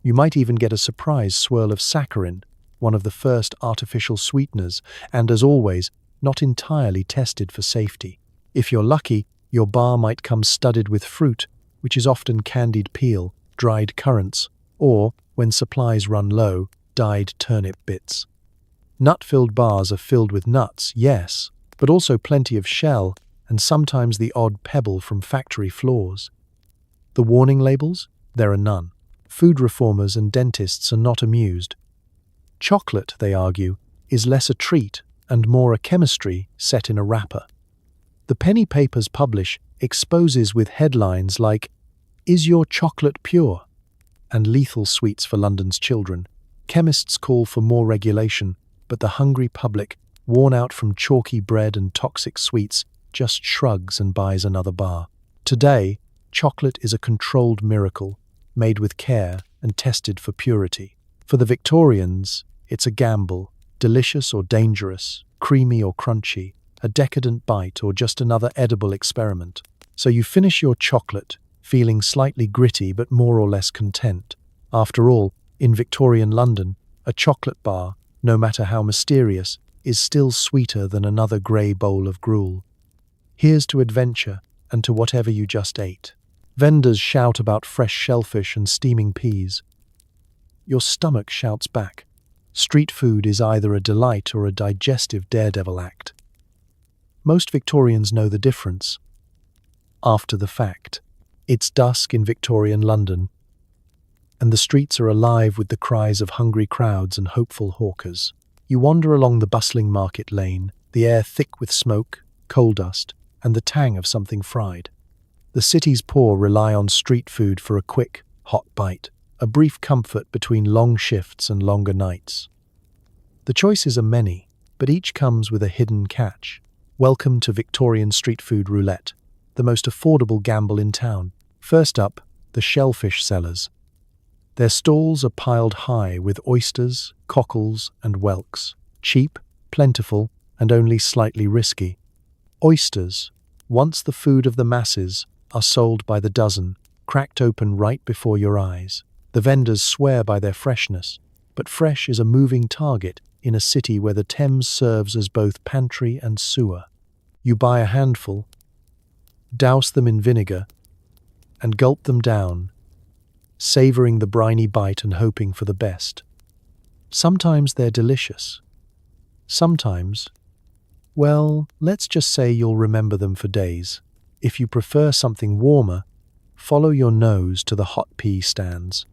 You might even get a surprise swirl of saccharin, one of the first artificial sweeteners, and as always, not entirely tested for safety. If you're lucky, your bar might come studded with fruit, which is often candied peel, dried currants, or, when supplies run low, dyed turnip bits. Nut-filled bars are filled with nuts, yes, but also plenty of shell, and sometimes the odd pebble from factory floors. The warning labels? There are none. Food reformers and dentists are not amused. Chocolate, they argue, is less a treat and more a chemistry set in a wrapper. The penny papers publish exposes with headlines like, "Is your chocolate pure?" and lethal sweets for London's children. Chemists call for more regulation, but the hungry public, worn out from chalky bread and toxic sweets, just shrugs and buys another bar. Today, chocolate is a controlled miracle, made with care and tested for purity. For the Victorians, it's a gamble, delicious or dangerous, creamy or crunchy, a decadent bite or just another edible experiment. So you finish your chocolate, feeling slightly gritty but more or less content. After all, in Victorian London, a chocolate bar, no matter how mysterious, is still sweeter than another grey bowl of gruel. Here's to adventure and to whatever you just ate. Vendors shout about fresh shellfish and steaming peas. Your stomach shouts back. Street food is either a delight or a digestive daredevil act. Most Victorians know the difference. After the fact, it's dusk in Victorian London, and the streets are alive with the cries of hungry crowds and hopeful hawkers. You wander along the bustling market lane, the air thick with smoke, coal dust, and the tang of something fried. The city's poor rely on street food for a quick, hot bite, a brief comfort between long shifts and longer nights. The choices are many, but each comes with a hidden catch. Welcome to Victorian street food roulette, the most affordable gamble in town. First up, the shellfish sellers. Their stalls are piled high with oysters, cockles, and whelks. Cheap, plentiful, and only slightly risky. Oysters, once the food of the masses, are sold by the dozen, cracked open right before your eyes. The vendors swear by their freshness, but fresh is a moving target in a city where the Thames serves as both pantry and sewer. You buy a handful, douse them in vinegar, and gulp them down, savoring the briny bite and hoping for the best. Sometimes they're delicious, Sometimes, well, let's just say you'll remember them for days. If you prefer something warmer, follow your nose to the hot pea stands.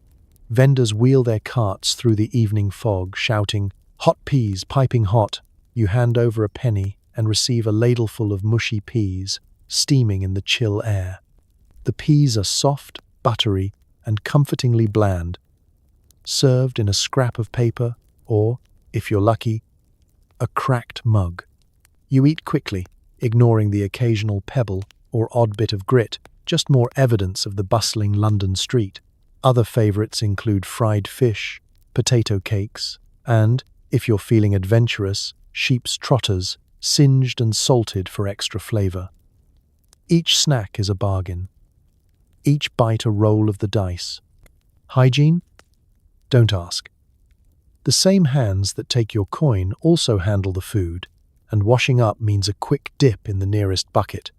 Vendors wheel their carts through the evening fog, shouting, "Hot peas, piping hot." You hand over a penny and receive a ladleful of mushy peas, steaming in the chill air. The peas are soft, buttery, and comfortingly bland, served in a scrap of paper or, if you're lucky, a cracked mug. You eat quickly, ignoring the occasional pebble or odd bit of grit, just more evidence of the bustling London street. Other favourites include fried fish, potato cakes, and, if you're feeling adventurous, sheep's trotters, singed and salted for extra flavour. Each snack is a bargain. Each bite a roll of the dice. Hygiene? Don't ask. The same hands that take your coin also handle the food, and washing up means a quick dip in the nearest bucket.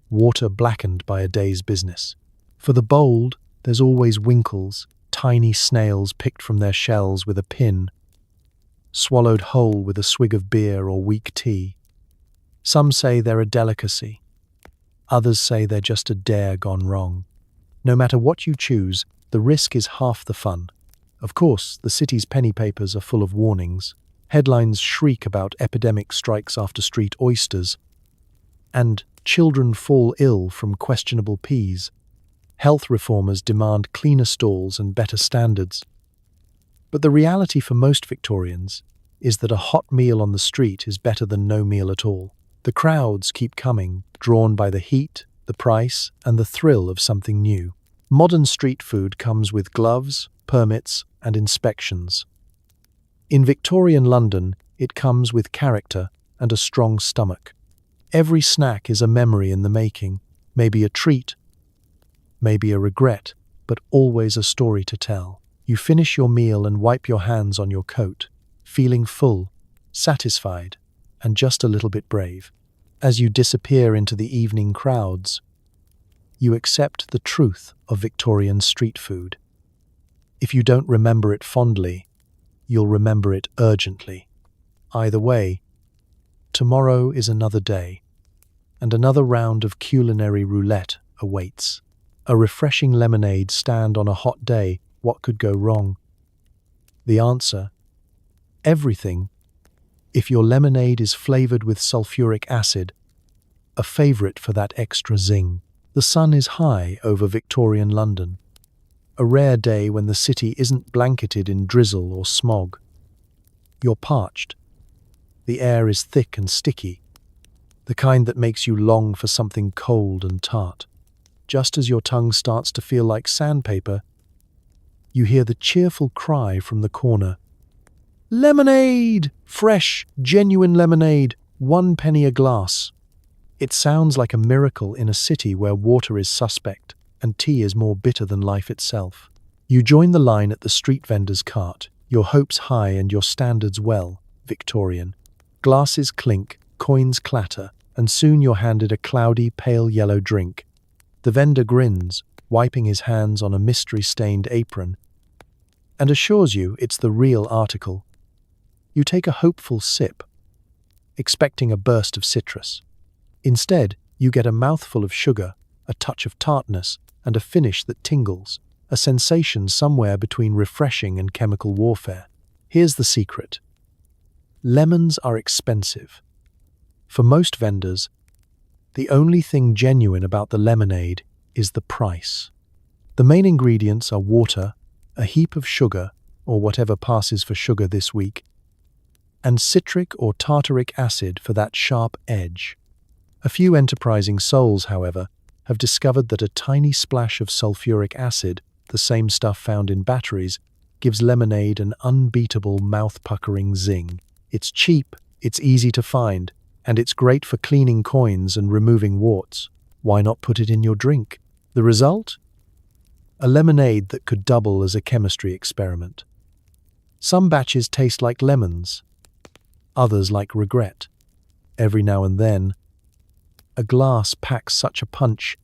Water blackened by a day's business. For the bold, there's always winkles, tiny snails picked from their shells with a pin, swallowed whole with a swig of beer or weak tea. Some say they're a delicacy. Others say they're just a dare gone wrong. No matter what you choose, the risk is half the fun. Of course, the city's penny papers are full of warnings. Headlines shriek about epidemic strikes after street oysters, and children fall ill from questionable peas. Health reformers demand cleaner stalls and better standards. But the reality for most Victorians is that a hot meal on the street is better than no meal at all. The crowds keep coming, drawn by the heat, the price, and the thrill of something new. Modern street food comes with gloves, permits, and inspections. In Victorian London, it comes with character and a strong stomach. Every snack is a memory in the making, maybe a treat, maybe a regret, but always a story to tell. You finish your meal and wipe your hands on your coat, feeling full, satisfied, and just a little bit brave. As you disappear into the evening crowds, you accept the truth of Victorian street food. If you don't remember it fondly, you'll remember it urgently. Either way, tomorrow is another day, and another round of culinary roulette awaits. A refreshing lemonade stand on a hot day, what could go wrong? The answer: everything. If your lemonade is flavoured with sulfuric acid, a favourite for that extra zing. The sun is high over Victorian London. A rare day when the city isn't blanketed in drizzle or smog. You're parched. The air is thick and sticky, the kind that makes you long for something cold and tart. Just as your tongue starts to feel like sandpaper, you hear the cheerful cry from the corner. Lemonade! Fresh, genuine lemonade, 1 penny a glass. It sounds like a miracle in a city where water is suspect and tea is more bitter than life itself. You join the line at the street vendor's cart, your hopes high and your standards well, Victorian. Glasses clink, coins clatter, and soon you're handed a cloudy, pale yellow drink. The vendor grins, wiping his hands on a mystery-stained apron, and assures you it's the real article. You take a hopeful sip, expecting a burst of citrus. Instead, you get a mouthful of sugar, a touch of tartness, and a finish that tingles, a sensation somewhere between refreshing and chemical warfare. Here's the secret. Lemons are expensive. For most vendors, the only thing genuine about the lemonade is the price. The main ingredients are water, a heap of sugar, or whatever passes for sugar this week, and citric or tartaric acid for that sharp edge. A few enterprising souls, however, have discovered that a tiny splash of sulfuric acid, the same stuff found in batteries, gives lemonade an unbeatable mouth-puckering zing. It's cheap, it's easy to find, and it's great for cleaning coins and removing warts. Why not put it in your drink? The result? A lemonade that could double as a chemistry experiment. Some batches taste like lemons, others like regret. Every now and then, a glass packs such a punch,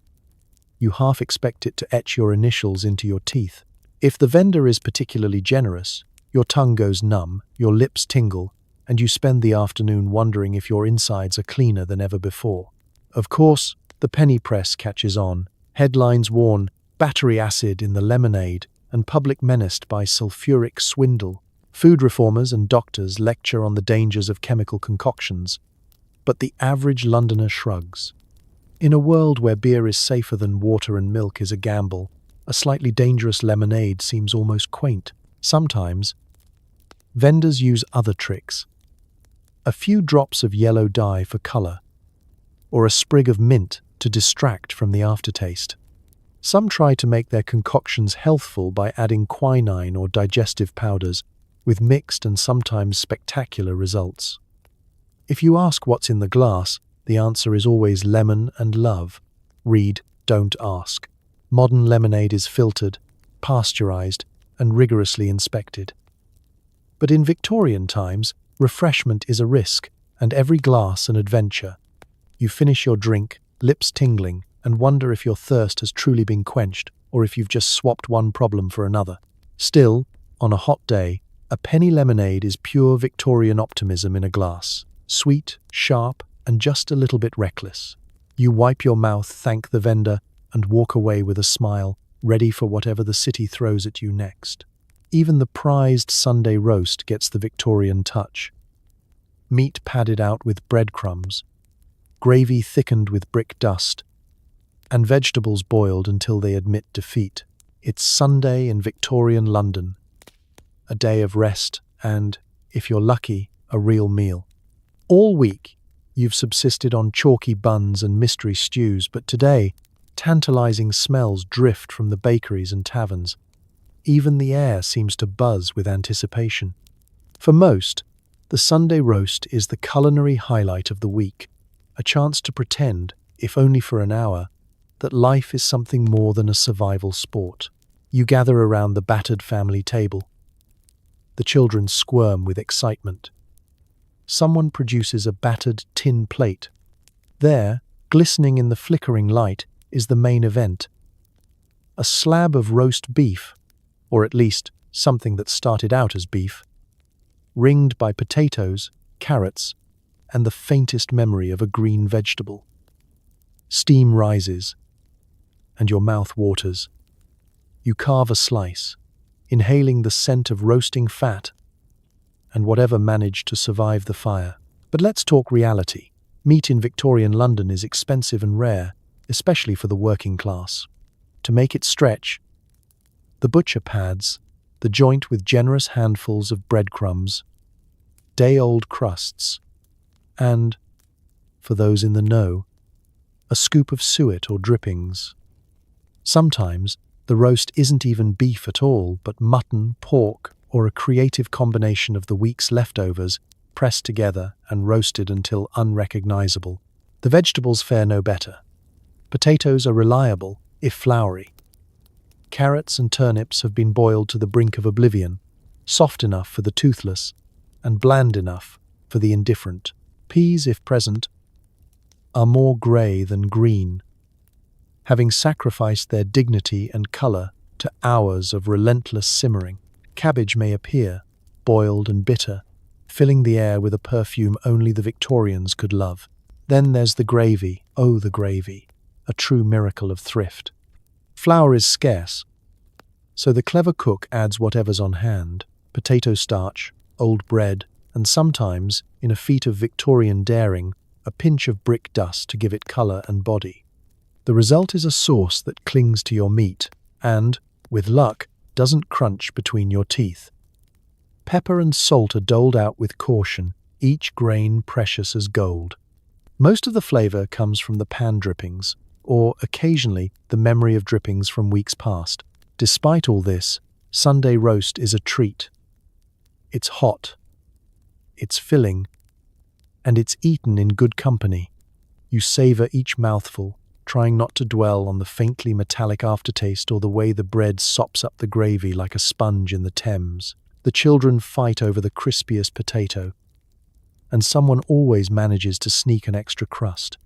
you half expect it to etch your initials into your teeth. If the vendor is particularly generous, your tongue goes numb, your lips tingle, and you spend the afternoon wondering if your insides are cleaner than ever before. Of course, the penny press catches on. Headlines warn battery acid in the lemonade and public menaced by sulfuric swindle. Food reformers and doctors lecture on the dangers of chemical concoctions, but the average Londoner shrugs. In a world where beer is safer than water and milk is a gamble, a slightly dangerous lemonade seems almost quaint. Sometimes, vendors use other tricks. A few drops of yellow dye for color, or a sprig of mint to distract from the aftertaste. Some try to make their concoctions healthful by adding quinine or digestive powders, with mixed and sometimes spectacular results. If you ask what's in the glass, the answer is always lemon and love. Read, don't ask. Modern lemonade is filtered, pasteurized, and rigorously inspected. But in Victorian times, refreshment is a risk, and every glass an adventure. You finish your drink, lips tingling, and wonder if your thirst has truly been quenched, or if you've just swapped one problem for another. Still, on a hot day, a penny lemonade is pure Victorian optimism in a glass. Sweet, sharp, and just a little bit reckless. You wipe your mouth, thank the vendor, and walk away with a smile, ready for whatever the city throws at you next. Even the prized Sunday roast gets the Victorian touch. Meat padded out with breadcrumbs, gravy thickened with brick dust, and vegetables boiled until they admit defeat. It's Sunday in Victorian London, a day of rest and, if you're lucky, a real meal. All week, you've subsisted on chalky buns and mystery stews, but today, tantalizing smells drift from the bakeries and taverns. Even the air seems to buzz with anticipation. For most, the Sunday roast is the culinary highlight of the week, a chance to pretend, if only for an hour, that life is something more than a survival sport. You gather around the battered family table. The children squirm with excitement. Someone produces a battered tin plate. There, glistening in the flickering light, is the main event. A slab of roast beef, or at least something that started out as beef, ringed by potatoes, carrots, and the faintest memory of a green vegetable. Steam rises, and your mouth waters. You carve a slice, inhaling the scent of roasting fat and whatever managed to survive the fire. But let's talk reality. Meat in Victorian London is expensive and rare, especially for the working class. To make it stretch, the butcher pads the joint with generous handfuls of breadcrumbs, day-old crusts, and, for those in the know, a scoop of suet or drippings. Sometimes, the roast isn't even beef at all, but mutton, pork, or a creative combination of the week's leftovers pressed together and roasted until unrecognizable. The vegetables fare no better. Potatoes are reliable, if floury. Carrots and turnips have been boiled to the brink of oblivion, soft enough for the toothless, and bland enough for the indifferent. Peas, if present, are more grey than green, having sacrificed their dignity and colour to hours of relentless simmering. Cabbage may appear, boiled and bitter, filling the air with a perfume only the Victorians could love. Then there's the gravy, oh the gravy, a true miracle of thrift. Flour is scarce, so the clever cook adds whatever's on hand, potato starch, old bread, and sometimes, in a feat of Victorian daring, a pinch of brick dust to give it colour and body. The result is a sauce that clings to your meat and, with luck, doesn't crunch between your teeth. Pepper and salt are doled out with caution, each grain precious as gold. Most of the flavour comes from the pan drippings, or occasionally the memory of drippings from weeks past. Despite all this, Sunday roast is a treat. It's hot, it's filling, and it's eaten in good company. You savour each mouthful, trying not to dwell on the faintly metallic aftertaste or the way the bread sops up the gravy like a sponge in the Thames. The children fight over the crispiest potato, and someone always manages to sneak an extra crust.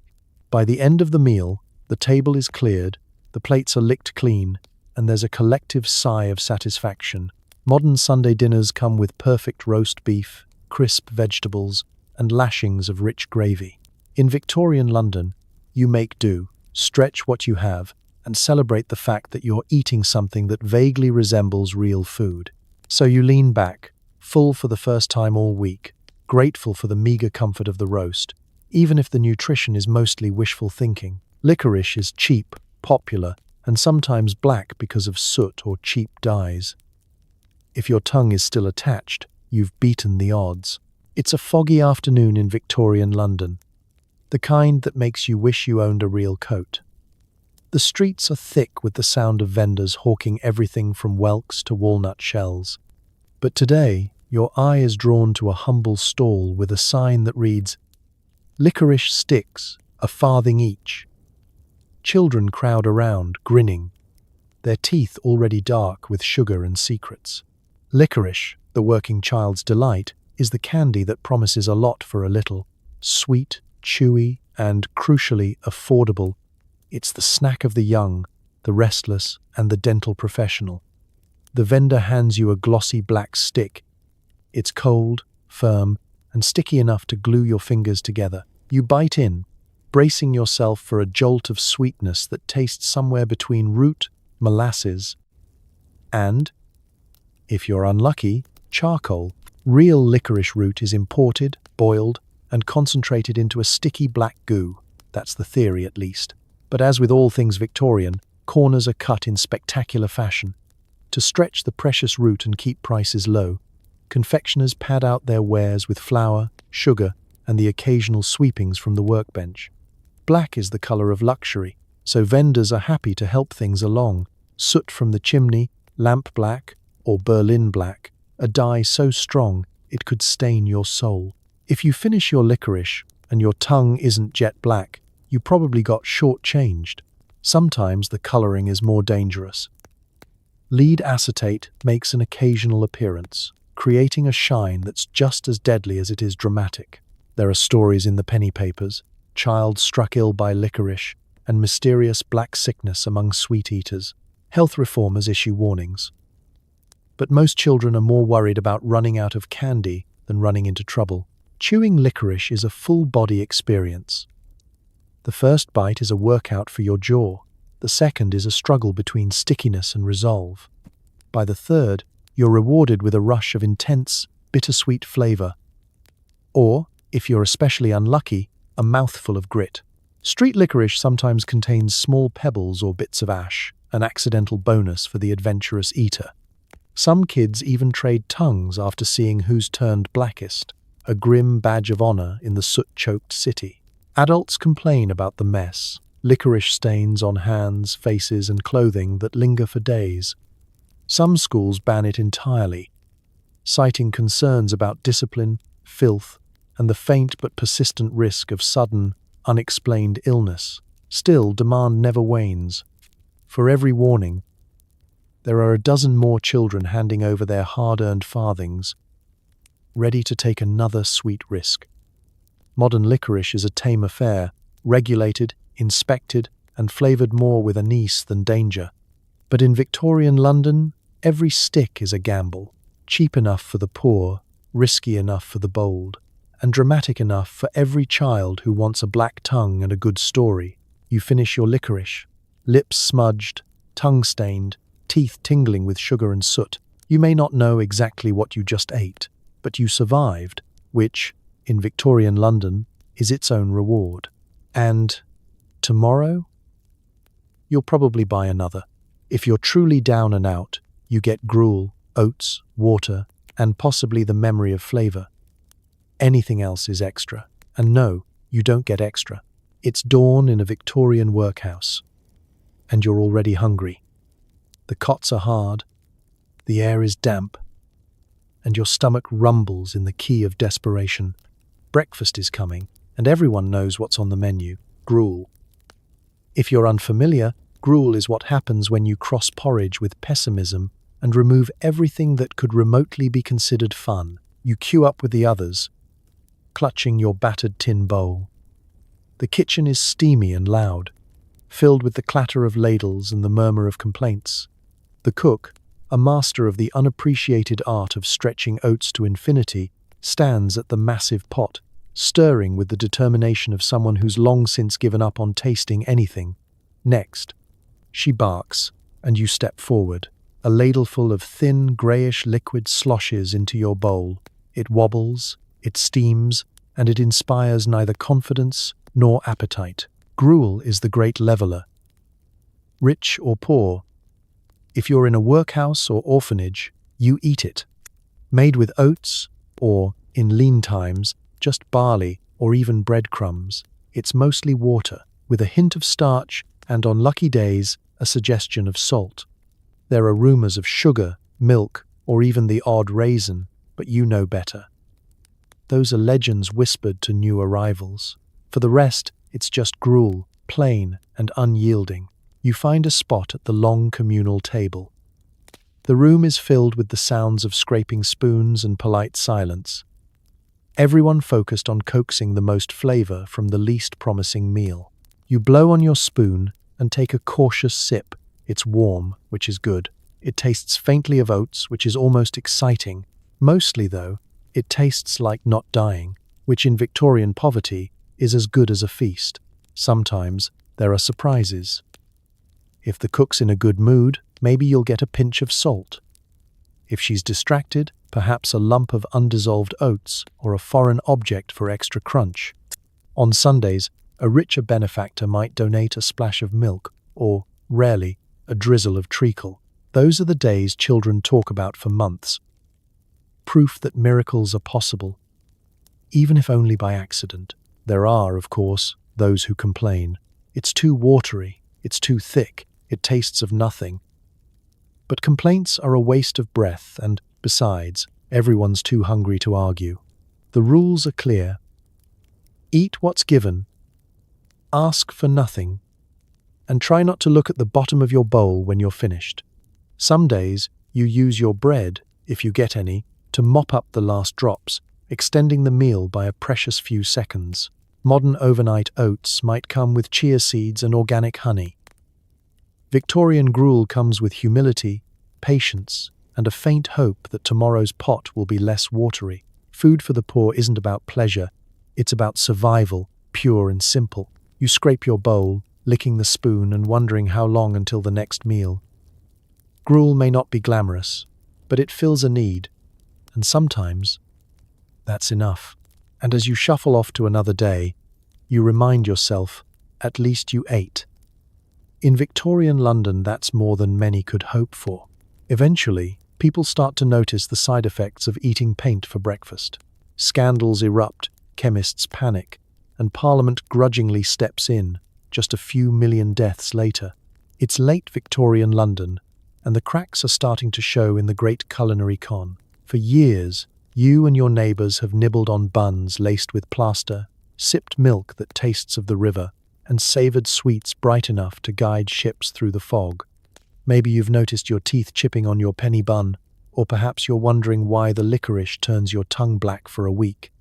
By the end of the meal, the table is cleared, the plates are licked clean, and there's a collective sigh of satisfaction. Modern Sunday dinners come with perfect roast beef, crisp vegetables, and lashings of rich gravy. In Victorian London, you make do, stretch what you have, and celebrate the fact that you're eating something that vaguely resembles real food. So you lean back, full for the first time all week, grateful for the meager comfort of the roast, even if the nutrition is mostly wishful thinking. Licorice is cheap, popular, and sometimes black because of soot or cheap dyes. If your tongue is still attached, you've beaten the odds. It's a foggy afternoon in Victorian London, the kind that makes you wish you owned a real coat. The streets are thick with the sound of vendors hawking everything from whelks to walnut shells. But today, your eye is drawn to a humble stall with a sign that reads, "Licorice sticks, a farthing each." Children crowd around, grinning, their teeth already dark with sugar and secrets. Licorice, the working child's delight, is the candy that promises a lot for a little. Sweet, chewy, and, crucially, affordable. It's the snack of the young, the restless, and the dental professional. The vendor hands you a glossy black stick. It's cold, firm, and sticky enough to glue your fingers together. You bite in, bracing yourself for a jolt of sweetness that tastes somewhere between root, molasses, and, if you're unlucky, charcoal. Real licorice root is imported, boiled, and concentrated into a sticky black goo. That's the theory, at least. But as with all things Victorian, corners are cut in spectacular fashion. To stretch the precious root and keep prices low, confectioners pad out their wares with flour, sugar, and the occasional sweepings from the workbench. Black is the color of luxury, so vendors are happy to help things along. Soot from the chimney, lamp black, or Berlin black, a dye so strong it could stain your soul. If you finish your licorice and your tongue isn't jet black, you probably got short-changed. Sometimes the coloring is more dangerous. Lead acetate makes an occasional appearance, creating a shine that's just as deadly as it is dramatic. There are stories in the penny papers, child struck ill by licorice, and mysterious black sickness among sweet eaters. Health reformers issue warnings. But most children are more worried about running out of candy than running into trouble. Chewing licorice is a full-body experience. The first bite is a workout for your jaw. The second is a struggle between stickiness and resolve. By the third, you're rewarded with a rush of intense, bittersweet flavor. Or, if you're especially unlucky, a mouthful of grit. Street licorice sometimes contains small pebbles or bits of ash, an accidental bonus for the adventurous eater. Some kids even trade tongues after seeing who's turned blackest, a grim badge of honor in the soot-choked city. Adults complain about the mess, licorice stains on hands, faces, and clothing that linger for days. Some schools ban it entirely, citing concerns about discipline, filth, and the faint but persistent risk of sudden, unexplained illness. Still, demand never wanes. For every warning, there are a dozen more children handing over their hard-earned farthings, ready to take another sweet risk. Modern licorice is a tame affair, regulated, inspected, and flavored more with anise than danger. But in Victorian London, every stick is a gamble, cheap enough for the poor, risky enough for the bold, and dramatic enough for every child who wants a black tongue and a good story. You finish your licorice, lips smudged, tongue stained, teeth tingling with sugar and soot. You may not know exactly what you just ate, but you survived, which, in Victorian London, is its own reward. And tomorrow? You'll probably buy another. If you're truly down and out, you get gruel, oats, water, and possibly the memory of flavor. Anything else is extra. And no, you don't get extra. It's dawn in a Victorian workhouse, and you're already hungry. The cots are hard, the air is damp, and your stomach rumbles in the key of desperation. Breakfast is coming, and everyone knows what's on the menu: gruel. If you're unfamiliar, gruel is what happens when you cross porridge with pessimism and remove everything that could remotely be considered fun. You queue up with the others, clutching your battered tin bowl. The kitchen is steamy and loud, filled with the clatter of ladles and the murmur of complaints. The cook, a master of the unappreciated art of stretching oats to infinity, stands at the massive pot, stirring with the determination of someone who's long since given up on tasting anything. Next, she barks, and you step forward. A ladleful of thin, greyish liquid sloshes into your bowl. It wobbles, it steams, and it inspires neither confidence nor appetite. Gruel is the great leveler. Rich or poor, if you're in a workhouse or orphanage, you eat it. Made with oats, or, in lean times, just barley or even breadcrumbs. It's mostly water, with a hint of starch and, on lucky days, a suggestion of salt. There are rumors of sugar, milk, or even the odd raisin, but you know better. Those are legends whispered to new arrivals. For the rest, it's just gruel, plain and unyielding. You find a spot at the long communal table. The room is filled with the sounds of scraping spoons and polite silence. Everyone focused on coaxing the most flavor from the least promising meal. You blow on your spoon and take a cautious sip. It's warm, which is good. It tastes faintly of oats, which is almost exciting. Mostly, though, it tastes like not dying, which in Victorian poverty is as good as a feast. Sometimes there are surprises. If the cook's in a good mood, maybe you'll get a pinch of salt. If she's distracted, perhaps a lump of undissolved oats or a foreign object for extra crunch. On Sundays, a richer benefactor might donate a splash of milk or, rarely, a drizzle of treacle. Those are the days children talk about for months. Proof that miracles are possible, even if only by accident. There are, of course, those who complain. It's too watery, it's too thick, it tastes of nothing. But complaints are a waste of breath, and, besides, everyone's too hungry to argue. The rules are clear. Eat what's given, ask for nothing, and try not to look at the bottom of your bowl when you're finished. Some days, you use your bread, if you get any, to mop up the last drops, extending the meal by a precious few seconds. Modern overnight oats might come with chia seeds and organic honey. Victorian gruel comes with humility, patience, and a faint hope that tomorrow's pot will be less watery. Food for the poor isn't about pleasure, it's about survival, pure and simple. You scrape your bowl, licking the spoon and wondering how long until the next meal. Gruel may not be glamorous, but it fills a need, and sometimes that's enough. And as you shuffle off to another day, you remind yourself, at least you ate. In Victorian London, that's more than many could hope for. Eventually, people start to notice the side effects of eating paint for breakfast. Scandals erupt, chemists panic, and Parliament grudgingly steps in, just a few million deaths later. It's late Victorian London, and the cracks are starting to show in the great culinary con. For years, you and your neighbours have nibbled on buns laced with plaster, sipped milk that tastes of the river, and savoured sweets bright enough to guide ships through the fog. Maybe you've noticed your teeth chipping on your penny bun, or perhaps you're wondering why the licorice turns your tongue black for a week.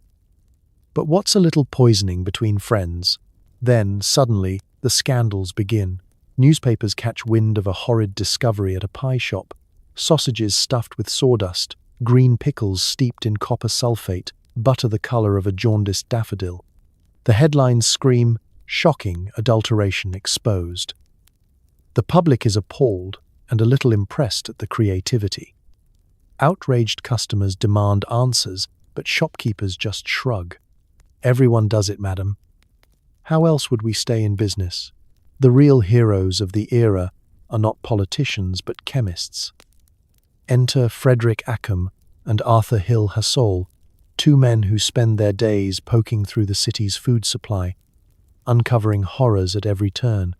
But what's a little poisoning between friends? Then, suddenly, the scandals begin. Newspapers catch wind of a horrid discovery at a pie shop. Sausages stuffed with sawdust, green pickles steeped in copper sulfate, butter the colour of a jaundiced daffodil. The headlines scream, "Shocking adulteration exposed." The public is appalled and a little impressed at the creativity. Outraged customers demand answers, but shopkeepers just shrug. Everyone does it, madam. How else would we stay in business? The real heroes of the era are not politicians but chemists. Enter Frederick Ackham and Arthur Hill Hassall, two men who spend their days poking through the city's food supply, uncovering horrors at every turn.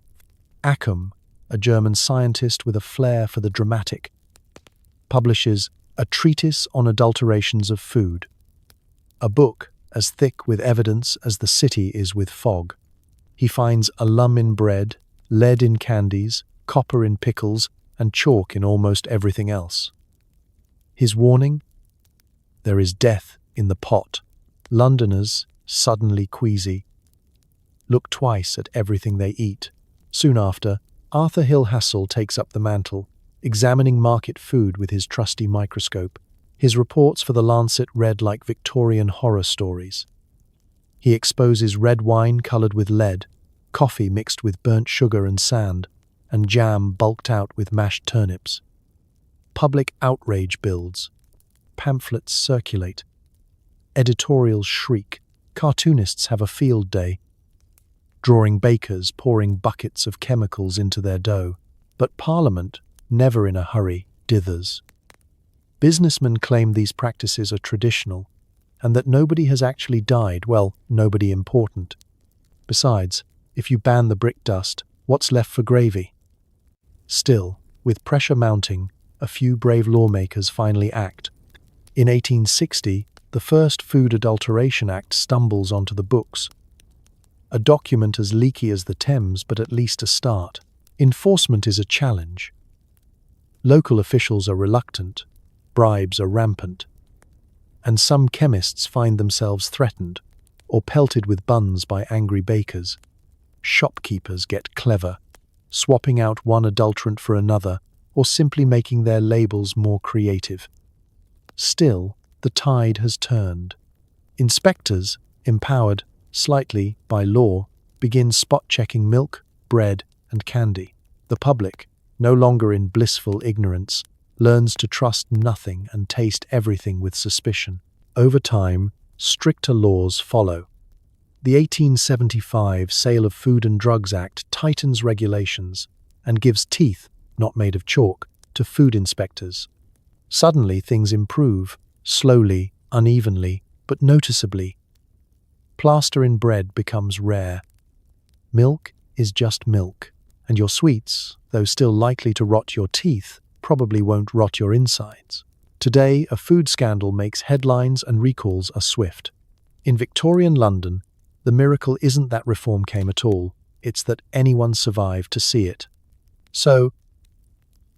Ackham, a German scientist with a flair for the dramatic, publishes A Treatise on Adulterations of Food, a book as thick with evidence as the city is with fog. He finds alum in bread, lead in candies, copper in pickles, and chalk in almost everything else. His warning? There is death in the pot. Londoners, suddenly queasy, look twice at everything they eat. Soon after, Arthur Hill Hassall takes up the mantle, examining market food with his trusty microscope. His reports for the Lancet read like Victorian horror stories. He exposes red wine coloured with lead, coffee mixed with burnt sugar and sand, and jam bulked out with mashed turnips. Public outrage builds. Pamphlets circulate. Editorials shriek. Cartoonists have a field day. Drawing bakers pouring buckets of chemicals into their dough. But Parliament, never in a hurry, dithers. Businessmen claim these practices are traditional, and that nobody has actually died, well, nobody important. Besides, if you ban the brick dust, what's left for gravy? Still, with pressure mounting, a few brave lawmakers finally act. In 1860, the first Food Adulteration Act stumbles onto the books. A document as leaky as the Thames, but at least a start. Enforcement is a challenge. Local officials are reluctant, bribes are rampant, and some chemists find themselves threatened or pelted with buns by angry bakers. Shopkeepers get clever, swapping out one adulterant for another or simply making their labels more creative. Still, the tide has turned. Inspectors, empowered slightly by law, begin spot-checking milk, bread, and candy. The public, no longer in blissful ignorance, learns to trust nothing and taste everything with suspicion. Over time, stricter laws follow. The 1875 Sale of Food and Drugs Act tightens regulations and gives teeth, not made of chalk, to food inspectors. Suddenly things improve, slowly, unevenly, but noticeably. Plaster in bread becomes rare. Milk is just milk, and your sweets, though still likely to rot your teeth, probably won't rot your insides. Today, a food scandal makes headlines and recalls are swift. In Victorian London, the miracle isn't that reform came at all, it's that anyone survived to see it. So,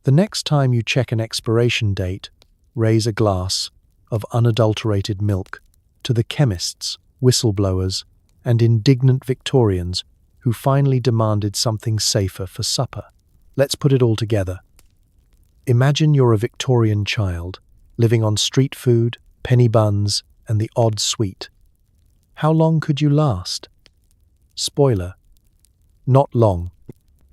the next time you check an expiration date, raise a glass of unadulterated milk to the chemists, whistleblowers, and indignant Victorians who finally demanded something safer for supper. Let's put it all together. Imagine you're a Victorian child, living on street food, penny buns, and the odd sweet. How long could you last? Spoiler: not long.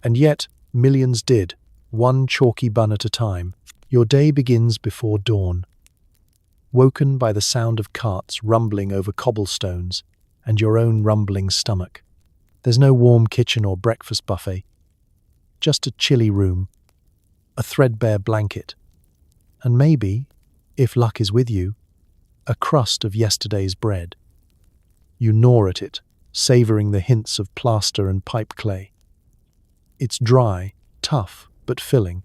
And yet, millions did, one chalky bun at a time. Your day begins before dawn. Woken by the sound of carts rumbling over cobblestones and your own rumbling stomach. There's no warm kitchen or breakfast buffet. Just a chilly room, a threadbare blanket, and maybe, if luck is with you, a crust of yesterday's bread. You gnaw at it, savouring the hints of plaster and pipe clay. It's dry, tough, but filling.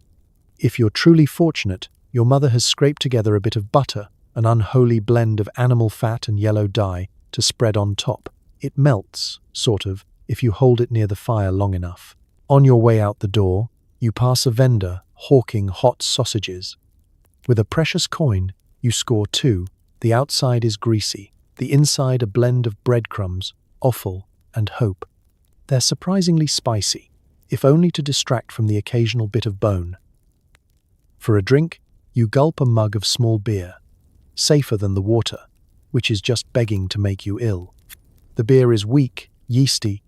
If you're truly fortunate, your mother has scraped together a bit of butter, an unholy blend of animal fat and yellow dye, to spread on top. It melts, sort of, if you hold it near the fire long enough. On your way out the door, you pass a vendor hawking hot sausages. With a precious coin, you score two. The outside is greasy, the inside a blend of breadcrumbs, offal, and hope. They're surprisingly spicy, if only to distract from the occasional bit of bone. For a drink, you gulp a mug of small beer, safer than the water, which is just begging to make you ill. The beer is weak, yeasty,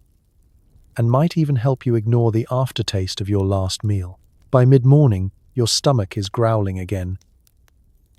and might even help you ignore the aftertaste of your last meal. By mid-morning, your stomach is growling again.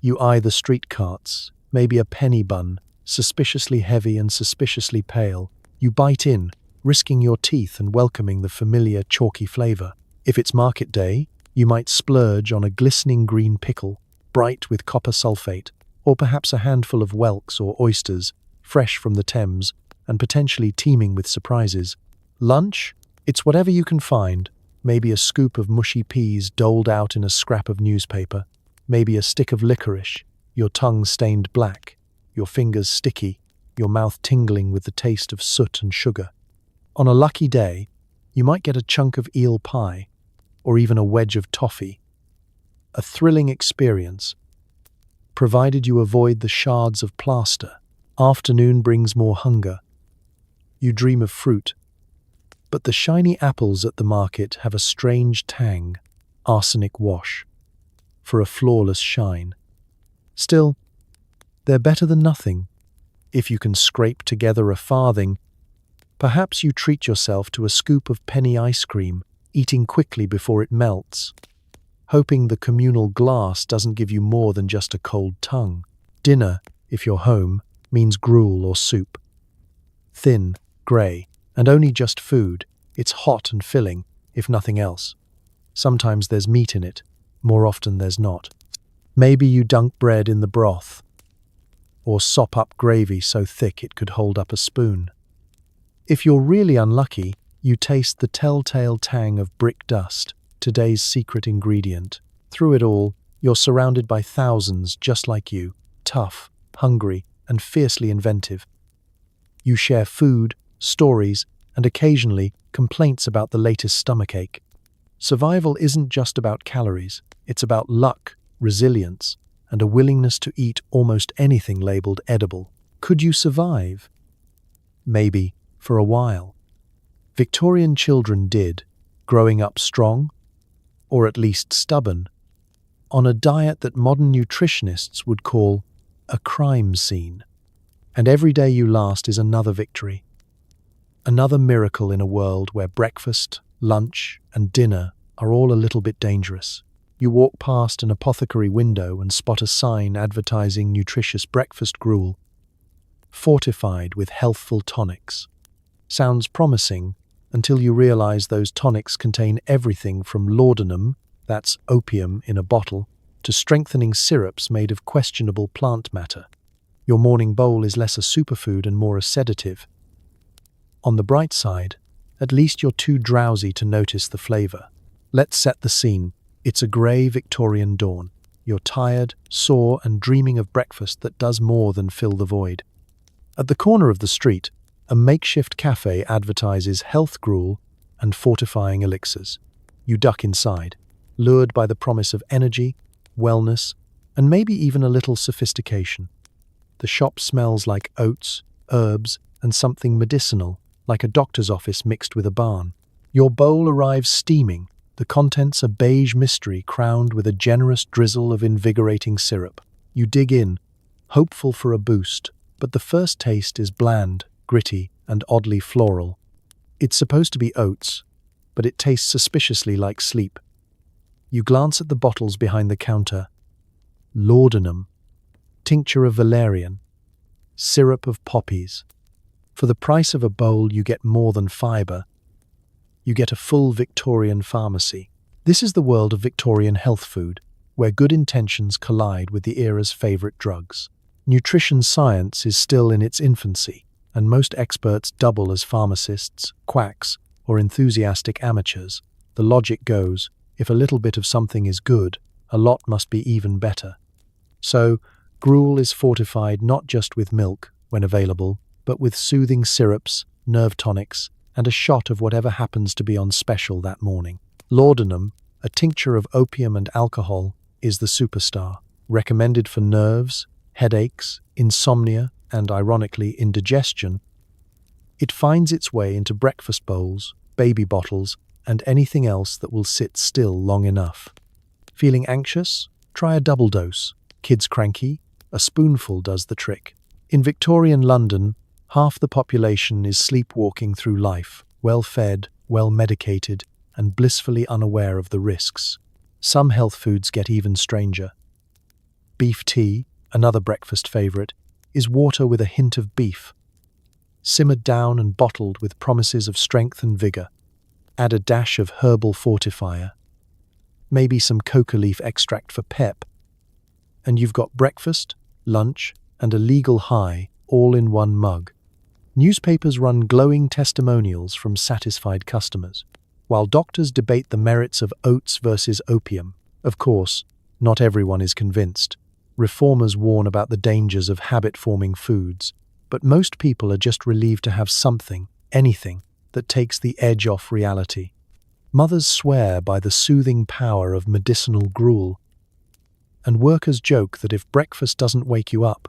You eye the street carts, maybe a penny bun, suspiciously heavy and suspiciously pale. You bite in, risking your teeth and welcoming the familiar chalky flavour. If it's market day, you might splurge on a glistening green pickle, bright with copper sulfate, or perhaps a handful of whelks or oysters, fresh from the Thames and potentially teeming with surprises. Lunch? It's whatever you can find. Maybe a scoop of mushy peas doled out in a scrap of newspaper. Maybe a stick of licorice, your tongue stained black, your fingers sticky, your mouth tingling with the taste of soot and sugar. On a lucky day, you might get a chunk of eel pie, or even a wedge of toffee. A thrilling experience, provided you avoid the shards of plaster. Afternoon brings more hunger. You dream of fruit, but the shiny apples at the market have a strange tang, arsenic wash, for a flawless shine. Still, they're better than nothing. If you can scrape together a farthing, perhaps you treat yourself to a scoop of penny ice cream, eating quickly before it melts, hoping the communal glass doesn't give you more than just a cold tongue. Dinner, if you're home, means gruel or soup. Thin, grey, and only just food. It's hot and filling, if nothing else. Sometimes there's meat in it, more often there's not. Maybe you dunk bread in the broth, or sop up gravy so thick it could hold up a spoon. If you're really unlucky, you taste the telltale tang of brick dust, today's secret ingredient. Through it all, you're surrounded by thousands just like you, tough, hungry, and fiercely inventive. You share food, stories, and occasionally complaints about the latest stomachache. Survival isn't just about calories, it's about luck, resilience, and a willingness to eat almost anything labeled edible. Could you survive? Maybe, for a while. Victorian children did, growing up strong, or at least stubborn, on a diet that modern nutritionists would call a crime scene. And every day you last is another victory. Another miracle in a world where breakfast, lunch, and dinner are all a little bit dangerous. You walk past an apothecary window and spot a sign advertising nutritious breakfast gruel, fortified with healthful tonics. Sounds promising until you realize those tonics contain everything from laudanum, that's opium in a bottle, to strengthening syrups made of questionable plant matter. Your morning bowl is less a superfood and more a sedative. On the bright side, at least you're too drowsy to notice the flavor. Let's set the scene. It's a grey Victorian dawn. You're tired, sore, and dreaming of breakfast that does more than fill the void. At the corner of the street, a makeshift cafe advertises health gruel and fortifying elixirs. You duck inside, lured by the promise of energy, wellness, and maybe even a little sophistication. The shop smells like oats, herbs, and something medicinal, like a doctor's office mixed with a barn. Your bowl arrives steaming, the contents a beige mystery crowned with a generous drizzle of invigorating syrup. You dig in, hopeful for a boost, but the first taste is bland, gritty, and oddly floral. It's supposed to be oats, but it tastes suspiciously like sleep. You glance at the bottles behind the counter. Laudanum, tincture of valerian, syrup of poppies. For the price of a bowl, you get more than fiber. You get a full Victorian pharmacy. This is the world of Victorian health food, where good intentions collide with the era's favorite drugs. Nutrition science is still in its infancy, and most experts double as pharmacists, quacks, or enthusiastic amateurs. The logic goes, if a little bit of something is good, a lot must be even better. So, gruel is fortified not just with milk, when available, but with soothing syrups, nerve tonics, and a shot of whatever happens to be on special that morning. Laudanum, a tincture of opium and alcohol, is the superstar, recommended for nerves, headaches, insomnia, and ironically indigestion. It finds its way into breakfast bowls, baby bottles, and anything else that will sit still long enough. Feeling anxious? Try a double dose. Kids cranky? A spoonful does the trick. In Victorian London, half the population is sleepwalking through life, well-fed, well-medicated, and blissfully unaware of the risks. Some health foods get even stranger. Beef tea, another breakfast favorite, is water with a hint of beef. Simmered down and bottled with promises of strength and vigor. Add a dash of herbal fortifier. Maybe some coca leaf extract for pep. And you've got breakfast, lunch, and a legal high all in one mug. Newspapers run glowing testimonials from satisfied customers, while doctors debate the merits of oats versus opium. Of course, not everyone is convinced. Reformers warn about the dangers of habit-forming foods, but most people are just relieved to have something, anything, that takes the edge off reality. Mothers swear by the soothing power of medicinal gruel, and workers joke that if breakfast doesn't wake you up,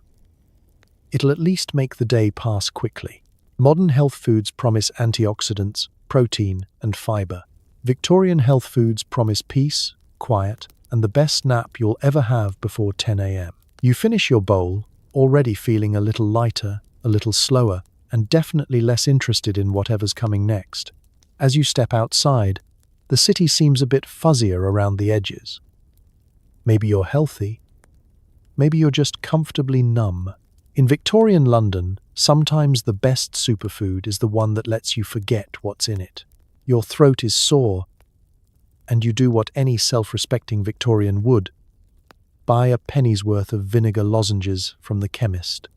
it'll at least make the day pass quickly. Modern health foods promise antioxidants, protein, and fiber. Victorian health foods promise peace, quiet, and the best nap you'll ever have before 10 a.m. You finish your bowl, already feeling a little lighter, a little slower, and definitely less interested in whatever's coming next. As you step outside, the city seems a bit fuzzier around the edges. Maybe you're healthy. Maybe you're just comfortably numb. In Victorian London, sometimes the best superfood is the one that lets you forget what's in it. Your throat is sore, and you do what any self-respecting Victorian would: buy a penny's worth of vinegar lozenges from the chemist.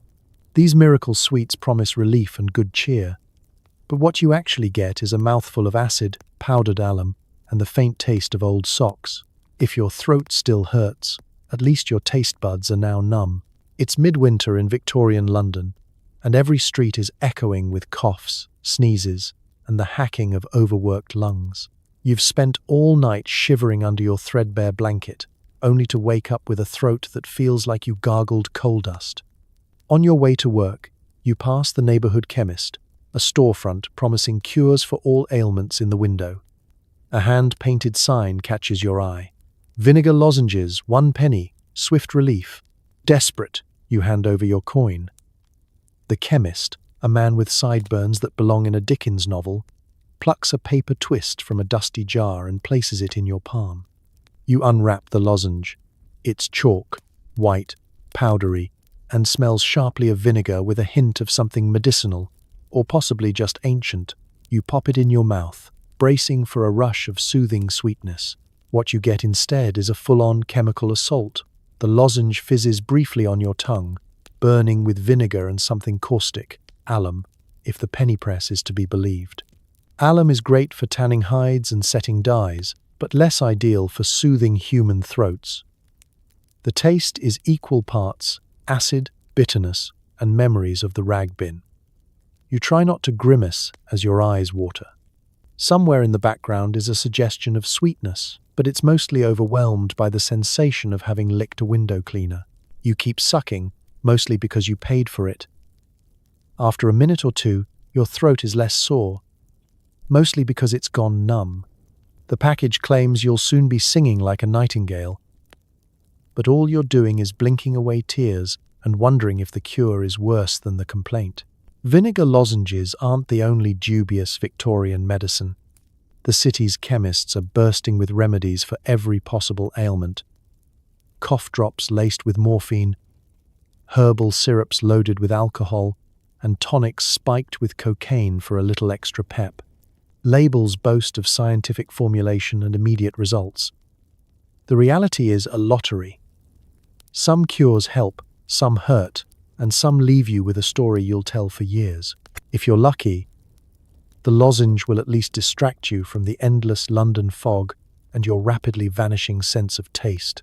These miracle sweets promise relief and good cheer, but what you actually get is a mouthful of acid, powdered alum, and the faint taste of old socks. If your throat still hurts, at least your taste buds are now numb. It's midwinter in Victorian London, and every street is echoing with coughs, sneezes, and the hacking of overworked lungs. You've spent all night shivering under your threadbare blanket, only to wake up with a throat that feels like you gargled coal dust. On your way to work, you pass the neighborhood chemist, a storefront promising cures for all ailments in the window. A hand-painted sign catches your eye. Vinegar lozenges, 1 penny, swift relief. Desperate, you hand over your coin. The chemist, a man with sideburns that belong in a Dickens novel, plucks a paper twist from a dusty jar and places it in your palm. You unwrap the lozenge. It's chalk, white, powdery, and smells sharply of vinegar with a hint of something medicinal, or possibly just ancient. You pop it in your mouth, bracing for a rush of soothing sweetness. What you get instead is a full-on chemical assault. The lozenge fizzes briefly on your tongue, burning with vinegar and something caustic, alum, if the penny press is to be believed. Alum is great for tanning hides and setting dyes, but less ideal for soothing human throats. The taste is equal parts acid, bitterness, and memories of the rag bin. You try not to grimace as your eyes water. Somewhere in the background is a suggestion of sweetness, but it's mostly overwhelmed by the sensation of having licked a window cleaner. You keep sucking, mostly because you paid for it. After a minute or two, your throat is less sore, mostly because it's gone numb. The package claims you'll soon be singing like a nightingale, but all you're doing is blinking away tears and wondering if the cure is worse than the complaint. Vinegar lozenges aren't the only dubious Victorian medicine. The city's chemists are bursting with remedies for every possible ailment. Cough drops laced with morphine, herbal syrups loaded with alcohol, and tonics spiked with cocaine for a little extra pep. Labels boast of scientific formulation and immediate results. The reality is a lottery. Some cures help, some hurt, and some leave you with a story you'll tell for years. If you're lucky, the lozenge will at least distract you from the endless London fog and your rapidly vanishing sense of taste.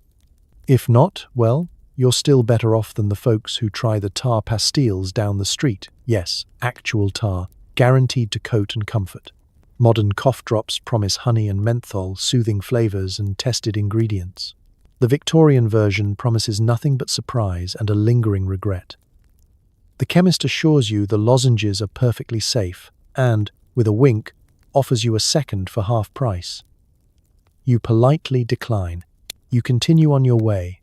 If not, well, you're still better off than the folks who try the tar pastilles down the street. Yes, actual tar, guaranteed to coat and comfort. Modern cough drops promise honey and menthol, soothing flavors and tested ingredients. The Victorian version promises nothing but surprise and a lingering regret. The chemist assures you the lozenges are perfectly safe and, with a wink, offers you a second for half price. You politely decline. You continue on your way,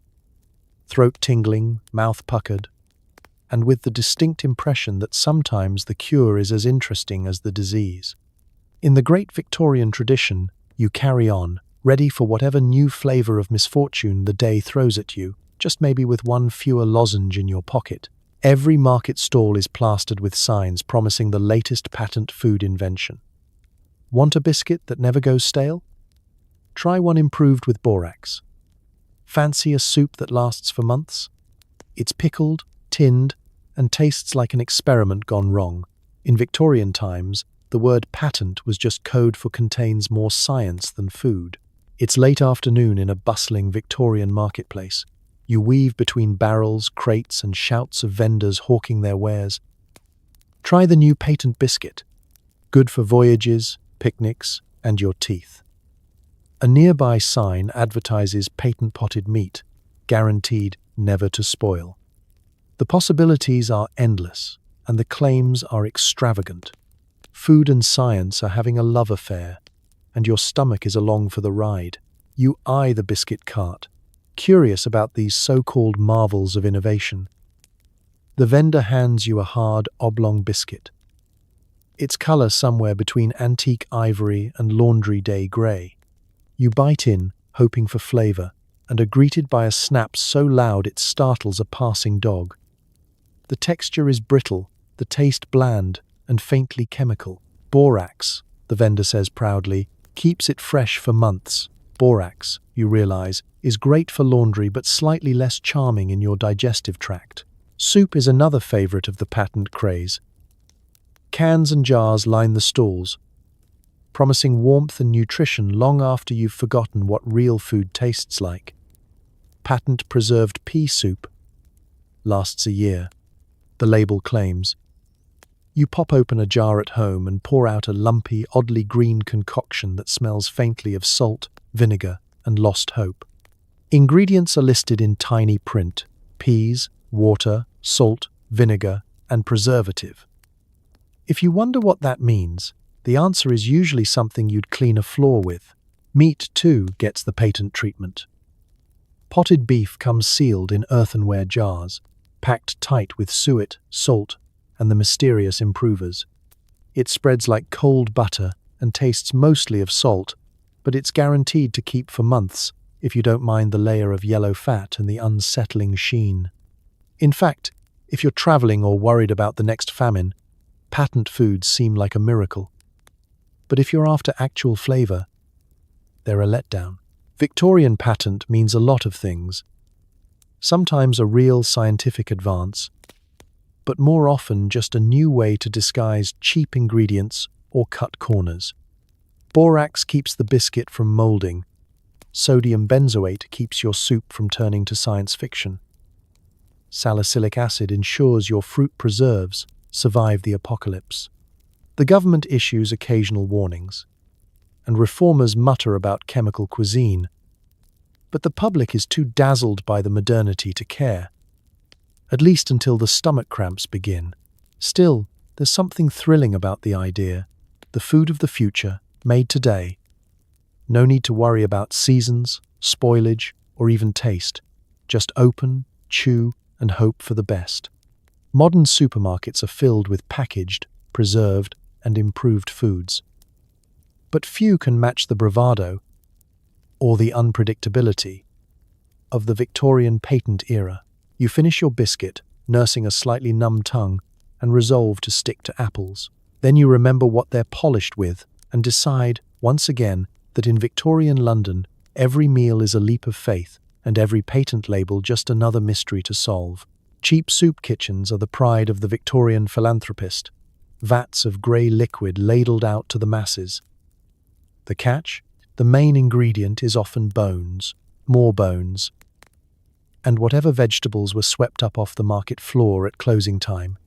throat tingling, mouth puckered, and with the distinct impression that sometimes the cure is as interesting as the disease. In the great Victorian tradition, you carry on, ready for whatever new flavor of misfortune the day throws at you, just maybe with one fewer lozenge in your pocket. Every market stall is plastered with signs promising the latest patent food invention. Want a biscuit that never goes stale? Try one improved with borax. Fancy a soup that lasts for months? It's pickled, tinned, and tastes like an experiment gone wrong. In Victorian times, the word patent was just code for contains more science than food. It's late afternoon in a bustling Victorian marketplace. You weave between barrels, crates, and shouts of vendors hawking their wares. Try the new patent biscuit. Good for voyages, picnics, and your teeth. A nearby sign advertises patent potted meat, guaranteed never to spoil. The possibilities are endless, and the claims are extravagant. Food and science are having a love affair, and your stomach is along for the ride. You eye the biscuit cart, curious about these so-called marvels of innovation. The vendor hands you a hard, oblong biscuit. Its color somewhere between antique ivory and laundry day gray. You bite in, hoping for flavor, and are greeted by a snap so loud it startles a passing dog. The texture is brittle, the taste bland, and faintly chemical. Borax, the vendor says proudly, keeps it fresh for months. Borax, you realize, is great for laundry but slightly less charming in your digestive tract. Soup is another favorite of the patent craze. Cans and jars line the stalls, promising warmth and nutrition long after you've forgotten what real food tastes like. Patent preserved pea soup lasts a year, the label claims. You pop open a jar at home and pour out a lumpy, oddly green concoction that smells faintly of salt, vinegar, and lost hope. Ingredients are listed in tiny print: peas, water, salt, vinegar, and preservative. If you wonder what that means, the answer is usually something you'd clean a floor with. Meat, too, gets the patent treatment. Potted beef comes sealed in earthenware jars, packed tight with suet, salt, and the mysterious improvers. It spreads like cold butter and tastes mostly of salt, but it's guaranteed to keep for months if you don't mind the layer of yellow fat and the unsettling sheen. In fact, if you're traveling or worried about the next famine, patent foods seem like a miracle. But if you're after actual flavor, they're a letdown. Victorian patent means a lot of things. Sometimes a real scientific advance, but more often just a new way to disguise cheap ingredients or cut corners. Borax keeps the biscuit from molding. Sodium benzoate keeps your soup from turning to science fiction. Salicylic acid ensures your fruit preserves survive the apocalypse. The government issues occasional warnings, and reformers mutter about chemical cuisine, but the public is too dazzled by the modernity to care, at least until the stomach cramps begin. Still, there's something thrilling about the idea: the food of the future, made today. No need to worry about seasons, spoilage, or even taste. Just open, chew, and hope for the best. Modern supermarkets are filled with packaged, preserved, and improved foods. But few can match the bravado or the unpredictability of the Victorian patent era. You finish your biscuit, nursing a slightly numb tongue, and resolve to stick to apples. Then you remember what they're polished with and decide, once again, that in Victorian London, every meal is a leap of faith and every patent label just another mystery to solve. Cheap soup kitchens are the pride of the Victorian philanthropist, vats of grey liquid ladled out to the masses. The catch? The main ingredient is often bones, more bones, and whatever vegetables were swept up off the market floor at closing time.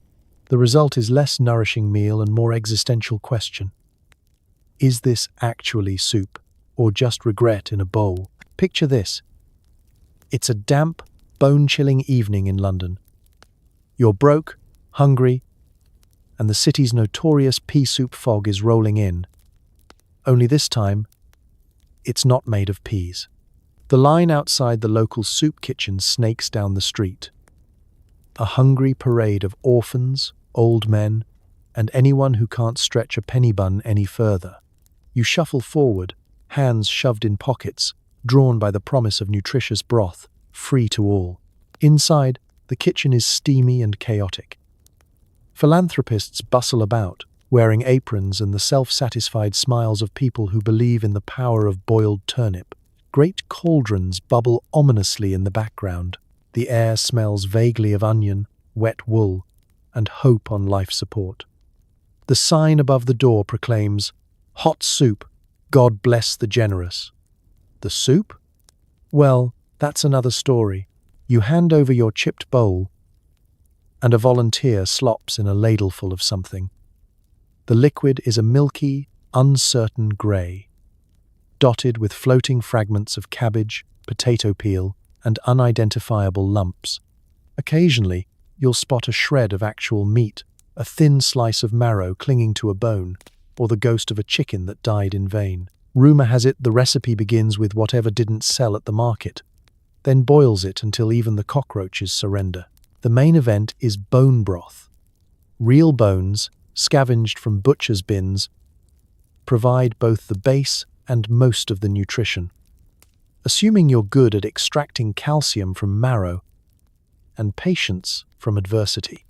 The result is less nourishing meal and more existential question. Is this actually soup, or just regret in a bowl? Picture this. It's a damp, bone-chilling evening in London. You're broke, hungry, and the city's notorious pea soup fog is rolling in. Only this time, it's not made of peas. The line outside the local soup kitchen snakes down the street. A hungry parade of orphans, old men, and anyone who can't stretch a penny bun any further. You shuffle forward, hands shoved in pockets, drawn by the promise of nutritious broth, free to all. Inside, the kitchen is steamy and chaotic. Philanthropists bustle about, wearing aprons and the self-satisfied smiles of people who believe in the power of boiled turnip. Great cauldrons bubble ominously in the background. The air smells vaguely of onion, wet wool, and hope on life support. The sign above the door proclaims, "Hot soup, God bless the generous." The soup? Well, that's another story. You hand over your chipped bowl, and a volunteer slops in a ladleful of something. The liquid is a milky, uncertain grey, dotted with floating fragments of cabbage, potato peel, and unidentifiable lumps. Occasionally, you'll spot a shred of actual meat, a thin slice of marrow clinging to a bone, or the ghost of a chicken that died in vain. Rumor has it the recipe begins with whatever didn't sell at the market. then boils it until even the cockroaches surrender. The main event is bone broth. Real bones, scavenged from butcher's bins, provide both the base and most of the nutrition. Assuming you're good at extracting calcium from marrow and patience from adversity.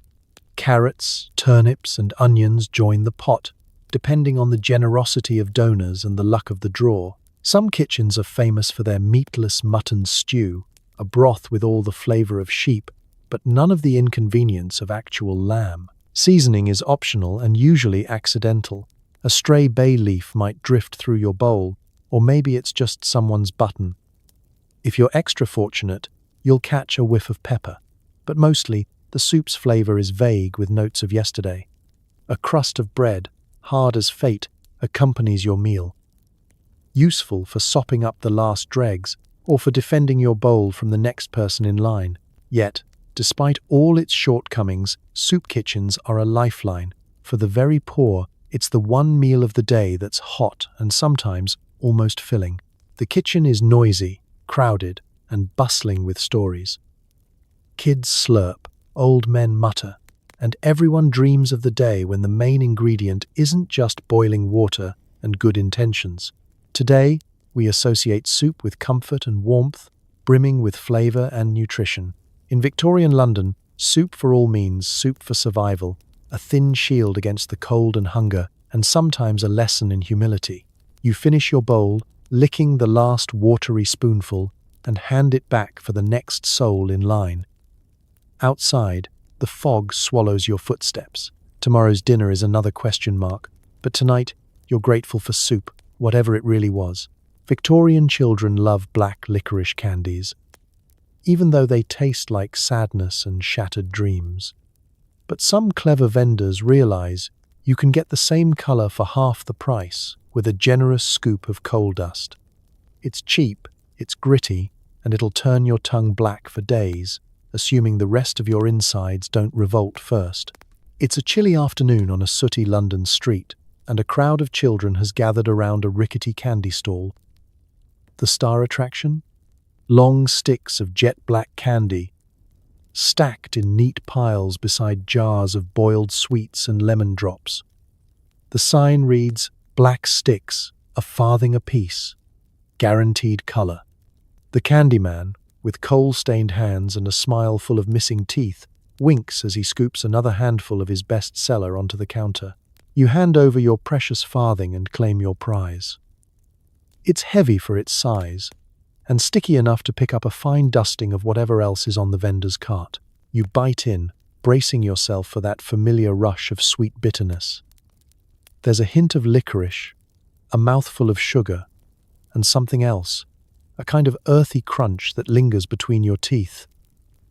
Carrots, turnips, and onions join the pot, depending on the generosity of donors and the luck of the draw. Some kitchens are famous for their meatless mutton stew, a broth with all the flavor of sheep, but none of the inconvenience of actual lamb. Seasoning is optional and usually accidental. A stray bay leaf might drift through your bowl, or maybe it's just someone's button. If you're extra fortunate, you'll catch a whiff of pepper, but mostly the soup's flavor is vague with notes of yesterday. A crust of bread, hard as fate, accompanies your meal. Useful for sopping up the last dregs or for defending your bowl from the next person in line. Yet, despite all its shortcomings, soup kitchens are a lifeline. For the very poor, it's the one meal of the day that's hot and sometimes almost filling. The kitchen is noisy, crowded, and bustling with stories. Kids slurp, old men mutter, and everyone dreams of the day when the main ingredient isn't just boiling water and good intentions. Today, we associate soup with comfort and warmth, brimming with flavor and nutrition. In Victorian London, soup for all means soup for survival, a thin shield against the cold and hunger, and sometimes a lesson in humility. You finish your bowl, licking the last watery spoonful, and hand it back for the next soul in line. Outside, the fog swallows your footsteps. Tomorrow's dinner is another question mark, but tonight, you're grateful for soup, whatever it really was. Victorian children love black licorice candies, even though they taste like sadness and shattered dreams. But some clever vendors realize you can get the same color for half the price with a generous scoop of coal dust. It's cheap, it's gritty, and it'll turn your tongue black for days, assuming the rest of your insides don't revolt first. It's a chilly afternoon on a sooty London street, and a crowd of children has gathered around a rickety candy stall. The star attraction? Long sticks of jet-black candy, stacked in neat piles beside jars of boiled sweets and lemon drops. The sign reads, "Black sticks, a farthing apiece. Guaranteed color." The candy man, with coal-stained hands and a smile full of missing teeth, winks as he scoops another handful of his best-seller onto the counter. You hand over your precious farthing and claim your prize. It's heavy for its size, and sticky enough to pick up a fine dusting of whatever else is on the vendor's cart. You bite in, bracing yourself for that familiar rush of sweet bitterness. There's a hint of licorice, a mouthful of sugar, and something else, a kind of earthy crunch that lingers between your teeth.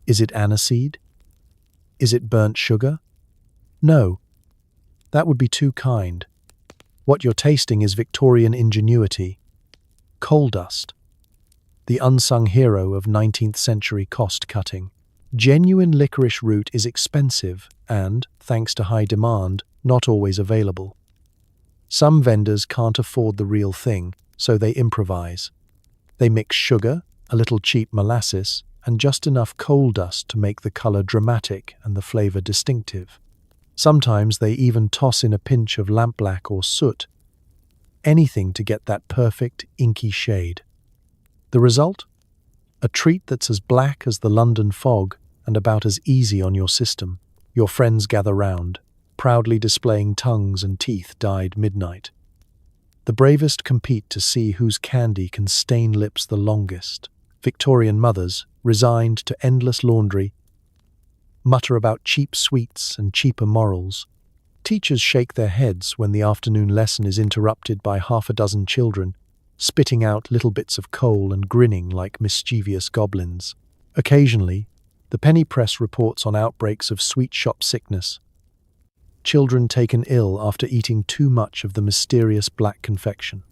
Is it aniseed? Is it burnt sugar? No, that would be too kind. What you're tasting is Victorian ingenuity. Coal dust, the unsung hero of 19th century cost-cutting. Genuine licorice root is expensive and, thanks to high demand, not always available. Some vendors can't afford the real thing, so they improvise. They mix sugar, a little cheap molasses, and just enough coal dust to make the color dramatic and the flavor distinctive. Sometimes they even toss in a pinch of lampblack or soot, anything to get that perfect, inky shade. The result? A treat that's as black as the London fog and about as easy on your system. Your friends gather round, proudly displaying tongues and teeth dyed midnight. The bravest compete to see whose candy can stain lips the longest. Victorian mothers, resigned to endless laundry, mutter about cheap sweets and cheaper morals. Teachers shake their heads when the afternoon lesson is interrupted by half a dozen children, spitting out little bits of coal and grinning like mischievous goblins. Occasionally, the penny press reports on outbreaks of sweet shop sickness. Children taken ill after eating too much of the mysterious black confection.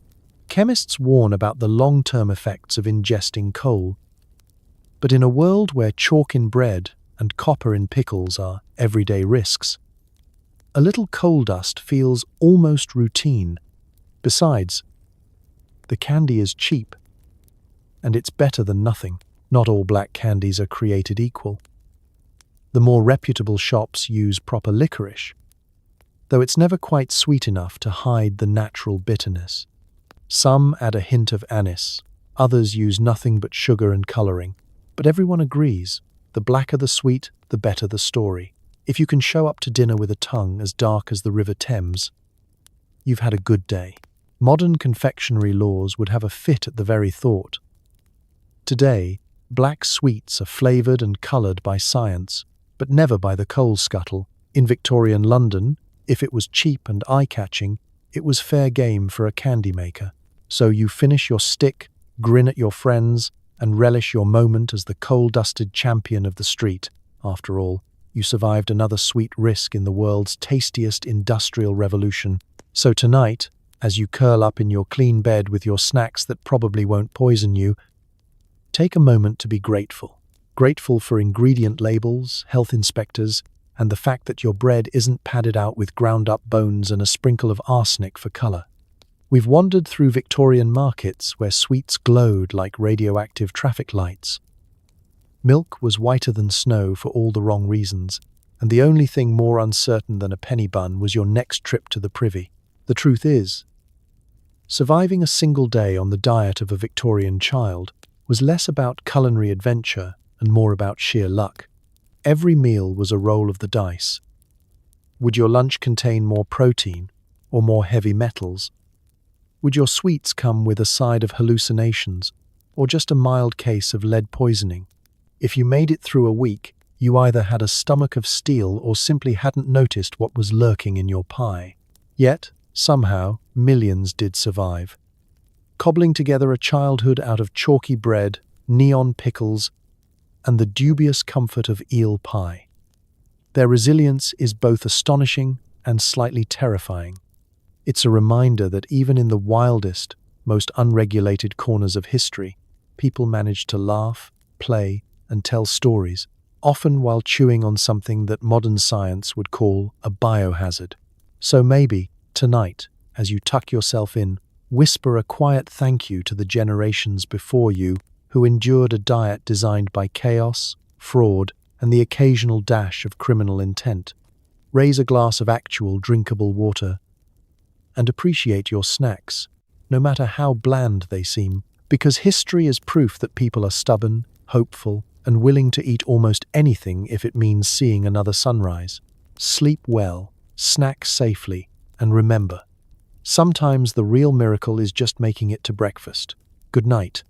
Chemists warn about the long-term effects of ingesting coal. But in a world where chalk in bread and copper in pickles are everyday risks, a little coal dust feels almost routine. Besides, the candy is cheap, and it's better than nothing. Not all black candies are created equal. The more reputable shops use proper licorice, though it's never quite sweet enough to hide the natural bitterness. Some add a hint of anise, others use nothing but sugar and coloring, but everyone agrees, the blacker the sweet, the better the story. If you can show up to dinner with a tongue as dark as the River Thames, you've had a good day. Modern confectionery laws would have a fit at the very thought. Today, black sweets are flavoured and coloured by science, but never by the coal scuttle. In Victorian London, if it was cheap and eye-catching, it was fair game for a candy maker. So you finish your stick, grin at your friends, and relish your moment as the coal-dusted champion of the street. After all, you survived another sweet risk in the world's tastiest industrial revolution. So tonight, as you curl up in your clean bed with your snacks that probably won't poison you, take a moment to be grateful. Grateful for ingredient labels, health inspectors, and the fact that your bread isn't padded out with ground-up bones and a sprinkle of arsenic for colour. We've wandered through Victorian markets where sweets glowed like radioactive traffic lights. Milk was whiter than snow for all the wrong reasons, and the only thing more uncertain than a penny bun was your next trip to the privy. The truth is, surviving a single day on the diet of a Victorian child was less about culinary adventure and more about sheer luck. Every meal was a roll of the dice. Would your lunch contain more protein or more heavy metals? Would your sweets come with a side of hallucinations or just a mild case of lead poisoning? If you made it through a week, you either had a stomach of steel or simply hadn't noticed what was lurking in your pie. Yet, somehow, millions did survive, cobbling together a childhood out of chalky bread, neon pickles, and the dubious comfort of eel pie. Their resilience is both astonishing and slightly terrifying. It's a reminder that even in the wildest, most unregulated corners of history, people managed to laugh, play, and tell stories, often while chewing on something that modern science would call a biohazard. So maybe, tonight, as you tuck yourself in, whisper a quiet thank you to the generations before you who endured a diet designed by chaos, fraud, and the occasional dash of criminal intent. Raise a glass of actual drinkable water and appreciate your snacks, no matter how bland they seem, because history is proof that people are stubborn, hopeful, and willing to eat almost anything if it means seeing another sunrise. Sleep well, snack safely, and remember, sometimes the real miracle is just making it to breakfast. Good night.